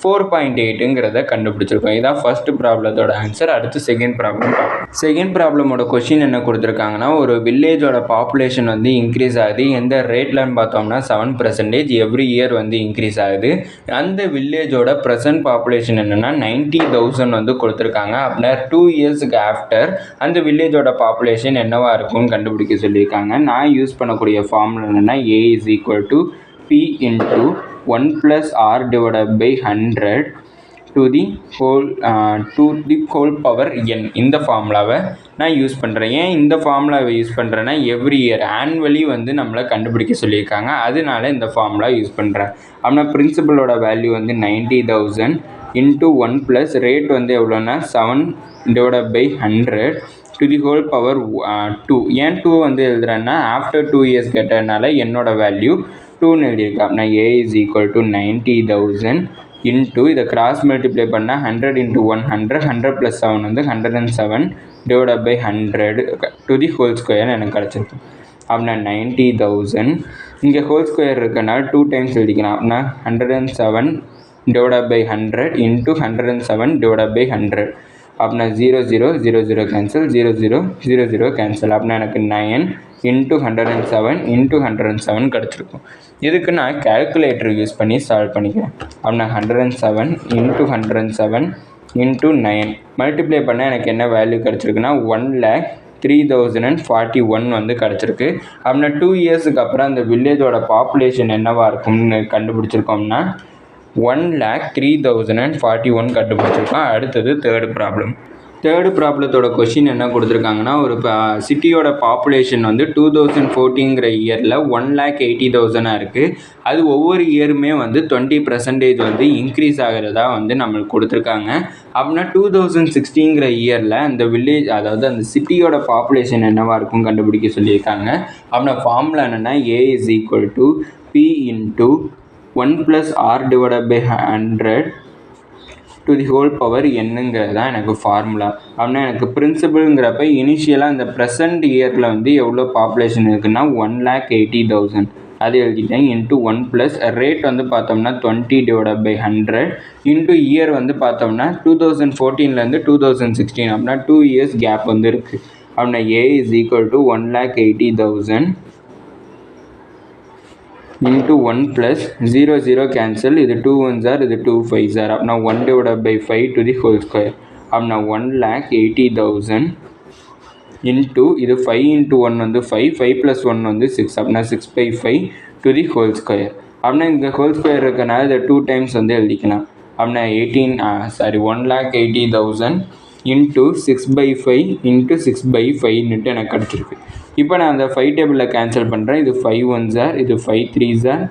4.8ங்கிறத கண்டுபிடிச்சிருக்கோம். இதான் ஃபர்ஸ்ட் ப்ராப்ளத்தோட ஆன்சர். அடுத்து செகண்ட் ப்ராப்ளம். செகண்ட் ப்ராப்ளமோட கொஷின் என்ன கொடுத்துருக்காங்கன்னா, ஒரு வில்லேஜோட பாப்புலேஷன் வந்து இன்க்ரீஸ் ஆகுது. எந்த ரேட்லன்னு பார்த்தோம்னா 7% எவ்ரி இயர் வந்து இன்க்ரீஸ் ஆகுது. அந்த வில்லேஜோட ப்ரெசன்ட் பாப்புலேஷன் என்னென்னா 90,000 வந்து கொடுத்துருக்காங்க. அப்படின்னா 2 இயர்ஸுக்கு ஆஃப்டர் அந்த வில்லேஜோட பாப்புலேஷன் என்னவா இருக்கும்னு கண்டுபிடிக்க சொல்லியிருக்காங்க. நான் யூஸ் பண்ணக்கூடிய ஃபார்முலா என்னென்னா A is equal to P into 1 + R/100 to the whole power n இந்த ஃபார்முலாவை நான் யூஸ் பண்ணுறேன். ஏன் இந்த ஃபார்முலாவை யூஸ் பண்ணுறேன்னா எவ்ரி இயர் ஆனுவலி வந்து நம்மளை கண்டுபிடிக்க சொல்லியிருக்காங்க, அதனால இந்த ஃபார்முலா யூஸ் பண்ணுறேன். அப்படின்னா பிரின்சிபலோட வேல்யூ வந்து 90,000 இன்ட்டு 1 ப்ளஸ் ரேட் வந்து எவ்வளோன்னா 7/100 to the whole power 2. ஏன் 2 வந்து எழுதுறேன்னா ஆஃப்டர் 2 இயர்ஸ் கேட்டதுனால என்னோட வேல்யூ 2ன்னு எழுதியிருக்கேன். அப்படின்னா A is equal to 90,000 into இதை கிராஸ் மல்டிப்ளை பண்ணால் 100 இன்ட்டு 100 100 + 7 வந்து 107/100 to the whole ஸ்கொயர் எனக்கு கிடச்சிருக்கு. அப்படின்னா 90,000 இங்கே ஹோல் ஸ்கொயர் இருக்கனால 2 டைம்ஸ் எழுதிக்கலாம். அப்படின்னா 107/100 இன்ட்டு 107/100. அப்படின்னா 0 0 0 0 கேன்சல், 0 0 0 0 கேன்சல். அப்படின்னா எனக்கு 9 இன்ட்டு 107 இன்ட்டு 107 கிடச்சிருக்கும். இதுக்கு நான் கேல்குலேட்டர் யூஸ் பண்ணி சால்வ் பண்ணிக்கிறேன். அப்படின்னா 107 இன்ட்டு 107 இன்ட்டு 9 மல்டிப்ளை பண்ணால் எனக்கு என்ன வேல்யூ கிடச்சிருக்குன்னா 1,03,041 வந்து கிடச்சிருக்கு. அப்படின்னா 2 இயர்ஸுக்கு அப்புறம் அந்த வில்லேஜோட பாப்புலேஷன் என்னவாக இருக்கும்னு கண்டுபிடிச்சிருக்கோம்னா 1,03,041 கண்டுபிடிச்சிருக்கோம். அடுத்தது தேர்டு ப்ராப்ளத்தோட கொஷின் என்ன கொடுத்துருக்காங்கன்னா, ஒரு சிட்டியோட பாப்புலேஷன் வந்து 2014ங்கிற இயரில் 1,80,000 இருக்குது. அது ஒவ்வொரு இயருமே வந்து 20% வந்து இன்க்ரீஸ் ஆகிறதா வந்து நம்மளுக்கு கொடுத்துருக்காங்க. அப்படின்னா 2016ங்கிற இயரில் அந்த வில்லேஜ், அதாவது அந்த சிட்டியோட பாப்புலேஷன் என்னவாக இருக்கும் கண்டுபிடிக்க சொல்லியிருக்காங்க. அப்படின்னா ஃபார்முலா என்னென்னா A is equal to P into 1 + R/100 to the whole power nங்கிறது தான் எனக்கு ஃபார்முலா. அப்படின்னா எனக்கு பிரின்சிபல்ங்கிறப்ப இனிஷியலாக இந்த ப்ரெசன்ட் இயரில் வந்து எவ்வளோ பாப்புலேஷன் இருக்குன்னா 1,80,000 அது எழுதிட்டேன். இன்ட்டு 1 ப்ளஸ் ரேட் வந்து பார்த்தோம்னா 20/100 இன்ட்டு இயர் வந்து பார்த்தோம்னா 2014லேருந்து 2016, அப்படின்னா 2 இயர்ஸ் கேப் வந்து இருக்குது. அப்படின்னா A is equal to 1,80,000 into 1 plus 0 0 cancel, இது 2 1s are, இது 2 5s are. அப்படின்னா 1/5 to the whole square. அப்படின்னா 1,80,000 into இது 5 into 1 வந்து 5 5 plus 1 வந்து 6. அப்படின்னா 6/5 to the whole square. அப்படின்னா இந்த ஹோல் ஸ்கொயர் இருக்கனால இதை 2 டைம்ஸ் வந்து எழுதிக்கலாம். அப்படின்னா 1,80,000 into 6/5 into 6/5 எனக்கு கிடச்சிருக்கு. இப்போ நான் அந்த 5 டேபிளில் கேன்சல் பண்ணுறேன். இது 5 1s are, இது 5 3s are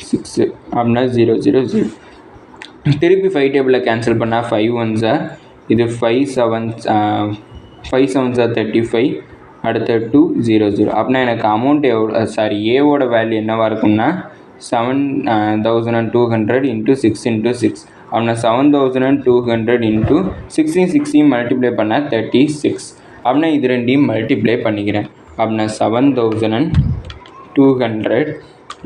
6. அப்படின்னா 0 0 0. திருப்பி 5 டேபிளில் கேன்சல் பண்ணால் 5 1s are, இது 5 7s are 35, அடுத்த 2 0 0. அப்படின்னா எனக்கு அமௌண்ட் ஏவோட வேல்யூ என்னவாக இருக்கும்னா 7,200 into 6 into 6. அப்படின்னா 7,200 into 16 மல்டிப்ளை பண்ணால் 36. அப்படின்னா இது ரெண்டையும் மல்டிப்ளை பண்ணிக்கிறேன். அப்படின்னா 7,200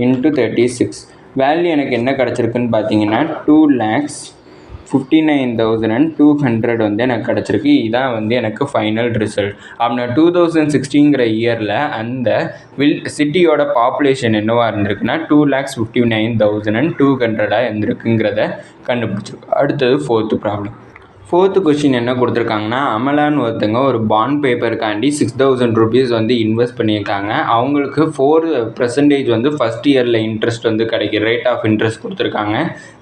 into 36 வேல்யூ எனக்கு என்ன கிடச்சிருக்குன்னு பார்த்தீங்கன்னா 2,59,200 வந்து எனக்கு கிடச்சிருக்கு. இதுதான் வந்து எனக்கு ஃபைனல் ரிசல்ட். அப்படின்னா 2016ங்கிற இயரில் அந்த சிட்டியோட பாப்புலேஷன் என்னவாக இருந்திருக்குன்னா 2,59,200 இருந்திருக்குங்கிறத கண்டுபிடிச்சிருக்கோம். அடுத்தது ஃபோர்த்து கொஸ்டின் என்ன கொடுத்துருக்காங்கன்னா, அமலான்னு ஒருத்தங்க ஒரு பாண்ட் பேப்பருக்காண்டி 6,000 rupees வந்து இன்வெஸ்ட் பண்ணியிருக்காங்க. அவங்களுக்கு 4% வந்து ஃபஸ்ட் இயரில் இன்ட்ரெஸ்ட் வந்து கிடைக்கும், ரேட் ஆஃப் இன்ட்ரெஸ்ட் கொடுத்துருக்காங்க.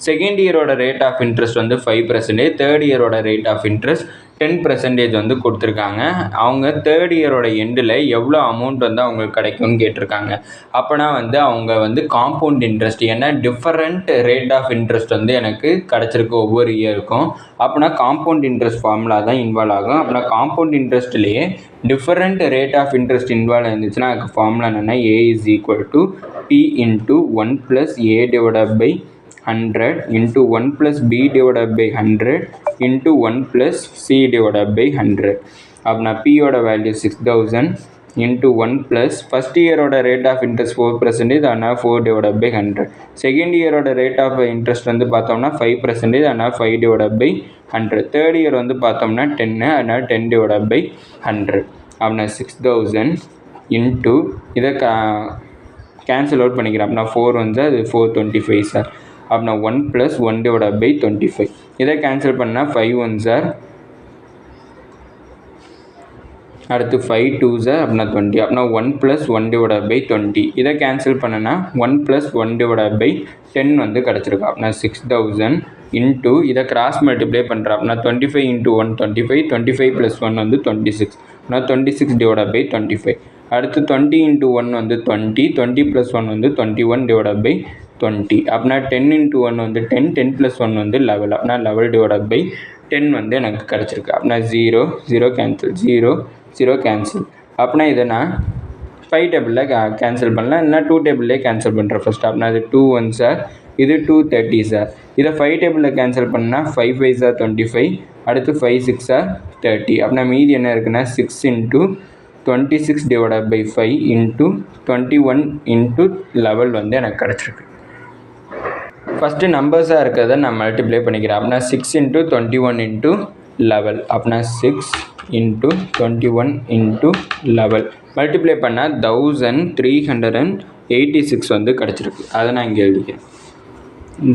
செகண்ட் இயரோட ரேட் ஆஃப் இன்ட்ரெஸ்ட் வந்து 5%, தேர்ட் இயரோட ரேட் ஆஃப் இன்ட்ரெஸ்ட் 10% வந்து கொடுத்துருக்காங்க. அவங்க தேர்ட் இயரோட எண்டில் எவ்வளோ அமௌண்ட் வந்து அவங்களுக்கு கிடைக்கும்னு கேட்டிருக்காங்க. அப்போனா வந்து அவங்க வந்து காம்பவுண்ட் இன்ட்ரெஸ்ட், ஏன்னா டிஃபரெண்ட் ரேட் ஆஃப் இன்ட்ரெஸ்ட் வந்து எனக்கு கிடச்சிருக்கு ஒவ்வொரு இயருக்கும். அப்போனா காம்பவுண்ட் இன்ட்ரெஸ்ட் ஃபார்முலா தான் இன்வால்வ் ஆகும். அப்படின்னா காம்பவுண்ட் இன்ட்ரெஸ்ட்லேயே different rate of interest involve இருந்துச்சுன்னா அதுக்கு ஃபார்முலா என்னென்னா A is equal to P into 1 plus A/100 into 1 plus B/100 into 1 plus C/100. அப்படின்னா Pயோட வேல்யூ 6,000 into 1 plus ஃபஸ்ட் இயரோட ரேட் ஆஃப் இன்ட்ரெஸ்ட் 4%, ஆனால் 4/100. செகண்ட் இயரோட ரேட் ஆஃப் இன்ட்ரெஸ்ட் வந்து பார்த்தோம்னா 5%, ஆனால் 5/100. தேர்ட் இயர் வந்து பார்த்தோம்னா 10, அதனால் 10/100. அப்படின்னா 6,000 into இதை கேன்சல் அவுட் பண்ணிக்கிறேன். அப்படின்னா 4 1s are, அது 425 சார். அப்படின்னா 1 plus 1/25. இதை கேன்சல் பண்ணால் 5 1s are, அடுத்து 5 2s are, அப்படின்னா 20. அப்படின்னா 1 plus 1/20. இதை கேன்சல் பண்ணனா 1 plus 1/10 வந்து கிடச்சிருக்கு. அப்படின்னா 6,000 இன்ட்டு இதை கிராஸ் மல்டிப்ளை பண்ணுறேன் அப்படின்னா 25 இன்ட்டு 1 25 25 + 1 வந்து 26 அப்படின்னா 26 டிவைடட் பை 25. அடுத்து 20 இன்ட்டு 1 வந்து 20 20 + 1 வந்து 21 டிவைடட் பை 20 அப்படின்னா 10 இன்ட்டு 1 வந்து 10 10 + 1 வந்து 11 அப்படின்னா 11 டிவைடட் பை 10 வந்து எனக்கு கிடச்சிருக்கு. அப்படின்னா 0 0 கேன்சல் 0 0 கேன்சல். அப்படின்னா இதை நான் 5 டேபிளில் கேன்சல் பண்ணலாம், இல்லைனா 2 டேபிள்லேயே கேன்சல் பண்ணுறேன் ஃபஸ்ட். அப்படின்னா அது 2 1s இது 2 30s. இதை 5 டேபிளில் கேன்சல் பண்ணால் 5 5s 25, அடுத்து 5 6s 30. அப்படின்னா மீதி என்ன இருக்குன்னா 6 into 26 divided by 5 into 21 into 11 வந்து எனக்கு கிடச்சிருக்கு. ஃபஸ்ட்டு நம்பர்ஸாக இருக்கிறத நான் மல்டிப்ளை பண்ணிக்கிறேன். அப்படின்னா 6 இன்ட்டு 21 இன்ட்டு 11 அப்படின்னா 6 இன்ட்டு 21 இன்ட்டு 11 மல்டிப்ளை பண்ணால் 1386 வந்து கிடச்சிருக்கு. அதை நான் இங்கே எழுதிக்கிறேன்.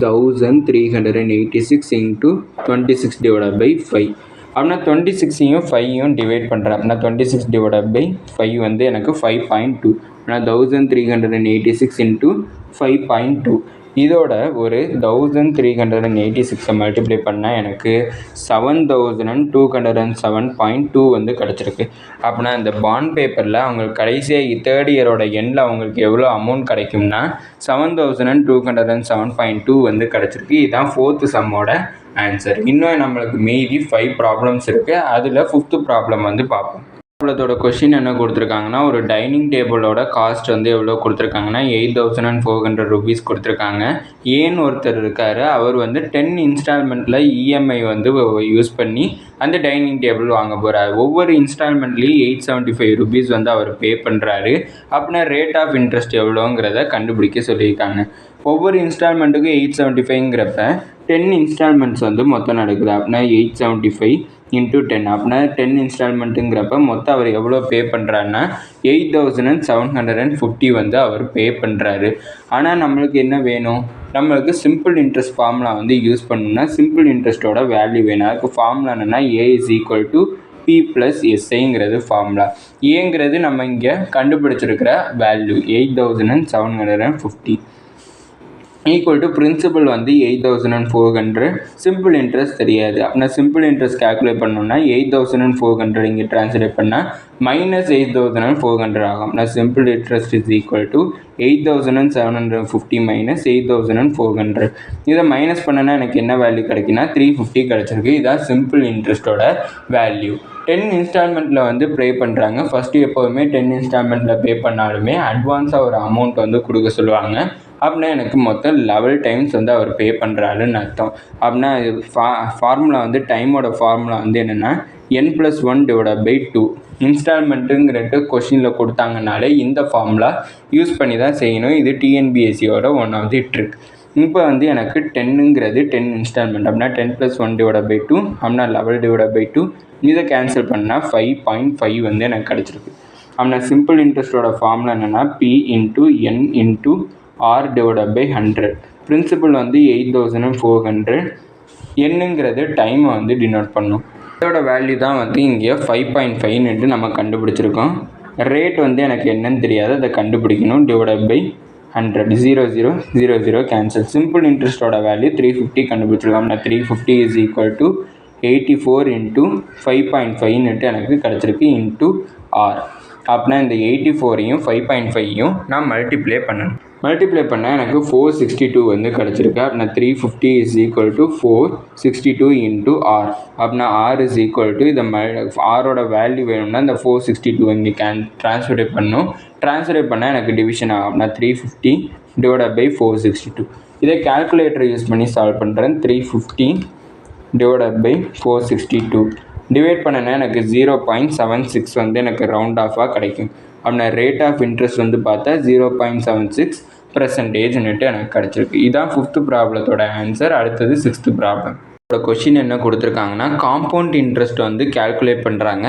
1386 இன்ட்டு 26 டிவைடட் பை 5 அப்படின்னா 26ஐயும் 5ஐயும் டிவைட் பண்ணுறேன். அப்படின்னா 26 டிவைடட் பை 5 வந்து எனக்கு 5.2 அப்படின்னா 1386 இன்ட்டு 5.2. இதோட ஒரு 1386 மல்டிப்ளை பண்ணால் எனக்கு 7207.2 வந்து கிடச்சிருக்கு. அப்படின்னா இந்த பாண்ட் பேப்பரில் அவங்களுக்கு கடைசியாக தேர்ட் இயரோட எண்டில் அவங்களுக்கு எவ்வளோ அமௌண்ட் கிடைக்கும்னா 7207.2 வந்து கிடச்சிருக்கு. இதுதான் 4th சம்மோட ஆன்சர். இன்னும் நம்மளுக்கு மீதி 5 ப்ராப்ளம்ஸ் இருக்குது. அதில் 5th ப்ராப்ளம் வந்து பார்ப்போம். ப்ராப்ளத்தோட கொஷின் என்ன கொடுத்துருக்காங்கன்னா, ஒரு டைனிங் டேபிளோட காஸ்ட் வந்து எவ்வளோ கொடுத்துருக்காங்கன்னா 8400 rupees கொடுத்துருக்காங்க. ஏன்னு ஒருத்தர் இருக்கார், அவர் வந்து 10 இன்ஸ்டால்மெண்ட்டில் இஎம்ஐ வந்து யூஸ் பண்ணி அந்த டைனிங் டேபிள் வாங்க போகிறார். ஒவ்வொரு இன்ஸ்டால்மெண்ட்லேயும் 875 rupees வந்து அவர் பே பண்ணுறாரு. அப்படின்னா ரேட் ஆஃப் இன்ட்ரெஸ்ட் எவ்வளோங்கிறத கண்டுபிடிக்க சொல்லியிருக்காங்க. ஒவ்வொரு இன்ஸ்டால்மெண்ட்டுக்கும் 875ங்கிறப்ப 10 இன்ஸ்டால்மெண்ட்ஸ் வந்து மொத்தம் நடக்குது. அப்படின்னா 875 இன்ட்டு 10 அப்படின்னா 10 இன்ஸ்டால்மெண்ட்டுங்கிறப்ப மொத்தம் அவர் எவ்வளோ பே பண்ணுறாருன்னா 8750 வந்து அவர் பே பண்ணுறாரு. ஆனால் நம்மளுக்கு என்ன வேணும், நம்மளுக்கு சிம்பிள் இன்ட்ரெஸ்ட் ஃபார்முலா வந்து யூஸ் பண்ணணும்னா சிம்பிள் இன்ட்ரெஸ்ட்டோட வேல்யூ வேணும். அதுக்கு ஃபார்முலா என்னென்னா A = P + SIங்கிறது ஃபார்முலா. ஏங்கிறது நம்ம இங்கே கண்டுபிடிச்சிருக்கிற வேல்யூ 8750 ஈக்குவல் டு பிரின்சிபல் வந்து 8400, சிம்பிள் இன்ட்ரெஸ்ட் தெரியாது. அப்படின்னா சிம்பிள் இன்ட்ரெஸ்ட் கேல்குலேட் பண்ணோம்னா 8400 இங்கே ட்ரான்ஸ்லேட் பண்ணால் -8400 ஆகும். அப்படின்னா சிம்பிள் இன்ட்ரெஸ்ட் = 8750 - 8400. இதை மைனஸ் பண்ணனா எனக்கு என்ன வேல்யூ கிடைக்குன்னா 350 கிடச்சிருக்கு. இதுதான் சிம்பிள் இன்ட்ரெஸ்ட்டோட வேல்யூ. 10 இன்ஸ்டால்மெண்ட்டில் வந்து பே பண்ணுறாங்க. ஃபஸ்ட்டு எப்போதுமே 10 இன்ஸ்டால்மெண்ட்டில் பே பண்ணாலுமே அட்வான்ஸாக ஒரு அமௌண்ட் வந்து கொடுக்க சொல்லுவாங்க. அப்படின்னா எனக்கு மொத்தம் 11 டைம்ஸ் வந்து அவர் பே பண்ணுறாருன்னு அர்த்தம். அப்படின்னா ஃபார்முலா வந்து டைமோட ஃபார்முலா வந்து என்னென்னா n+1 டிவைடட் பை 2. இன்ஸ்டால்மெண்ட்டுங்கிறது கொஷினில் கொடுத்தாங்கனாலே இந்த ஃபார்முலா யூஸ் பண்ணி தான் செய்யணும். இது டிஎன்பிஎஸ்சியோட ஒன் ஆஃப் தி ட்ரிக். இப்போ வந்து எனக்கு 10ங்கிறது 10 இன்ஸ்டால்மெண்ட். அப்படின்னா 10+1 டிவைடட் பை 2 அப்படின்னா 11 டிவைடட் பை 2. இதை கேன்சல் பண்ணால் 5.5 வந்து எனக்கு கிடச்சிருக்கு. அப்படின்னா சிம்பிள் இன்ட்ரெஸ்ட்டோட ஃபார்முலா என்னென்னா P × N × R divided by 100. Principal வந்து 8400. என்னங்கிறது டைமை வந்து டினோட் பண்ணும். இதோட வேல்யூ தான் வந்து இங்கே 5.5 நம்ம கண்டுபிடிச்சிருக்கோம். ரேட் வந்து எனக்கு என்னன்னு தெரியாது, அதை கண்டுபிடிக்கணும். Divided by 100 0 0 0 0 cancel. சிம்பிள் இன்ட்ரெஸ்ட்டோட வேல்யூ 350 கண்டுபிடிச்சிருக்கோம். 350 = 84 × 5.5 எனக்கு கிடச்சிருக்கு இன்ட்டு R. அப்படின்னா இந்த 84ஐயும் 5.5ஐயும் நான் மல்டிப்ளை பண்ணணும். மல்டிப்ளை பண்ணால் எனக்கு 462 வந்து கிடச்சிருக்கு. அப்படின்னா 350 = 462 × R. அப்படின்னா R = இதை ஆரோட வேல்யூ வேணும்னா இந்த 462 இங்கே ட்ரான்ஸ்ஃபர் பண்ணணும். ட்ரான்ஸ்ஃபர் பண்ணால் எனக்கு டிவிஷன் ஆகும். அப்படின்னா 350 டிவைடட் பை 462. இதை கால்குலேட்டர் யூஸ் பண்ணி சால்வ் பண்ணுறேன். 350 டிவைடட் பை 462 டிவைட் பண்ணனா எனக்கு 0.76 வந்து எனக்கு ரவுண்ட் ஆஃபாக கிடைக்கும். அப்படின்னா ரேட் ஆஃப் இன்ட்ரெஸ்ட் வந்து பார்த்தா 0.76% எனக்கு கிடச்சிருக்கு. இதுதான் 5th ப்ராப்ளத்தோட ஆன்சர். அடுத்தது 6th ப்ராப்ளம். கொஷின் என்ன கொடுத்துருக்காங்கன்னா, காம்பவுண்ட் இன்ட்ரெஸ்ட் வந்து கேல்குலேட் பண்ணுறாங்க.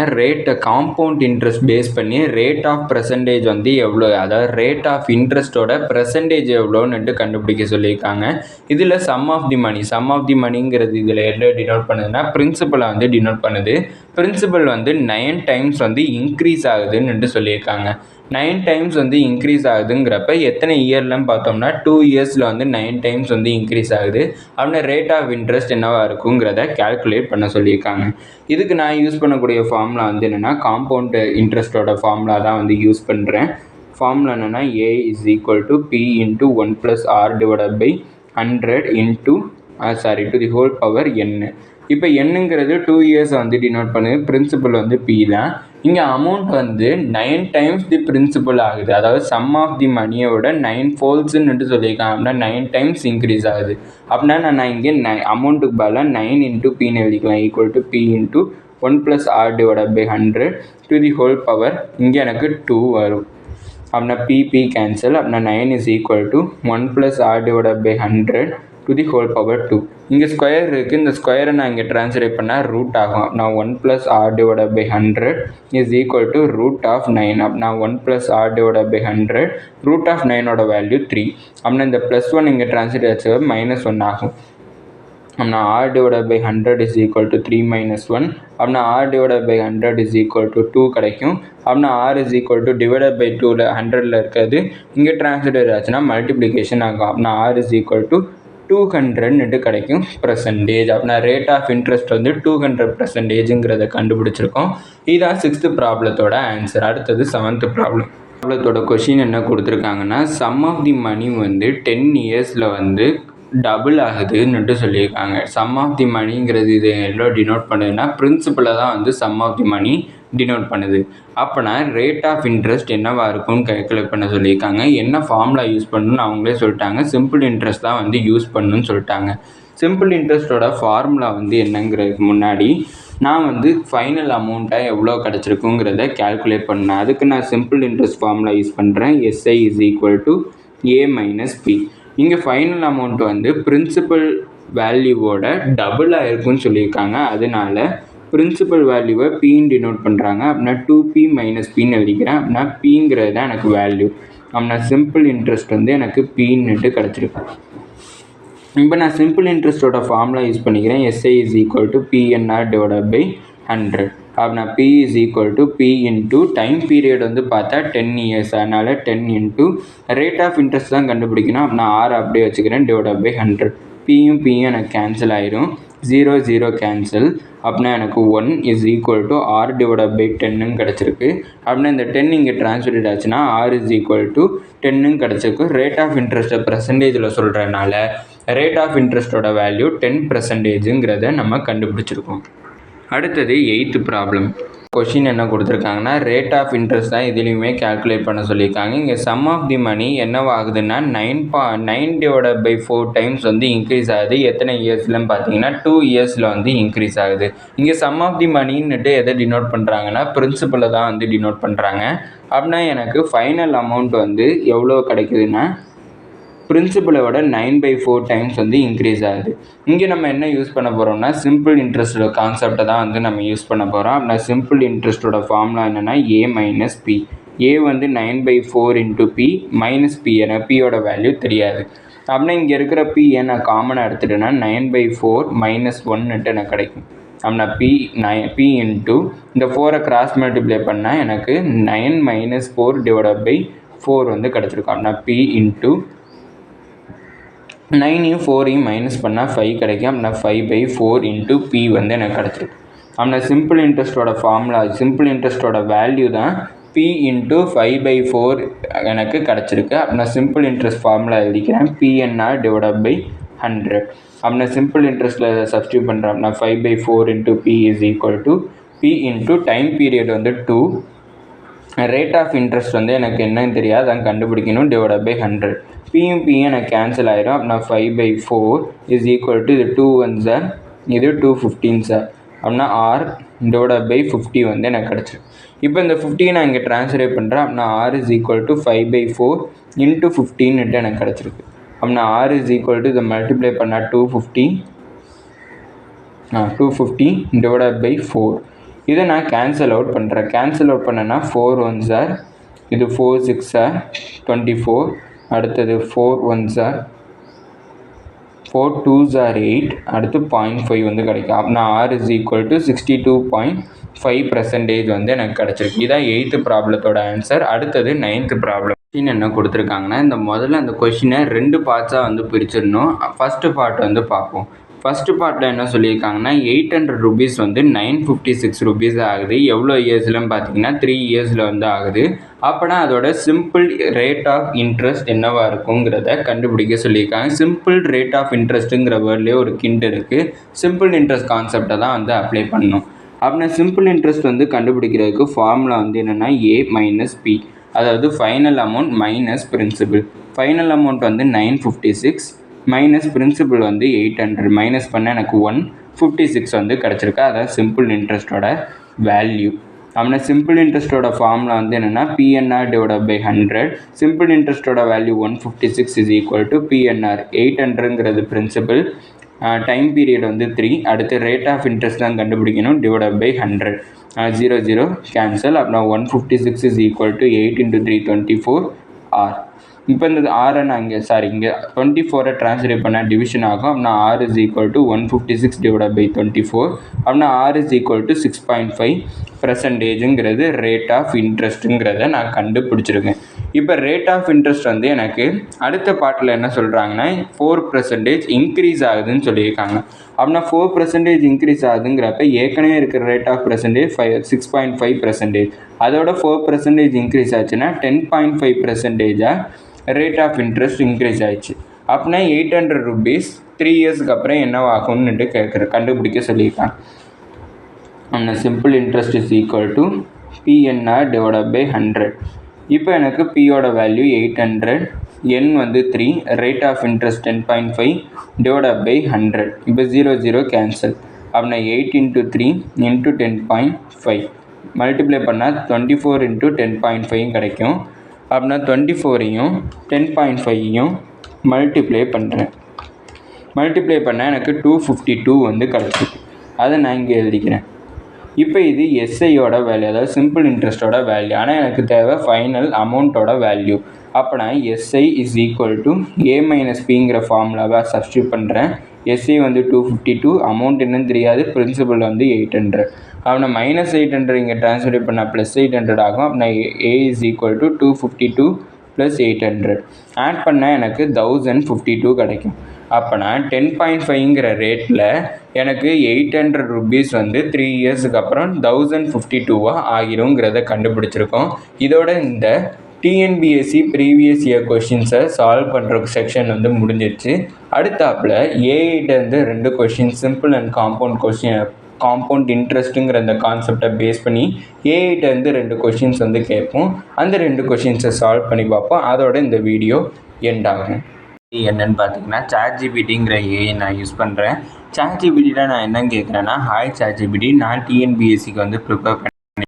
காம்பவுண்ட் இன்ட்ரெஸ்ட் பேஸ் பண்ணி ரேட் ஆஃப் பர்சன்டேஜ் வந்து எவ்வளோ, அதாவது ரேட் ஆஃப் இன்ட்ரெஸ்ட்டோட பர்சன்டேஜ் எவ்வளோன்னு கண்டுபிடிக்க சொல்லியிருக்காங்க. இதில் சம் ஆஃப் தி மணிங்கிறது இதில் என்ன டினோட் பண்ணுதுன்னா பிரின்சிபலை வந்து டினோட் பண்ணுது. பிரின்சிபல் வந்து 9 டைம்ஸ் வந்து இன்க்ரீஸ் ஆகுதுன்னு சொல்லியிருக்காங்க. 9 டைம்ஸ் வந்து இன்க்ரீஸ் ஆகுதுங்கிறப்ப எத்தனை இயர்லன்னு பார்த்தோம்னா 2 இயர்ஸில் வந்து 9 டைம்ஸ் வந்து இன்க்ரீஸ் ஆகுது. அப்படின்னா ரேட் ஆஃப் இன்ட்ரெஸ்ட் என்னவாக இருக்குங்கிறத கேல்குலேட் பண்ண சொல்லியிருக்காங்க. இதுக்கு நான் யூஸ் பண்ணக்கூடிய ஃபார்முலா வந்து என்னென்னா காம்பவுண்ட் இன்ட்ரெஸ்ட்டோட ஃபார்முலா தான் வந்து யூஸ் பண்ணுறேன். ஃபார்முலா என்னென்னா A is equal to P into 1 plus R divided by 100 into to the whole power n. இப்போ என்னங்கிறது 2 இயர்ஸ் வந்து டினோட் பண்ணுது, பிரின்சிபல் வந்து P தான். இங்கே அமௌண்ட் வந்து 9 டைம்ஸ் தி பிரின்சிபல் ஆகுது, அதாவது சம் ஆஃப் தி மணியோட 9 ஃபோல்ட்ஸ்ன்னு சொல்லியிருக்காங்க. அப்படின்னா 9 டைம்ஸ் இன்க்ரீஸ் ஆகுது. அப்படின்னா நான் இங்கே அமௌண்ட்டுக்கு பதிலாக 9 into Pன்னு எழுதிக்கலாம், equal to P into 1 plus R divided by 100 to the whole power. இங்கே எனக்கு 2 வரும். அப்படின்னா P கேன்சல். அப்படின்னா 9 is equal to 1 plus R divided by 100 to the whole power 2. இங்கே ஸ்கொயர் இருக்குது, இந்த ஸ்கொயரை நான் இங்கே ட்ரான்ஸ்லேட் பண்ணால் ரூட் ஆகும். அப்படின்னா 1 plus R divided by 100 is equal to root of 9. அப்படின்னா 1 plus R divided by 100 root of 9ஓட வேல்யூ 3. அப்படின்னா இந்த ப்ளஸ் 1 இங்கே ட்ரான்ஸ்லேட் ஆச்சு -1 ஆகும். அப்படின்னா R divided by 100 is equal to 3 minus 1. அப்படின்னா R divided by 100 is equal to 2 கிடைக்கும். அப்படின்னா R is equal to divided by 2ல 100ல் இருக்கிறது இங்கே ட்ரான்ஸ்லேட் ஆச்சுன்னா மல்டிப்ளிகேஷன் ஆகும். அப்படின்னா R is equal to 200 கிடைக்கும் பர்சன்டேஜ். அப்படின்னா ரேட் ஆஃப் இன்ட்ரெஸ்ட் வந்து 200%ங்கிறத கண்டுபிடிச்சிருக்கோம். இதுதான் 6th ப்ராப்ளத்தோட ஆன்சர். அடுத்தது 7th ப்ராப்ளத்தோட கொஷின் என்ன கொடுத்துருக்காங்கன்னா, சம் ஆஃப் தி மணி வந்து 10 இயர்ஸில் வந்து டபுள் ஆகுதுன்னுட்டு சொல்லியிருக்காங்க. சம் ஆஃப் தி மணிங்கிறது இது எல்லாம் டினோட் பண்ணுதுன்னா பிரின்சிபலை தான் வந்து sum of the money denote பண்ணுது. அப்போனா ரேட் ஆஃப் இன்ட்ரெஸ்ட் என்னவாக இருக்கும்னு கேல்குலேட் பண்ண சொல்லியிருக்காங்க. என்ன ஃபார்முலா யூஸ் பண்ணணும்னு அவங்களே சொல்லிட்டாங்க. சிம்பிள் இன்ட்ரெஸ்ட் தான் வந்து யூஸ் பண்ணணும்னு சொல்லிட்டாங்க. சிம்பிள் இன்ட்ரெஸ்ட்டோட ஃபார்முலா வந்து என்னங்கிறதுக்கு முன்னாடி நான் வந்து ஃபைனல் அமௌண்ட்டாக எவ்வளோ கிடச்சிருக்குங்கிறத கேல்குலேட் பண்ணேன். அதுக்கு நான் சிம்பிள் இன்ட்ரெஸ்ட் ஃபார்முலா யூஸ் பண்ணுறேன். SI is equal to A minus P. இங்கே ஃபைனல் அமௌண்ட் வந்து பிரின்சிபல் வேல்யூவோட டபுளாக இருக்குன்னு சொல்லியிருக்காங்க. அதனால பிரின்சிபல் வேல்யூவை Pன்னு டினோட் பண்ணுறாங்க. அப்படின்னா 2P minus Pன்னு எழுதிக்கிறேன். அப்படின்னா Pங்கிறது தான் எனக்கு வேல்யூ. அப்படின்னா சிம்பிள் இன்ட்ரெஸ்ட் வந்து எனக்கு Pன்னுட்டு கிடச்சிருக்கு. இப்போ நான் சிம்பிள் இன்ட்ரெஸ்ட்டோட ஃபார்முலா யூஸ் பண்ணிக்கிறேன். SI is equal to PNR divided by 100. அப்படின்னா P is equal to P into time period வந்து பார்த்தா 10 இயர்ஸ். அதனால் 10 into ரேட் ஆஃப் இன்ட்ரெஸ்ட் தான் கண்டுபிடிக்கணும். அப்படின்னா R அப்படியே வச்சுக்கிறேன் டிவைட் பை 100. Pயும் எனக்கு கேன்சல் ஆயிரும், 0 0 கேன்சல். அப்படின்னா எனக்கு 1 is equal to R divided by 10ன்னு கிடச்சிருக்கு. அப்படின்னா இந்த 10 இங்கே ட்ரான்ஸ்ஃபர் ஆச்சுன்னா R is equal to 10ன்னு கிடச்சிருக்கு. ரேட் ஆஃப் இன்ட்ரெஸ்ட்டை பர்சன்டேஜில் சொல்கிறதுனால ரேட் ஆஃப் இன்ட்ரெஸ்ட்டோட வேல்யூ 10%ங்கிறத நம்ம கண்டுபிடிச்சிருக்கோம். அடுத்தது 8th ப்ராப்ளம். கொஷின் என்ன கொடுத்துருக்காங்கன்னா, ரேட் ஆஃப் இன்ட்ரெஸ்ட் தான் இதுலேயுமே கேல்குலேட் பண்ண சொல்லியிருக்காங்க. இங்கே சம் ஆஃப் தி மணி என்னவாகுதுன்னா 9 divided by 4 டைம்ஸ் வந்து இன்க்ரீஸ் ஆகுது. எத்தனை இயர்ஸ்லன்னு பார்த்தீங்கன்னா 2 இயர்ஸில் வந்து இன்க்ரீஸ் ஆகுது. இங்கே சம் ஆஃப் தி மணின்னுட்டு எதை டினோட் பண்ணுறாங்கன்னா பிரின்சிபலை தான் வந்து டினோட் பண்ணுறாங்க. அப்படின்னா எனக்கு ஃபைனல் அமௌண்ட் வந்து எவ்வளோ கிடைக்குதுன்னா பிரின்சிபலை விட 9/4 டைம்ஸ் வந்து இன்க்ரீஸ் ஆகுது. இங்கே நம்ம என்ன யூஸ் பண்ண போகிறோம்னா சிம்பிள் இன்ட்ரெஸ்ட்டோட கான்செப்டை தான் வந்து நம்ம யூஸ் பண்ண போகிறோம். அப்படின்னா சிம்பிள் இன்ட்ரெஸ்ட்டோட ஃபார்முலா என்னென்னா A minus P. A வந்து 9/4 into P minus P. எனக்கு Pயோட வேல்யூ தெரியாது. அப்படின்னா இங்கே இருக்கிற P நான் காமனாக எடுத்துட்டேன்னா 9/4 minus 1ன்ட்டு எனக்கு கிடைக்கும். அப்படின்னா P into இந்த 4 கிராஸ் மல்டிப்ளை பண்ணால் எனக்கு 9 minus 4 divided by 4 வந்து கிடச்சிருக்கும். அப்படின்னா P into 9யும் 4யும் மைனஸ் பண்ணால் 5 கிடைக்கும். அப்படின்னா 5/4 into P வந்து எனக்கு கிடச்சிருக்கு. அப்படின்னா சிம்பிள் இன்ட்ரெஸ்ட்டோட ஃபார்முலா, சிம்பிள் இன்ட்ரெஸ்ட்டோட வேல்யூ தான் P into 5/4 எனக்கு கிடச்சிருக்கு. அப்படின்னா சிம்பிள் இன்ட்ரெஸ்ட் ஃபார்முலா எழுதிக்கிறேன், PNR divided by 100. அப்படின்னா சிம்பிள் இன்ட்ரெஸ்ட்டில் சப்ஸ்டியூட் பண்ணுறேன். அப்படின்னா 5/4 into P is equal to P into time period வந்து 2, ரேட் ஆஃப் இன்ட்ரெஸ்ட் வந்து எனக்கு என்னன்னு தெரியாது, அதான் கண்டுபிடிக்கணும், டிவைட் பை 100. Pயும் எனக்கு கேன்சல் ஆயிரும். அப்படின்னா 5/4 is equal to இது 2 1 சார், இது 2 15 சார். அப்படின்னா R டிவைட் பை 50 வந்து எனக்கு கிடச்சிருக்கு. இப்போ இந்த 50 நான் இங்கே ட்ரான்ஸ்லேட் பண்ணுறேன். அப்படின்னா R is equal to 5/4 into 15ன்ட்டு எனக்கு கிடச்சிருக்கு. அப்படின்னா R is equal to இதை மல்டிப்ளை பண்ணால் 250 டிவைட் பை 4. இதை நான் கேன்சல் அவுட் பண்ணுறேன். கேன்சல் அவுட் பண்ணேன்னா 4 1 சார், இது 4 6 சார் 24, அடுத்தது 4 1 சார் 4 2s are 8, அடுத்து 0.5 வந்து கிடைக்கும். அப்படின்னா R is equal to 62.5% வந்து எனக்கு கிடச்சிருக்கு. இதான் 8th ப்ராப்ளத்தோட ஆன்சர். அடுத்தது 9th ப்ராப்ளம். கொஷின் என்ன கொடுத்துருக்காங்கன்னா, இந்த முதல்ல அந்த கொஷினை 2 பார்ட்ஸாக வந்து பிரிச்சிடணும். ஃபஸ்ட்டு பார்ட் வந்து பார்ப்போம். ஃபஸ்ட்டு பார்ட்டில் என்ன சொல்லியிருக்காங்கன்னா, 800 rupees வந்து 956 rupees ஆகுது. எவ்வளோ இயர்ஸ்லன்னு பார்த்தீங்கன்னா 3 yearsல வந்து ஆகுது. அப்போனா அதோட சிம்பிள் ரேட் ஆஃப் இன்ட்ரெஸ்ட் என்னவா இருக்குங்கிறத கண்டுபிடிக்க சொல்லியிருக்காங்க. சிம்பிள் ரேட் ஆஃப் இன்ட்ரெஸ்ட்டுங்கிற வேர்ட்லேயே ஒரு கிண்ட் இருக்குது. சிம்பிள் இன்ட்ரெஸ்ட் கான்செப்டை தான் வந்து அப்ளை பண்ணணும். அப்படின்னா சிம்பிள் இன்ட்ரெஸ்ட் வந்து கண்டுபிடிக்கிறதுக்கு ஃபார்முலா வந்து என்னென்னா A minus P, அதாவது final amount minus principle. Final amount வந்து 956 மைனஸ் பிரின்சிபிள் வந்து 800. மைனஸ் பண்ண எனக்கு 156 வந்து கிடச்சிருக்கு. அதாவது சிம்பிள் இன்ட்ரெஸ்ட்டோட வேல்யூ. அப்படின்னா சிம்பிள் இன்ட்ரெஸ்ட்டோட ஃபார்முலா வந்து என்னென்னா PNR டிவைடட் பை 100. சிம்பிள் இன்ட்ரெஸ்ட்டோட value 156 is equal to PNR. 800ங்கிறது பிரின்சிபிள், டைம் பீரியட் வந்து 3, அடுத்து ரேட் ஆஃப் இன்ட்ரெஸ்ட் தான் கண்டுபிடிக்கணும், டிவைடட் பை 100. 0 0 கேன்சல். அப்படின்னா 156 இஸ் ஈக்குவல் டு 8 × 3 24 R. இப்போ இந்த ஆரை நான் இங்கே இங்கே 24 ட்ரான்ஸ்லேட் பண்ணால் டிவிஷன் ஆகும். அப்படின்னா R is equal to 156 divided by 24. அப்படின்னா R இஸ் ஈக்குவல் டு 6.5%ங்கிறது ரேட் ஆஃப் இன்ட்ரெஸ்ட்டுங்கிறத நான் கண்டுபிடிச்சிருக்கேன். இப்போ ரேட் ஆஃப் இன்ட்ரெஸ்ட் வந்து எனக்கு அடுத்த பார்ட்டில் என்ன சொல்கிறாங்கன்னா 4% இன்க்ரீஸ் ஆகுதுன்னு சொல்லியிருக்காங்க. அப்படின்னா 4% இன்க்ரீஸ் ஆகுதுங்கிறப்ப ஏற்கனவே இருக்கிற ரேட் ஆஃப் பர்சன்டேஜ் 6.5%. அதோட 4% இன்க்ரீஸ் ஆச்சுன்னா 10.5%ஆக ரேட் ஆஃப் இன்ட்ரெஸ்ட் இன்க்ரீஸ் ஆயிடுச்சு. அப்படின்னா 800 rupees 3 இயர்ஸ்க்கு அப்புறம் என்னவாகும்னுட்டு கண்டுபிடிக்க சொல்லியிருக்காங்க. அந்த simple interest is equal to PNR divided by 100. இப்போ எனக்கு Pயோட வேல்யூ 800, N வந்து 3, rate of interest 10.5 divided by 100. இப்போ 0 0 கேன்சல். அப்படின்னா 8 × 3 × 10.5 மல்டிப்ளை பண்ணால் 24 × 10.5 கிடைக்கும். அப்படின்னா 24ஐயும் 10.5ஐயும் மல்டிப்ளை பண்ணுறேன். மல்டிப்ளை பண்ணால் எனக்கு 252 வந்து கிடச்சிருக்கு. அதை நான் இங்கே எழுதிக்கிறேன். இப்போ இது எஸ்ஐயோட வேல்யூ, அதாவது சிம்பிள் இன்ட்ரெஸ்ட்டோட வேல்யூ. ஆனால் எனக்கு தேவை ஃபைனல் அமௌண்ட்டோட வேல்யூ. அப்போனா SI is equal to A minus Pங்கிற ஃபார்முலாவை சப்ஸ்டியூட் பண்ணுறேன். எஸ்ஐ வந்து 252, அமௌண்ட் என்னன்னு தெரியாது, பிரின்சிபல் வந்து 800. அப்படின்னா -800 இங்கே ட்ரான்ஸ்ஃபர் பண்ணால் +800 ஆகும். அப்படின்னா A is equal to 252 + 800 add பண்ணால் எனக்கு 1052 கிடைக்கும். அப்போனா 10.5ங்கிற ரேட்டில் எனக்கு 800 rupees வந்து 3 இயர்ஸுக்கு அப்புறம் 1052 ஆகிருங்கிறத கண்டுபிடிச்சிருக்கோம். இதோட இந்த டிஎன்பிஎஸ்சி ப்ரீவியஸ் இயர் கொஷின்ஸை சால்வ் பண்ணுற செக்ஷன் வந்து முடிஞ்சிருச்சு. அடுத்தாப்பில் ஏஐட்டேருந்து 2 கொஷின் சிம்பிள் அண்ட் காம்பவுண்ட் இன்ட்ரெஸ்ட்டுங்கிற அந்த கான்செப்டை பேஸ் பண்ணி ஏஐட்டேருந்து 2 கொஷின்ஸ் வந்து கேட்போம். அந்த 2 கொஷின்ஸை சால்வ் பண்ணி பார்ப்போம். அதோட இந்த வீடியோ எண்ட் ஆகும். என்னென்னு பார்த்தீங்கன்னா ChatGPTங்கிற ஏஐ நான் யூஸ் பண்ணுறேன். ChatGPTயில் நான் என்னன்னு கேட்குறேன்னா, ஹாய் ChatGPT, நான் டிஎன்பிஎஸ்சிக்கு வந்து ப்ரிப்பேர் பண்ணி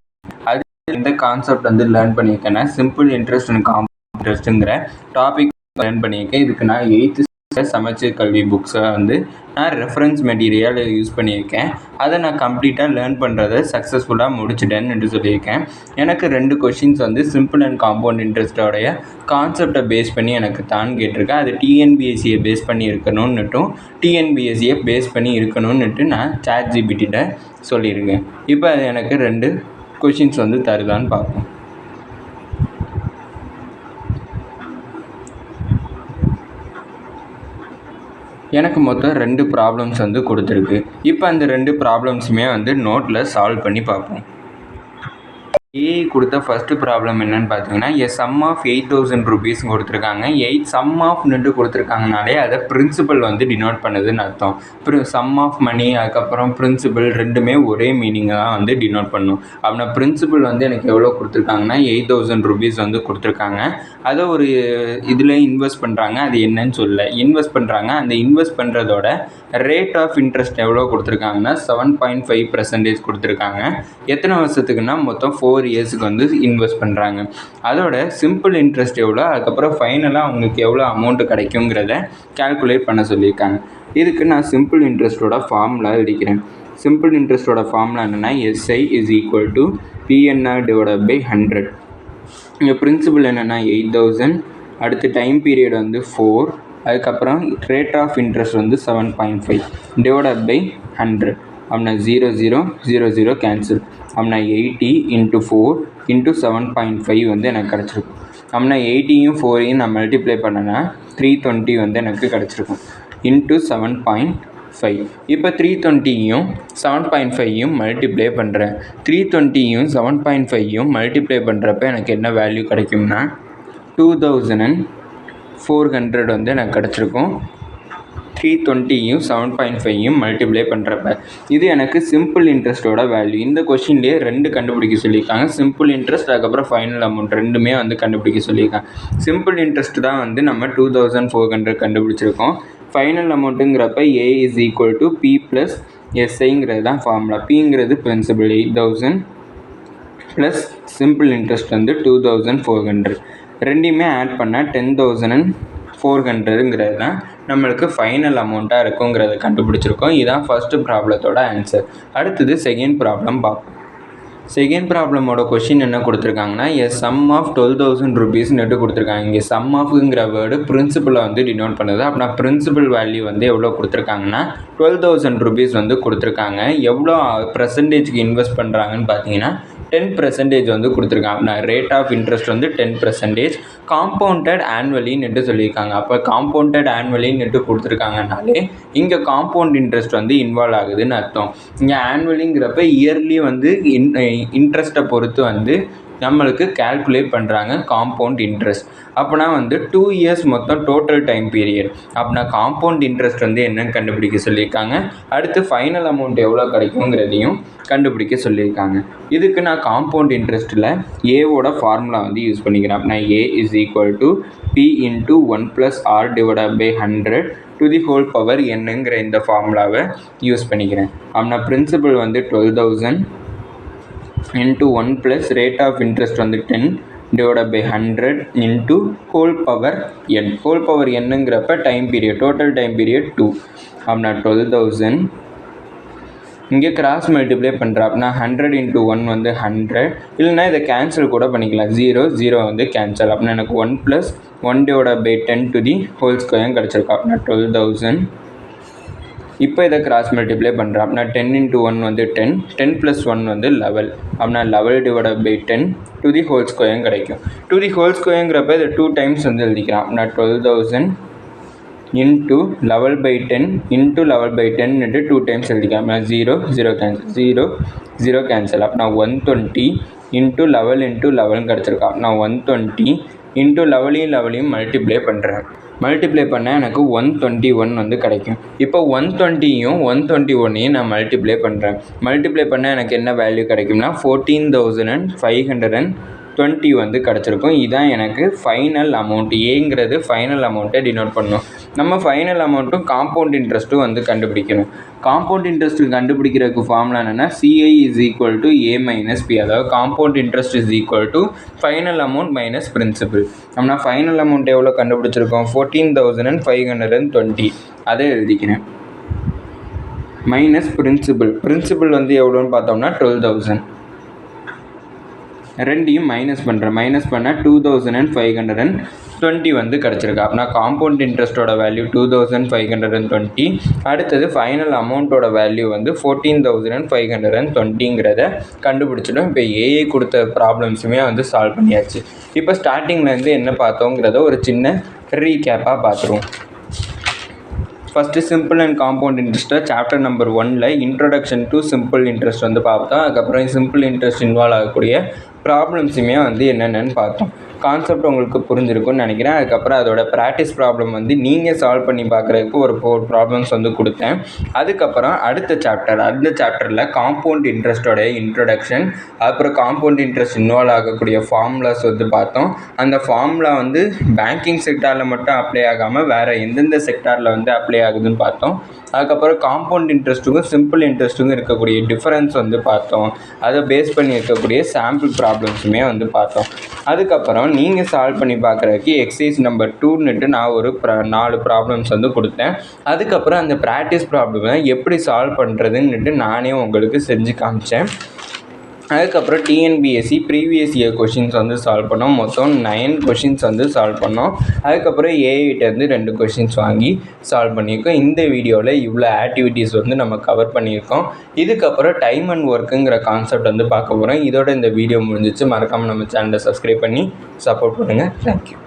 அது எந்த கான்செப்ட் வந்து லேர்ன் பண்ணியிருக்கேன்னா சிம்பிள் இன்ட்ரெஸ்ட் அண்ட் காம்பவுண்ட் இன்ட்ரெஸ்ட்டுங்கிற டாபிக் லேர்ன் பண்ணியிருக்கேன். இதுக்கு நான் 8th சமச்சீர் கல்வி புக்ஸை வந்து நான் ரெஃபரன்ஸ் மெட்டீரியல் யூஸ் பண்ணியிருக்கேன். அதை நான் கம்ப்ளீட்டாக லேர்ன் பண்ணுறதை சக்ஸஸ்ஃபுல்லாக முடிச்சிட்டேன்னு சொல்லியிருக்கேன். எனக்கு 2 கொஷின்ஸ் வந்து சிம்பிள் அண்ட் காம்பவுண்ட் இன்ட்ரெஸ்ட்டோடைய கான்செப்டை பேஸ் பண்ணி எனக்கு தான் கேட்டிருக்கேன். அது டிஎன்பிஎஸ்சியை பேஸ் பண்ணி இருக்கணும்னுட்டும் டிஎன்பிஎஸ்சியை பேஸ் பண்ணி இருக்கணும்னுட்டு நான் ChatGPTட்ட சொல்லியிருக்கேன். இப்போ அது எனக்கு 2 கொஷின்ஸ் வந்து தருதான்னு பார்ப்போம். எனக்கு மொத்தம் 2 ப்ராப்ளம்ஸ் வந்து கொடுத்துருக்கு. இப்போ அந்த 2 ப்ராப்ளம்ஸுமே வந்து நோட்டில் சால்வ் பண்ணி பார்ப்போம். ஏஐ கொடுத்த ஃபஸ்ட்டு ப்ராப்ளம் என்னென்னு பார்த்தீங்கன்னா, சம் ஆஃப் 8000 rupees கொடுத்துருக்காங்க. சம் ஆஃப்னுட்டு கொடுத்துருக்காங்கனாலே அதை பிரின்சிபல் வந்து டினோட் பண்ணுதுன்னு அர்த்தம். சம் ஆஃப் மணி அதுக்கப்புறம் பிரின்சிபல் ரெண்டுமே ஒரே மீனிங்கை தான் வந்து டினோட் பண்ணும். அப்படின்னா பிரின்சிபல் வந்து எனக்கு எவ்வளோ கொடுத்துருக்காங்கன்னா 8000 rupees வந்து கொடுத்துருக்காங்க. அதை ஒரு இதில் இன்வெஸ்ட் பண்ணுறாங்க. அது என்னன்னு சொல்ல இன்வெஸ்ட் பண்ணுறாங்க. அந்த இன்வெஸ்ட் பண்ணுறதோட ரேட் ஆஃப் இன்ட்ரெஸ்ட் எவ்வளோ கொடுத்துருக்காங்கன்னா 7.5% கொடுத்துருக்காங்க. எத்தனை வருஷத்துக்குன்னா மொத்தம் 4 இயர்ஸுக்கு வந்து இன்வெஸ்ட் பண்ணுறாங்க. அதோட சிம்பிள் இன்ட்ரெஸ்ட் எவ்வளோ, அதுக்கப்புறம் ஃபைனலாக அவங்களுக்கு எவ்வளோ அமௌண்ட்டு கிடைக்குங்கிறத கால்குலேட் பண்ண சொல்லியிருக்காங்க. இதுக்கு நான் சிம்பிள் இன்ட்ரெஸ்ட்டோட ஃபார்முலா எழுதிக்கிறேன். சிம்பிள் இன்ட்ரெஸ்ட்டோட ஃபார்முலா என்னென்னா SI is equal to PNR divided by 100. இங்கே பிரின்சிபல் என்னென்னா 8000, அடுத்து டைம் பீரியட் வந்து 4, அதுக்கப்புறம் ரேட் ஆஃப் இன்ட்ரெஸ்ட் வந்து 7.5 டிவைடட் பை 100 அப்படின்னா 0 கேன்சல் அப்படின்னா 80 × 4 × 7.5 வந்து எனக்கு கிடச்சிருக்கும். அப்படின்னா 80யும் 4யும் நான் மல்டிப்ளை பண்ணேன்னா 320 வந்து எனக்கு கிடச்சிருக்கும் இன்ட்டு 7.5. இப்போ 320யும் 7.5யும் மல்டிப்ளை பண்ணுறேன். 320யும் 7.5யும் மல்டிப்ளை பண்ணுறப்ப எனக்கு என்ன வேல்யூ கிடைக்கும்னா 2400 வந்து எனக்கு கிடச்சிருக்கும். 320யும் 7.5யும் மல்டிப்ளை பண்ணுறப்ப இது எனக்கு சிம்பிள் இன்ட்ரெஸ்ட்டோட வேல்யூ. இந்த கொஷின்லேயே 2 கண்டுபிடிக்க சொல்லியிருக்காங்க. சிம்பிள் இன்ட்ரெஸ்ட் அதுக்கப்புறம் ஃபைனல் அமௌண்ட் ரெண்டுமே வந்து கண்டுபிடிக்க சொல்லியிருக்காங்க. சிம்பிள் இன்ட்ரெஸ்ட் தான் வந்து நம்ம 2400 கண்டுபிடிச்சிருக்கோம். ஃபைனல் அமௌண்ட்டுங்கிறப்ப A is equal to P plus SIங்கிறது தான் ஃபார்முலா. Pங்கிறது பிரின்சிபல் 8000 ப்ளஸ் சிம்பிள் இன்ட்ரெஸ்ட் வந்து 2400 ரெண்டையுமே ஆட் பண்ணால் 10400ங்கிறது தான் நம்மளுக்கு ஃபைனல் அமௌண்ட்டாக இருக்குங்கிறத கண்டுபிடிச்சிருக்கோம். இதுதான் ஃபஸ்ட்டு ப்ராப்ளத்தோட ஆன்சர். அடுத்தது செகண்ட் ப்ராப்ளம் பார்ப்போம். செகண்ட் ப்ராப்ளமோட கொஷின் என்ன கொடுத்துருக்காங்கன்னா சம் ஆஃப் 12,000 ருபீஸ்னுட்டு கொடுத்துருக்காங்க. இங்கே சம் ஆஃப்ங்கிற வேர்டு பிரின்சிபலை வந்து டினோட் பண்ணுது. அப்படின்னா பிரின்சிபல் வேல்யூ வந்து எவ்வளோ கொடுத்துருக்காங்கன்னா 12,000 ருபீஸ் வந்து கொடுத்துருக்காங்க. எவ்வளோ பர்சன்டேஜ்க்கு இன்வெஸ்ட் பண்ணுறாங்கன்னு பார்த்தீங்கன்னா 10% வந்து கொடுத்துருக்காங்க. அப்படின்னா ரேட் ஆஃப் இன்ட்ரெஸ்ட் வந்து 10%, காம்பவுண்டட் ஆனுவலின்னு சொல்லியிருக்காங்க. அப்போ காம்பவுண்டட் ஆனுவலின்னு கொடுத்துருக்காங்கனாலே இங்கே காம்பவுண்ட் இன்ட்ரெஸ்ட் வந்து இன்வால்வ் ஆகுதுன்னு அர்த்தம். இங்கே ஆனுவலிங்கிறப்ப இயர்லி வந்து இன்ட்ரெஸ்ட்டை பொறுத்து வந்து நம்மளுக்கு கால்குலேட் பண்ணுறாங்க காம்பவுண்ட் இன்ட்ரெஸ்ட். அப்போனா வந்து 2 இயர்ஸ் மொத்தம் டோட்டல் டைம் பீரியட். அப்படின்னா காம்பவுண்ட் இன்ட்ரெஸ்ட் வந்து என்னன்னு கண்டுபிடிக்க சொல்லியிருக்காங்க. அடுத்து ஃபைனல் அமௌண்ட் எவ்வளோ கிடைக்குங்கிறதையும் கண்டுபிடிக்க சொல்லியிருக்காங்க. இதுக்கு நான் காம்பவுண்ட் இன்ட்ரெஸ்ட்டில் ஏவோட ஃபார்முலா வந்து யூஸ் பண்ணிக்கிறேன். அப்படின்னா A is equal to P into 1 plus R divided by 100 to the whole power nங்கிற இந்த ஃபார்முலாவை யூஸ் பண்ணிக்கிறேன். அப்படின்னா பிரின்சிபல் வந்து 12,000 into 1 plus rate of interest வந்து 10 divided by 100 into whole power n. whole power nங்கிறப்ப time period total time period 2. அப்படின்னா 12,000 இங்கே cross multiply பண்ணுறேன். அப்படின்னா 100 into 1 வந்து 100, இல்லைனா இதை கேன்சல் கூட பண்ணிக்கலாம். 0 வந்து கேன்சல். அப்படின்னா எனக்கு 1 plus 1 divided by 10 to the whole square கிடச்சிருக்கா. அப்படின்னா 12,000. இப்போ இதை கிராஸ் மல்டிப்ளை பண்ணுறேன். அப்படின்னா 10 into 1 வந்து 10, 10 plus 1 வந்து 11. அப்படின்னா 11 divided by 10 to the whole square கிடைக்கும். to the whole squareங்கிறப்ப இதை 2 times வந்து எழுதிக்கலாம். அப்படின்னா 12,000 into 11 by 10 into 11 by 10 into 2 times எழுதிக்கலாம். அப்படின்னா 0 கேன்சல். அப்படின்னா 120 into 11 into 11 கிடச்சிருக்கா. அப்படின்னா 120 into 11 மல்டிப்ளை பண்ணுறேன். மல்டிப்ளை பண்ணால் எனக்கு 121 வந்து கிடைக்கும். இப்போ 120யும் 121யும் நான் மல்டிப்ளை பண்ணுறேன். மல்டிப்ளை பண்ணால் எனக்கு என்ன வேல்யூ கிடைக்கும்னா 14,520 வந்து கிடச்சிருக்கும். இதுதான் எனக்கு ஃபைனல் அமௌண்ட். ஏங்கிறது ஃபைனல் அமௌண்ட்டை டினோட் பண்ணணும். நம்ம ஃபைனல் அமௌண்ட்டும் காம்பவுண்ட் இன்ட்ரெஸ்ட்டும் வந்து கண்டுபிடிக்கணும். காம்பவுண்ட் இன்ட்ரெஸ்ட் கண்டுபிடிக்கிறதுக்கு ஃபார்முலா என்னென்னா CI is equal to A minus P. அதாவது compound interest is equal to final amount minus principal. நம்ம ஃபைனல் அமௌண்ட் எவ்வளோ கண்டுபிடிச்சிருக்கோம் 14,520. அதை எழுதிக்கிறேன். மைனஸ் பிரின்சிபல் வந்து எவ்வளோன்னு பார்த்தோம்னா 12,000. ரெண்டையும் மைனஸ் பண்ணுறேன். மைனஸ் பண்ணால் 2,520 வந்து கிடச்சிருக்கா. அப்படின்னா காம்பவுண்ட் இன்ட்ரெஸ்ட்டோட வேல்யூ 2,520. அடுத்தது ஃபைனல் அமௌண்ட்டோட வேல்யூ வந்து 14,520ங்கிறத கண்டுபிடிச்சிடும். இப்போ ஏஐ கொடுத்த ப்ராப்ளம்ஸுமே வந்து சால்வ் பண்ணியாச்சு. இப்போ ஸ்டார்டிங்லேருந்து என்ன பார்த்தோங்கிறத ஒரு சின்ன ரீகேப்பாக பார்த்துருவோம். ஃபஸ்ட்டு சிம்பிள் அண்ட் காம்பவுண்ட் இன்ட்ரெஸ்ட்டை சாப்டர் நம்பர் 1ல் இன்ட்ரொடக்ஷன் டு சிம்பிள் இன்ட்ரெஸ்ட் வந்து பார்த்தோம். அதுக்கப்புறம் சிம்பிள் இன்ட்ரெஸ்ட் இன்வால்வ் ஆகக்கூடிய ப்ராப்ளம்ஸுமே வந்து என்னென்னு பார்த்தோம். கான்செப்ட் உங்களுக்கு புரிஞ்சிருக்கும்னு நினைக்கிறேன். அதுக்கப்புறம் அதோட ப்ராக்டிஸ் ப்ராப்ளம் வந்து நீங்கள் சால்வ் பண்ணி பார்க்குறதுக்கு ஒரு 4 ப்ராப்ளம்ஸ் வந்து கொடுத்தேன். அதுக்கப்புறம் அந்த சாப்டரில் காம்பவுண்ட் இன்ட்ரெஸ்ட்டோட இன்ட்ரொடக்ஷன், அப்புறம் காம்பவுண்ட் இன்ட்ரெஸ்ட் இன்வால்வ் ஆகக்கூடிய ஃபார்முலாஸ் வந்து பார்த்தோம். அந்த ஃபார்முலா வந்து பேங்கிங் செக்டாரில் மட்டும் அப்ளை ஆகாமல் வேறு எந்தெந்த செக்டாரில் வந்து அப்ளை ஆகுதுன்னு பார்த்தோம். அதுக்கப்புறம் காம்பவுண்ட் இன்ட்ரெஸ்ட்டுக்கும் சிம்பிள் இன்ட்ரெஸ்ட்டுக்கும் இருக்கக்கூடிய டிஃப்ரென்ஸ் வந்து பார்த்தோம். அதை பேஸ் பண்ணி இருக்கக்கூடிய சாம்பிள் ப்ராப்ளம்ஸுமே வந்து பார்த்தோம். அதுக்கப்புறம் நீங்கள் சால்வ் பண்ணி பார்க்குறதுக்கு எக்ஸசைஸ் நம்பர் 2ன்னுட்டு நான் ஒரு 4 ப்ராப்ளம்ஸ் வந்து கொடுத்தேன். அதுக்கப்புறம் அந்த ப்ராக்டிஸ் ப்ராப்ளமை எப்படி சால்வ் பண்ணுறதுன்னுட்டு நானே உங்களுக்கு செஞ்சு காமிச்சேன். அதுக்கப்புறம் டிஎன்பிஎஸ்சி ப்ரீவியஸ் இயர் கொஷின்ஸ் வந்து சால்வ் பண்ணோம். மொத்தம் 9 கொஷின்ஸ் வந்து சால்வ் பண்ணோம். அதுக்கப்புறம் ஏஐட்டேருந்து 2 கொஷின்ஸ் வாங்கி சால்வ் பண்ணியிருக்கோம். இந்த வீடியோவில் இவ்வளோ ஆக்டிவிட்டீஸ் வந்து நம்ம கவர் பண்ணியிருக்கோம். இதுக்கப்புறம் டைம் அண்ட் ஒர்க்குங்கிற கான்செப்ட் வந்து பார்க்க போகிறோம். இதோட இந்த வீடியோ முடிஞ்சிச்சு. மறக்காமல் நம்ம சேனலை சப்ஸ்கிரைப் பண்ணி சப்போர்ட் பண்ணுங்கள். தேங்க்யூ.